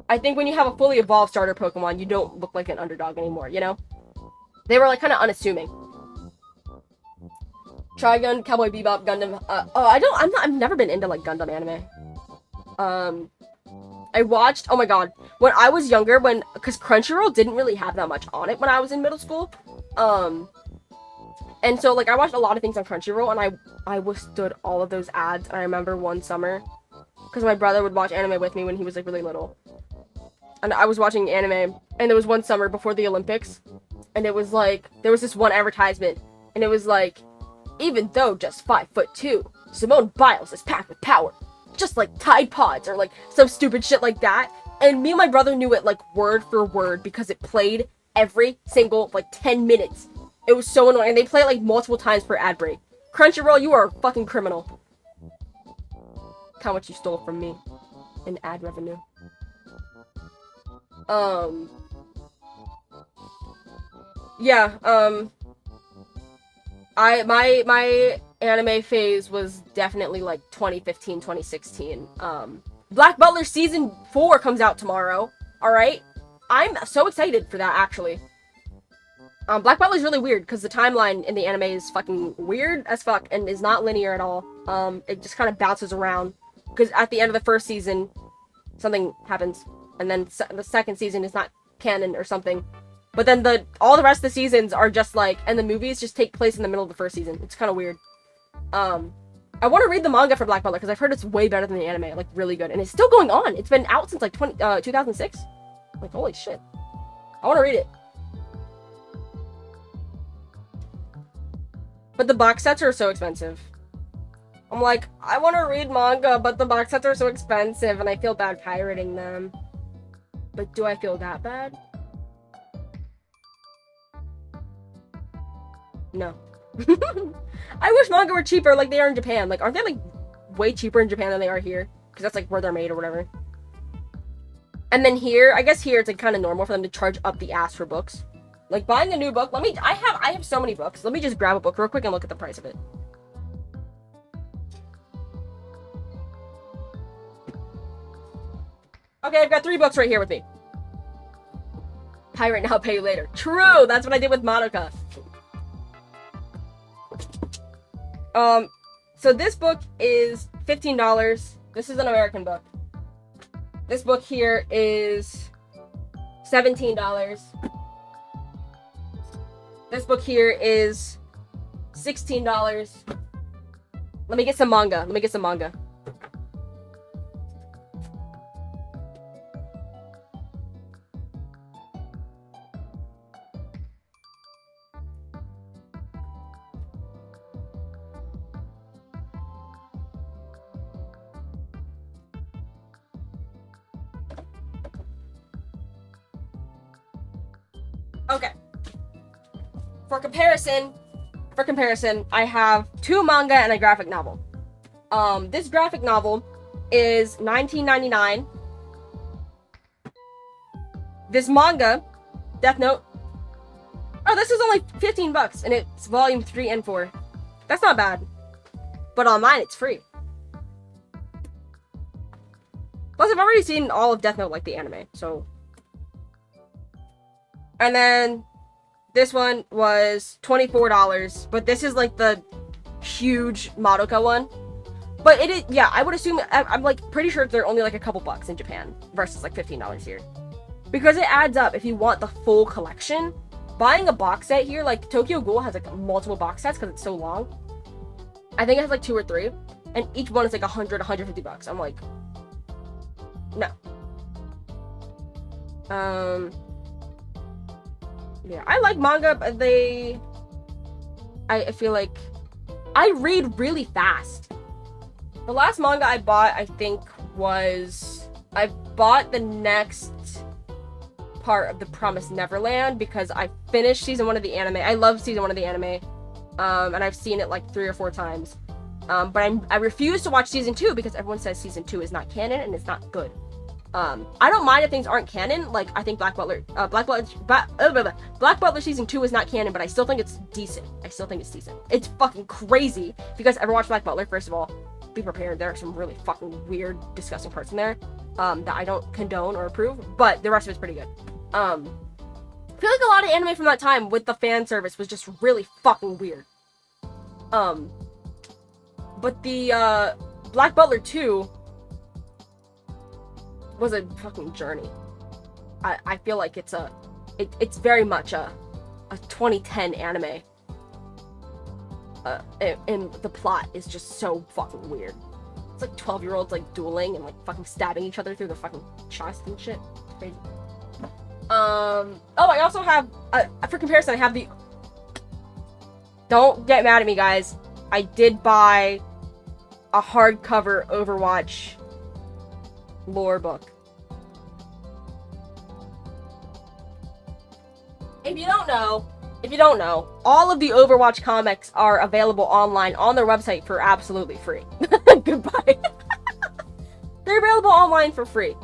I think when you have a fully evolved starter Pokemon, you don't look like an underdog anymore, you know? They were like kind of unassuming. Trigun, Cowboy Bebop, Gundam. I've never been into like Gundam anime. I watched, oh my god, when I was younger, because Crunchyroll didn't really have that much on it when I was in middle school. And so, like, I watched a lot of things on Crunchyroll, and I withstood all of those ads. And I remember one summer, because my brother would watch anime with me when he was, like, really little. And I was watching anime, and there was one summer before the Olympics, and it was, like, there was this one advertisement, and it was, like, even though just 5'2", Simone Biles is packed with power. Just like Tide Pods, or, like, some stupid shit like that. And me and my brother knew it, like, word for word, because it played every single, like, 10 minutes. It was so annoying. And they play it, like, multiple times per ad break. Crunchyroll, you are a fucking criminal. How much you stole from me in ad revenue. Yeah, my anime phase was definitely like 2015, 2016. Black Butler season 4 comes out tomorrow. Alright? I'm so excited for that, actually. Black Butler's really weird, because the timeline in the anime is fucking weird as fuck, and is not linear at all. It just kind of bounces around, because at the end of the first season, something happens, and then the second season is not canon or something. But then all the rest of the seasons are just like, and the movies just take place in the middle of the first season. It's kind of weird. I want to read the manga for Black Butler, because I've heard it's way better than the anime, like, really good. And it's still going on. It's been out since, like, 2006. Like, holy shit. I want to read it. But the box sets are so expensive. I'm like, I want to read manga, but the box sets are so expensive, and I feel bad pirating them. But do I feel that bad? No. I wish manga were cheaper like they are in Japan. Like, aren't they, like, way cheaper in Japan than they are here? Because that's, like, where they're made or whatever. And then here, I guess here it's, like, kind of normal for them to charge up the ass for books. Like, buying a new book, I have so many books. Let me just grab a book real quick and look at the price of it. Okay, I've got 3 books right here with me. Pirate now, pay later. True! That's what I did with Madoka. So this book is $15. This is an American book. This book here is $17. This book here is $16. Let me get some manga. Okay. For comparison, I have 2 manga and a graphic novel. This graphic novel is $19.99. This manga, Death Note, oh, this is only $15, and it's volume 3 and 4. That's not bad. But online, it's free. Plus, I've already seen all of Death Note, like the anime, so. And then this one was $24, but this is like the huge Madoka one. But it is, yeah, I would assume, I'm like pretty sure they're only like a couple bucks in Japan versus like $15 here. Because it adds up if you want the full collection. Buying a box set here, like Tokyo Ghoul has like multiple box sets because it's so long. I think it has like 2 or 3. And each one is like 150 bucks. I'm like, no. Yeah, I like manga, but I feel like I read really fast. The last manga I bought, I think, was I bought the next part of The Promised Neverland because I finished season 1 of the anime. I love season 1 of the anime, and I've seen it like 3 or 4 times. But I refuse to watch season 2 because everyone says season 2 is not canon and it's not good. I don't mind if things aren't canon. Like, I think Black Butler season 2 is not canon, but I still think it's decent. It's fucking crazy. If you guys ever watch Black Butler, first of all, be prepared. There are some really fucking weird, disgusting parts in there, that I don't condone or approve, but the rest of it's pretty good. I feel like a lot of anime from that time with the fan service was just really fucking weird. But the, Black Butler 2 was a fucking journey. I feel like it's very much a 2010 anime. And the plot is just so fucking weird. It's like 12-year-olds like dueling and like fucking stabbing each other through the fucking chest and shit. It's crazy. Oh, I also have, for comparison, I have the, don't get mad at me, guys. I did buy a hardcover Overwatch lore book. If you don't know, all of the Overwatch comics are available online on their website for absolutely free. Goodbye. They're available online for free.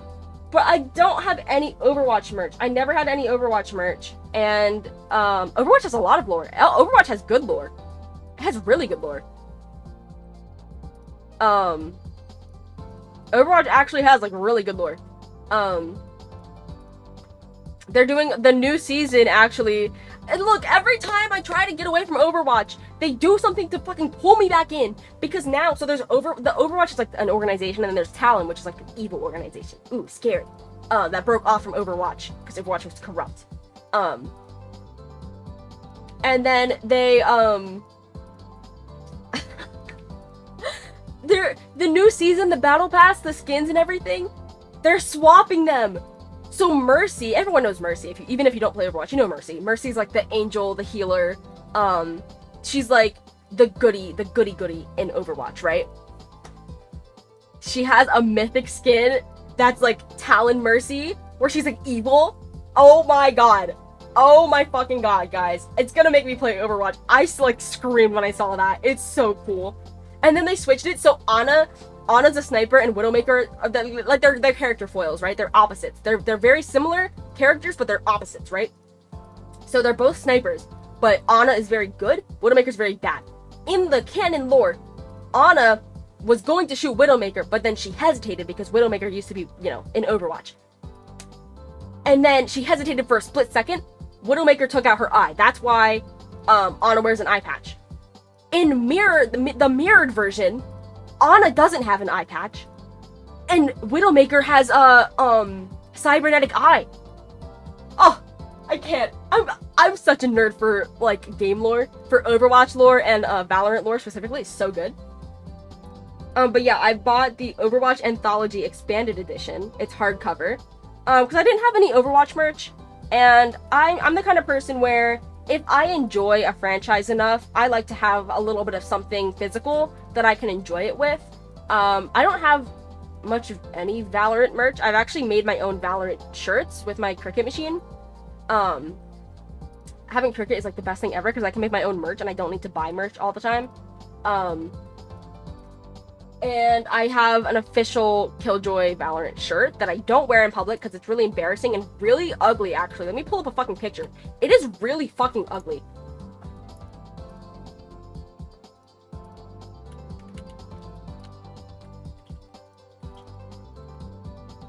But I don't have any Overwatch merch. I never had any Overwatch merch. And Overwatch has a lot of lore. Overwatch has good lore. It has really good lore. Overwatch actually has like really good lore. They're doing the new season actually. And look, every time I try to get away from Overwatch, they do something to fucking pull me back in. Because now, so there's the Overwatch is like an organization, and then there's Talon, which is like an evil organization. Ooh, scary. That broke off from Overwatch, because Overwatch was corrupt. And then they, the new season, the battle pass, the skins and everything, they're swapping them. So Mercy, everyone knows Mercy. Even if you don't play Overwatch, you know Mercy. Mercy's like the angel, the healer. She's like the goody in Overwatch, right? She has a mythic skin that's like Talon Mercy, where she's like evil. Oh my god. Oh my fucking god, guys. It's gonna make me play Overwatch. I like screamed when I saw that. It's so cool. And then they switched it, so Ana's a sniper and Widowmaker, like they're character foils, right? They're opposites. They're very similar characters, but they're opposites, right? So they're both snipers, but Ana is very good, Widowmaker's very bad. In the canon lore, Ana was going to shoot Widowmaker, but then she hesitated because Widowmaker used to be, you know, in Overwatch. And then she hesitated for a split second. Widowmaker took out her eye. That's why Ana wears an eye patch. In the mirrored version, Ana doesn't have an eye patch, and Widowmaker has a cybernetic eye. Oh, I can't. I'm such a nerd for like game lore, for Overwatch lore and Valorant lore specifically. It's so good. But yeah, I bought the Overwatch Anthology Expanded Edition. It's hardcover, because I didn't have any Overwatch merch, and I'm the kind of person where if I enjoy a franchise enough, I like to have a little bit of something physical that I can enjoy it with. I don't have much of any Valorant merch. I've actually made my own Valorant shirts with my Cricut machine. Having Cricut is like the best thing ever because I can make my own merch and I don't need to buy merch all the time. And I have an official Killjoy Valorant shirt that I don't wear in public because it's really embarrassing and really ugly, actually. Let me pull up a fucking picture. It is really fucking ugly.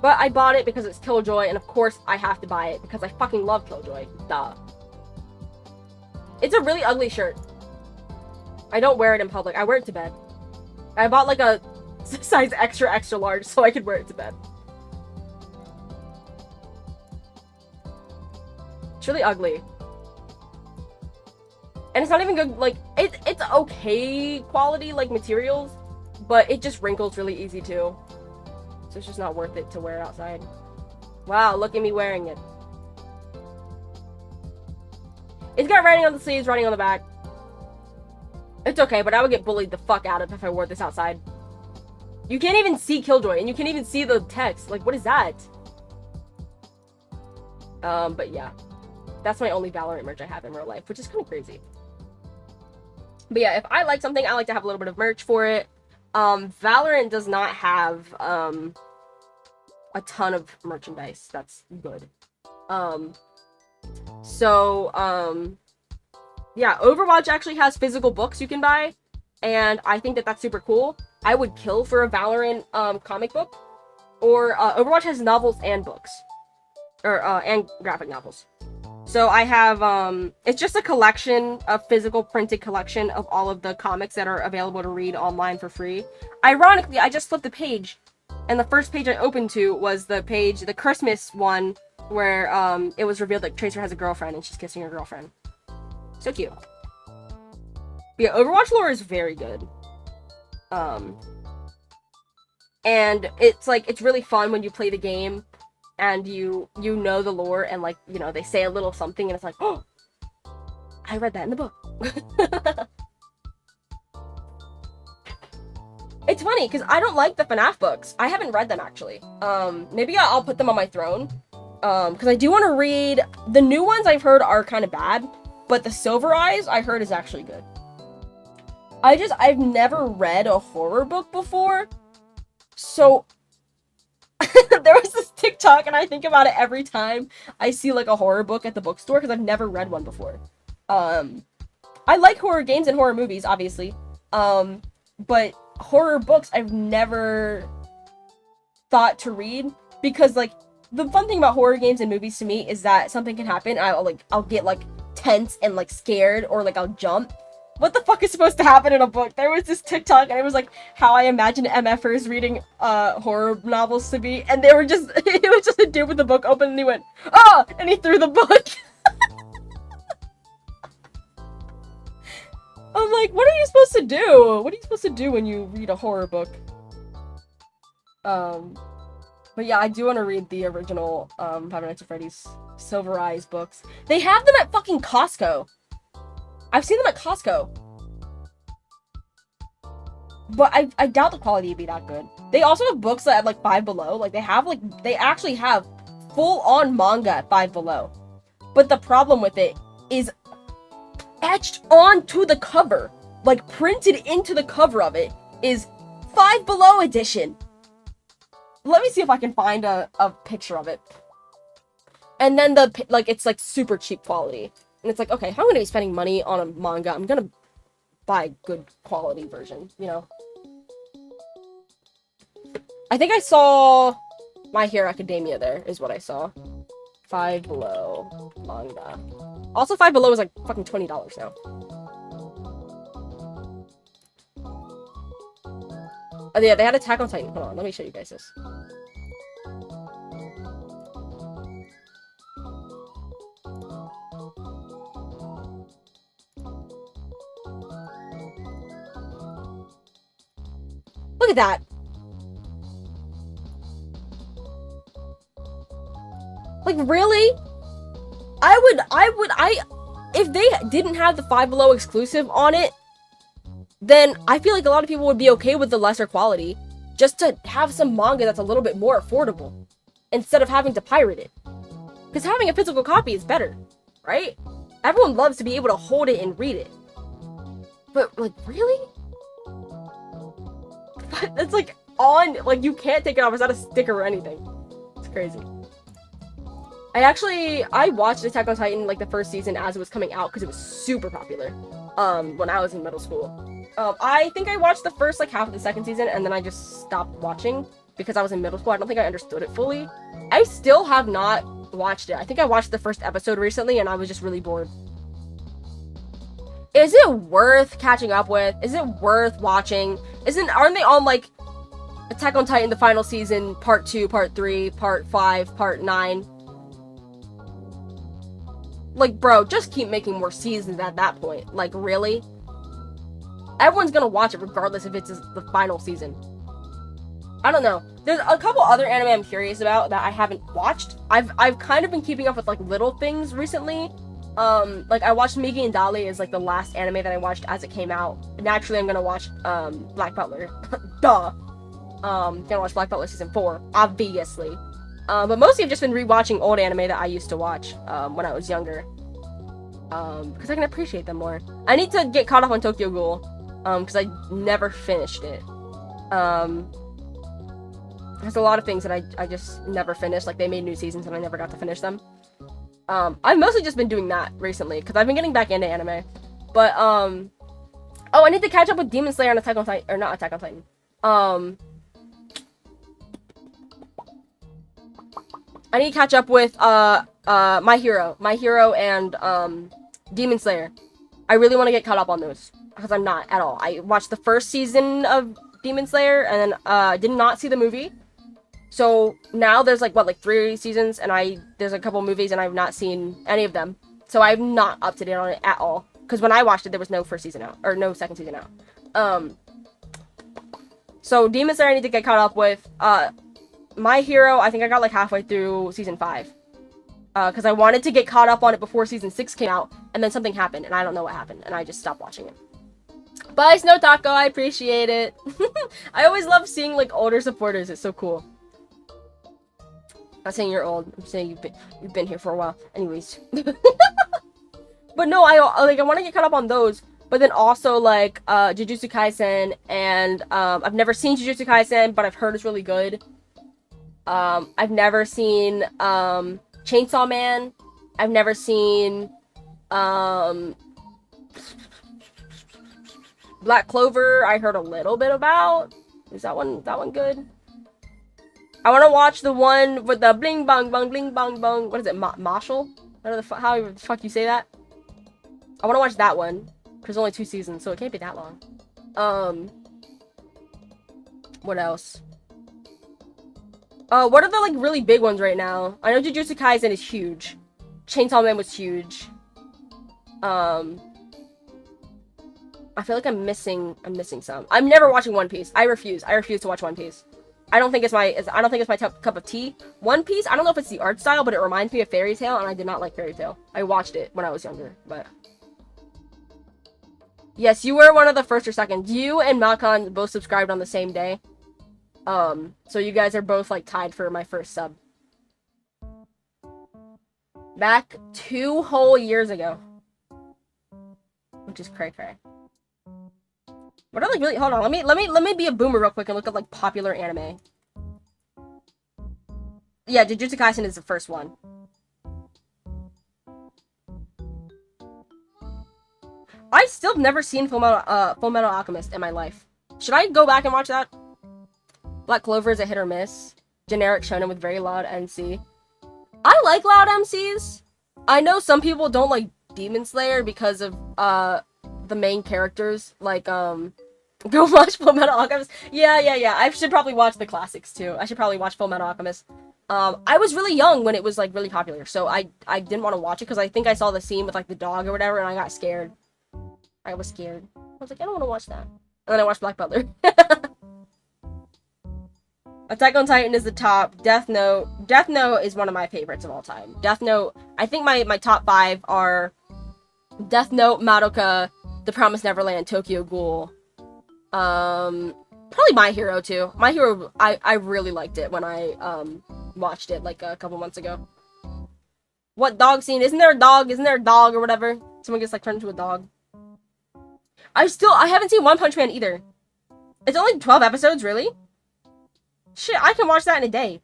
But I bought it because it's Killjoy, and of course I have to buy it because I fucking love Killjoy. Duh. It's a really ugly shirt. I don't wear it in public. I wear it to bed. I bought like a size extra large so I could wear it to bed. It's really ugly. And it's not even good, like, it's okay quality, like, materials, but it just wrinkles really easy, too. So it's just not worth it to wear outside. Wow, look at me wearing it. It's got writing on the sleeves, writing on the back. It's okay, but I would get bullied the fuck out of if I wore this outside. You can't even see Killjoy, and you can't even see the text. Like, what is that? But yeah. That's my only Valorant merch I have in real life, which is kind of crazy. But yeah, if I like something, I like to have a little bit of merch for it. Valorant does not have, a ton of merchandise that's good. Yeah, Overwatch actually has physical books you can buy, and I think that that's super cool. I would kill for a Valorant, comic book, or, Overwatch has novels and books, or, and graphic novels. So I have, it's just a collection, a physical printed collection of all of the comics that are available to read online for free. Ironically, I just flipped the page, and the first page I opened to was the page, the Christmas one, where, it was revealed that Tracer has a girlfriend and she's kissing her girlfriend. So cute. But yeah, Overwatch lore is very good. And it's like, it's really fun when you play the game and you know the lore and, like, you know, they say a little something and it's like, oh, I read that in the book. It's funny because I don't like the FNAF books. I haven't read them actually. Maybe I'll put them on my throne. Because I do want to read, the new ones I've heard are kind of bad, but the Silver Eyes I heard is actually good. I've never read a horror book before, so there was this TikTok, and I think about it every time I see, like, a horror book at the bookstore, because I've never read one before. I like horror games and horror movies, obviously, but horror books I've never thought to read, because, like, the fun thing about horror games and movies to me is that something can happen, I'll get, like, tense and, like, scared, or, like, I'll jump. What the fuck is supposed to happen in a book? There was this TikTok, and it was like how I imagine MFers reading horror novels to be, and they were just, it was just a dude with the book open, and he went, ah! And he threw the book. I'm like, what are you supposed to do? What are you supposed to do when you read a horror book? But yeah, I do want to read the original Five Nights at Freddy's Silver Eyes books. They have them at fucking Costco. I've seen them at Costco. But I doubt the quality would be that good. They also have books that at, like, Five Below. Like, they actually have full-on manga at Five Below. But the problem with it is etched onto the cover, like, printed into the cover of it, is Five Below edition. Let me see if I can find a picture of it. And then it's, like, super cheap quality. And it's like, okay, if I'm gonna be spending money on a manga, I'm gonna buy a good quality version, you know? I think I saw My Hero Academia there, is what I saw. Five Below manga. Also, Five Below is like fucking $20 now. Oh yeah, they had Attack on Titan. Hold on, let me show you guys this. Look at that. Like, really? If they didn't have the Five Below exclusive on it, then I feel like a lot of people would be okay with the lesser quality, just to have some manga that's a little bit more affordable, instead of having to pirate it. Because having a physical copy is better, right? Everyone loves to be able to hold it and read it. But, like, really? It's like on, like, you can't take it off. It's not a sticker or anything. It's crazy. I watched Attack on Titan, like, the first season as it was coming out because it was super popular when I was in middle school. I think I watched the first, like, half of the second season, and then I just stopped watching because I was in middle school. I don't think I understood it fully. I still have not watched it. I think I watched the first episode recently, and I was just really bored. Is it worth catching up with? Is it worth watching? Aren't they on, like, Attack on Titan, the final season, part 2, part 3, part 5, part 9? Like, bro, just keep making more seasons at that point. Like, really? Everyone's gonna watch it regardless if it's the final season. I don't know. There's a couple other anime I'm curious about that I haven't watched. I've kind of been keeping up with, like, little things recently. Like, I watched Migi and Dali is, like, the last anime that I watched as it came out. Naturally, I'm gonna watch, Black Butler. Duh. Gonna watch Black Butler Season 4, obviously. But mostly I've just been rewatching old anime that I used to watch, when I was younger. Because I can appreciate them more. I need to get caught up on Tokyo Ghoul, because I never finished it. There's a lot of things that I just never finished, like they made new seasons and I never got to finish them. I've mostly just been doing that recently, because I've been getting back into anime. But, oh, I need to catch up with Demon Slayer and Attack on Titan, or not Attack on Titan. I need to catch up with, My Hero and, Demon Slayer. I really want to get caught up on those, because I'm not at all. I watched the first season of Demon Slayer, and then, did not see the movie. So, now there's, like, 3 seasons, and there's a couple movies, and I've not seen any of them. So, I'm not up to date on it at all. Because when I watched it, there was no first season out, or no second season out. So, Demon Slayer I need to get caught up with. My Hero, I think I got, like, halfway through season 5. Because I wanted to get caught up on it before season 6 came out, and then something happened, and I don't know what happened, and I just stopped watching it. Bye, Snow Taco, I appreciate it. I always love seeing, like, older supporters, it's so cool. I'm not saying you're old, I'm saying you've been here for a while. Anyways. But no, I want to get caught up on those, but then also, like, Jujutsu Kaisen, and, I've never seen Jujutsu Kaisen, but I've heard it's really good. I've never seen, Chainsaw Man. I've never seen, Black Clover, I heard a little bit about. Is that one good? I want to watch the one with the bling bong bong bling bong bong. What is it? Marshall? How the fuck you say that? I want to watch that one. There's only 2 seasons, so it can't be that long. What else? What are the, like, really big ones right now? I know Jujutsu Kaisen is huge. Chainsaw Man was huge. I feel like I'm missing some. I'm never watching One Piece. I refuse to watch One Piece. I don't think it's my cup of tea. One Piece, I don't know if it's the art style, but it reminds me of Fairy Tail, and I did not like Fairy Tail. I watched it when I was younger, but... Yes, you were one of the first or second. You and Malcon both subscribed on the same day. So you guys are both, like, tied for my first sub. Back 2 whole years ago. Which is cray-cray. What are, like, really... Hold on, let me be a boomer real quick and look at, like, popular anime. Yeah, Jujutsu Kaisen is the first one. I still have never seen Full Metal Alchemist in my life. Should I go back and watch that? Black Clover is a hit or miss. Generic shonen with very loud MC. I like loud MCs. I know some people don't like Demon Slayer because of the main characters. Like, go watch Full Metal Alchemist. Yeah. I should probably watch the classics too. I should probably watch Full Metal Alchemist. I was really young when it was, like, really popular, so I didn't want to watch it because I think I saw the scene with, like, the dog or whatever, and I got scared. I was scared. I was like, I don't want to watch that. And then I watched Black Butler. Attack on Titan is the top. Death Note is one of my favorites of all time. Death Note, I think my top 5 are Death Note, Madoka, The Promised Neverland, Tokyo Ghoul. Probably My Hero too. My Hero, I really liked it when I watched it like a couple months ago. What dog scene? Isn't there a dog? Isn't there a dog or whatever? Someone gets, like, turned into a dog. I haven't seen One Punch Man either. It's only 12 episodes, really? Shit, I can watch that in a day.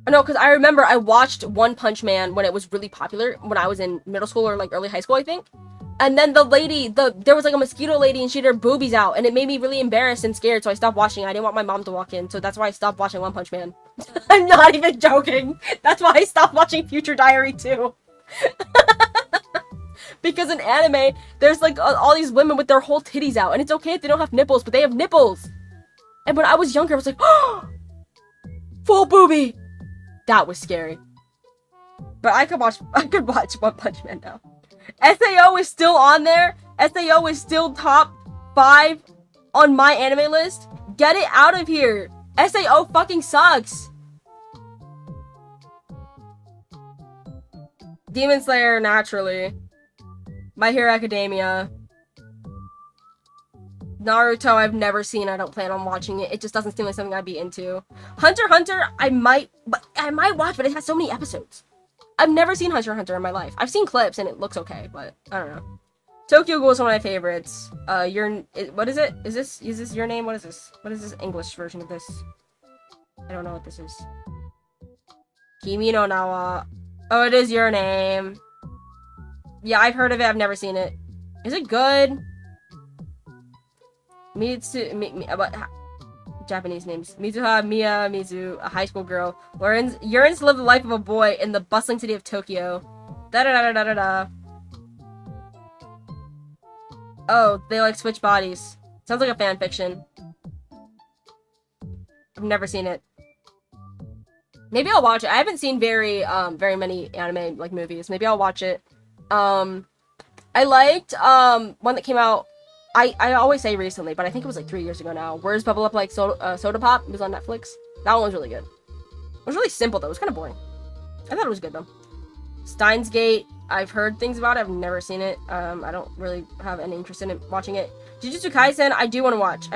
No, because I remember I watched One Punch Man when it was really popular, when I was in middle school or, like, early high school, I think. And then the lady, there was, like, a mosquito lady, and she had her boobies out, and it made me really embarrassed and scared, so I stopped watching. I didn't want my mom to walk in, so that's why I stopped watching One Punch Man. I'm not even joking. That's why I stopped watching Future Diary too. Because in anime, there's, like, all these women with their whole titties out, and it's okay if they don't have nipples, but they have nipples. And when I was younger, I was like, oh, full boobie. That was scary. But I could watch One Punch Man now. SAO is still on there. SAO is still top 5 on my anime list. Get it out of here. SAO fucking sucks. Demon Slayer, naturally. My Hero Academia. Naruto, I've never seen. I don't plan on watching it. It just doesn't seem like something I'd be into. Hunter x Hunter, I might watch, but it has so many episodes. I've never seen Hunter x Hunter in my life. I've seen clips and it looks okay, but I don't know. Tokyo Ghoul is one of my favorites. What is it? Is this your name? What is this? What is this English version of this? I don't know what this is. Kimi no Nawa. Oh, it is Your Name. Yeah, I've heard of it. I've never seen it. Is it good? Japanese names. Mizuha Miya Mizu, a high school girl, yearns to live the life of a boy in the bustling city of Tokyo. Da da da da da da. Oh, they like switch bodies. Sounds like a fan fiction. I've never seen it. Maybe I'll watch it. I haven't seen very many anime like movies. Maybe I'll watch it. I liked one that came out. I always say recently, but I think it was like 3 years ago now. Words Bubble Up Like Soda Pop. It was on Netflix. That one was really good. It was really simple though. It was kind of boring. I thought it was good though. Steins Gate. I've heard things about it. I've never seen it. I don't really have any interest in it, watching it. Jujutsu Kaisen. I do want to watch. I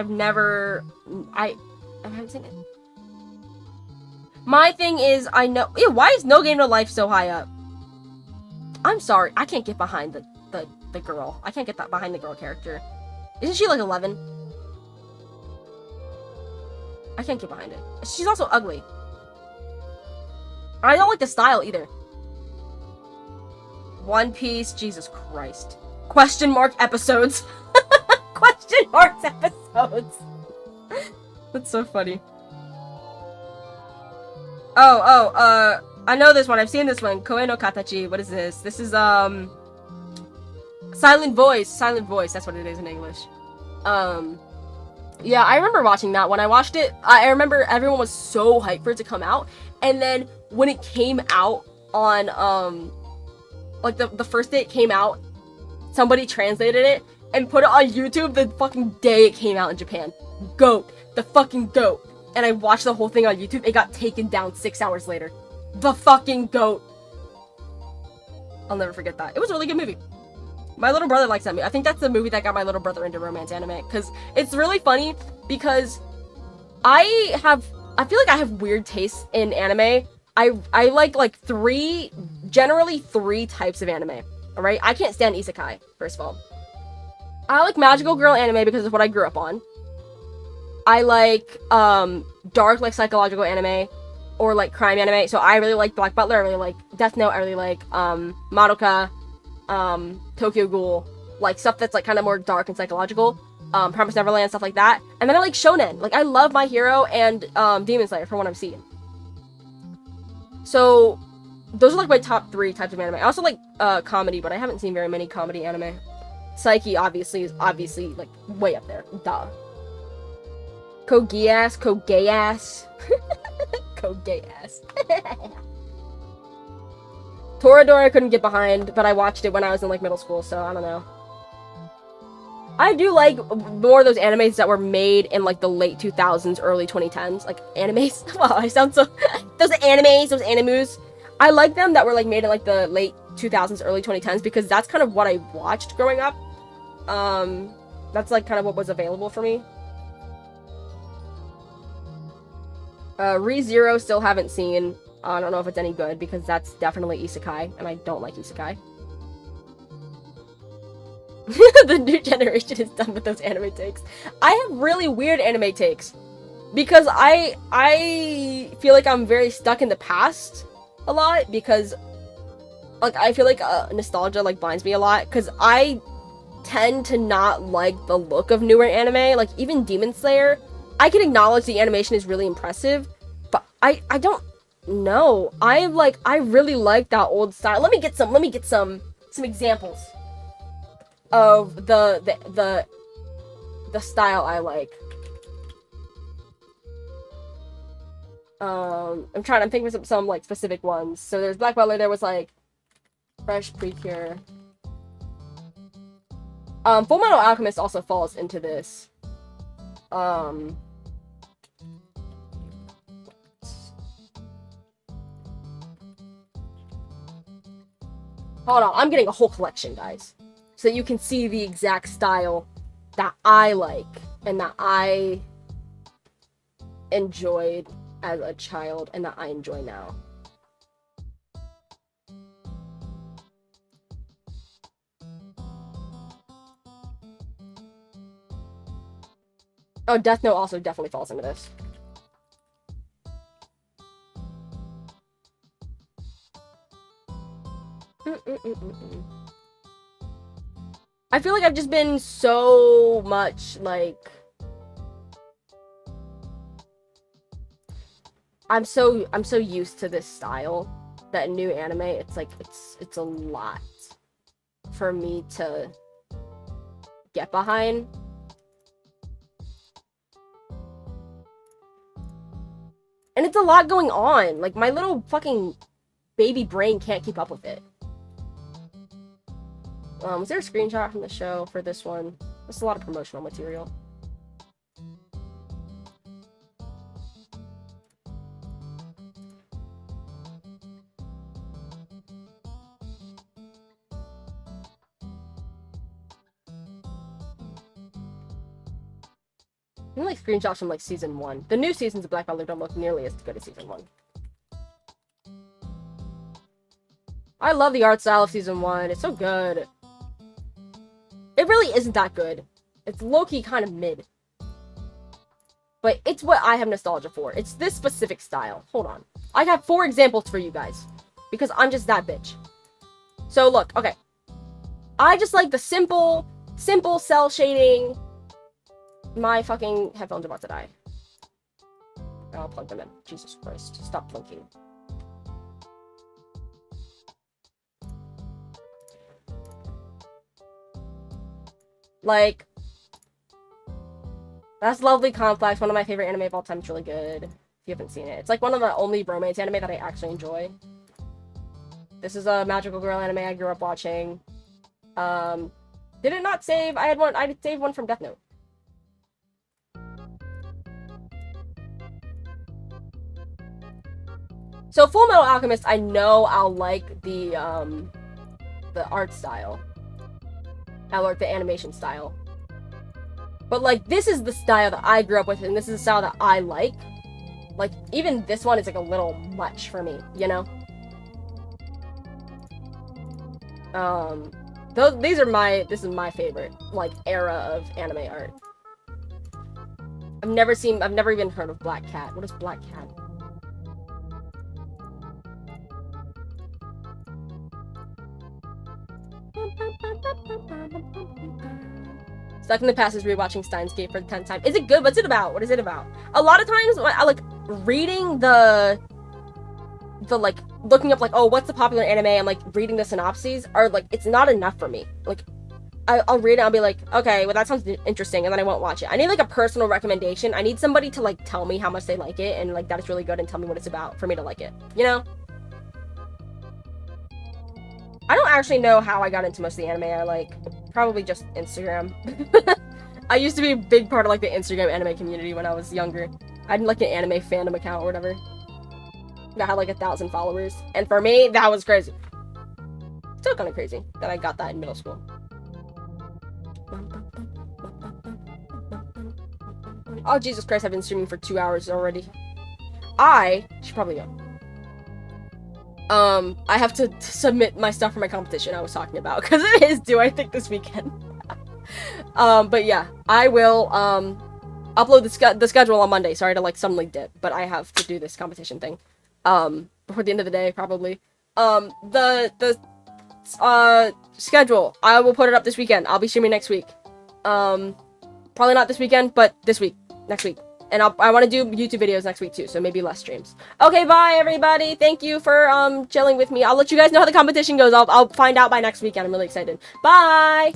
haven't seen it. My thing is, I know. Ew, why is No Game No Life so high up? I'm sorry. I can't get behind the girl. I can't get that behind the girl character. Isn't she like 11? I can't get behind it. She's also ugly. I don't like the style either. One Piece, Jesus Christ. Question mark episodes. Question marks episodes. That's so funny. I know this one. I've seen this one. Koe no Katachi. What is this? This is, Silent Voice. Silent Voice. That's what it is in English. Yeah, I remember watching that. When I watched it, I remember everyone was so hyped for it to come out. And then when it came out on, like the first day it came out, somebody translated it and put it on YouTube the fucking day it came out in Japan. GOAT. The fucking GOAT. And I watched the whole thing on YouTube. It got taken down 6 hours later. The fucking GOAT. I'll never forget that. It was a really good movie. My little brother likes that movie. I think that's the movie that got my little brother into romance anime. Because it's really funny because I feel like I have weird tastes in anime. I like generally three types of anime. Alright? I can't stand isekai, first of all. I like magical girl anime because of what I grew up on. I like dark, like psychological anime or like crime anime. So I really like Black Butler, I really like Death Note, I really like Madoka, Tokyo Ghoul, like stuff that's like kind of more dark and psychological. Promised Neverland, stuff like that. And then I like shonen. Like I love My Hero and Demon Slayer from what I've seen. So those are like my top 3 types of anime. I also like comedy, but I haven't seen very many comedy anime. Psyche obviously is like way up there. Duh. Kogeass. Kogeass. Toradora I couldn't get behind, but I watched it when I was in like middle school, so I don't know. I do like more of those animes that were made in like the late 2000s, early 2010s. Like animes. Wow, I sound so... those animes, those animus. I like them that were like made in like the late 2000s, early 2010s because that's kind of what I watched growing up. That's like kind of what was available for me. ReZero still haven't seen. I don't know if it's any good because that's definitely isekai, and I don't like isekai. The new generation is done with those anime takes. I have really weird anime takes because I feel like I'm very stuck in the past a lot because like I feel like nostalgia like blinds me a lot because I tend to not like the look of newer anime. Like even Demon Slayer, I can acknowledge the animation is really impressive, but I don't know. I really like that old style. Let me get some examples of the style I like. I'm thinking of some like specific ones. So there's Black Butler, there was like Fresh Precure. Full Metal Alchemist also falls into this. Hold on, I'm getting a whole collection, guys. So you can see the exact style that I like and that I enjoyed as a child and that I enjoy now. Oh, Death Note also definitely falls into this. I feel like I've just been so much, like... I'm so used to this style that new anime, it's like, it's a lot for me to get behind. And it's a lot going on. Like, my little fucking baby brain can't keep up with it. Was there a screenshot from the show for this one? That's a lot of promotional material. I like screenshots from like season 1. The new seasons of Black Butler don't look nearly as good as season 1. I love the art style of season 1. It's so good. It really isn't that good. It's low-key kind of mid. But it's what I have nostalgia for. It's this specific style. Hold on. I have 4 examples for you guys. Because I'm just that bitch. So look, okay. I just like the simple cell shading. My fucking headphones are about to die. I'll plug them in. Jesus Christ. Stop blinking. Like, That's Lovely Complex, one of my favorite anime of all time. It's really good. If you haven't seen it. It's like one of the only romance anime that I actually enjoy. This is a magical girl anime I grew up watching. Did it not save? I saved one from Death Note. So Full Metal Alchemist, I know I'll like the art style. I like the animation style. But like, this is the style that I grew up with, and this is the style that I like. Like, even this one is like a little much for me, you know? This is my favorite, like, era of anime art. I've never even heard of Black Cat. What is Black Cat? Stuck in the Past is rewatching Steins Gate for the 10th time. Is it good? What's it about? What is it about? A lot of times, when I like reading the like looking up like, oh, what's the popular anime? I'm like reading the synopses are like, it's not enough for me. Like, I'll read it. I'll be like, okay, well that sounds interesting, and then I won't watch it. I need like a personal recommendation. I need somebody to like tell me how much they like it and like that it's really good and tell me what it's about for me to like it. You know? I don't actually know how I got into most of the anime I like. Probably just Instagram. I used to be a big part of like the Instagram anime community when I was younger. I had like an anime fandom account or whatever. That had like 1,000 followers. And for me, that was crazy. Still kind of crazy that I got that in middle school. Oh, Jesus Christ, I've been streaming for 2 hours already. I should probably go. I have to submit my stuff for my competition I was talking about, because it is due, I think, this weekend. But yeah, I will, upload the schedule on Monday. Sorry to, like, suddenly dip, but I have to do this competition thing, before the end of the day, probably. The schedule, I will put it up this weekend. I'll be streaming next week. Probably not this weekend, but next week. And I want to do YouTube videos next week too, so maybe less streams. Okay, bye everybody. Thank you for chilling with me. I'll let you guys know how the competition goes. I'll find out by next weekend. I'm really excited. Bye!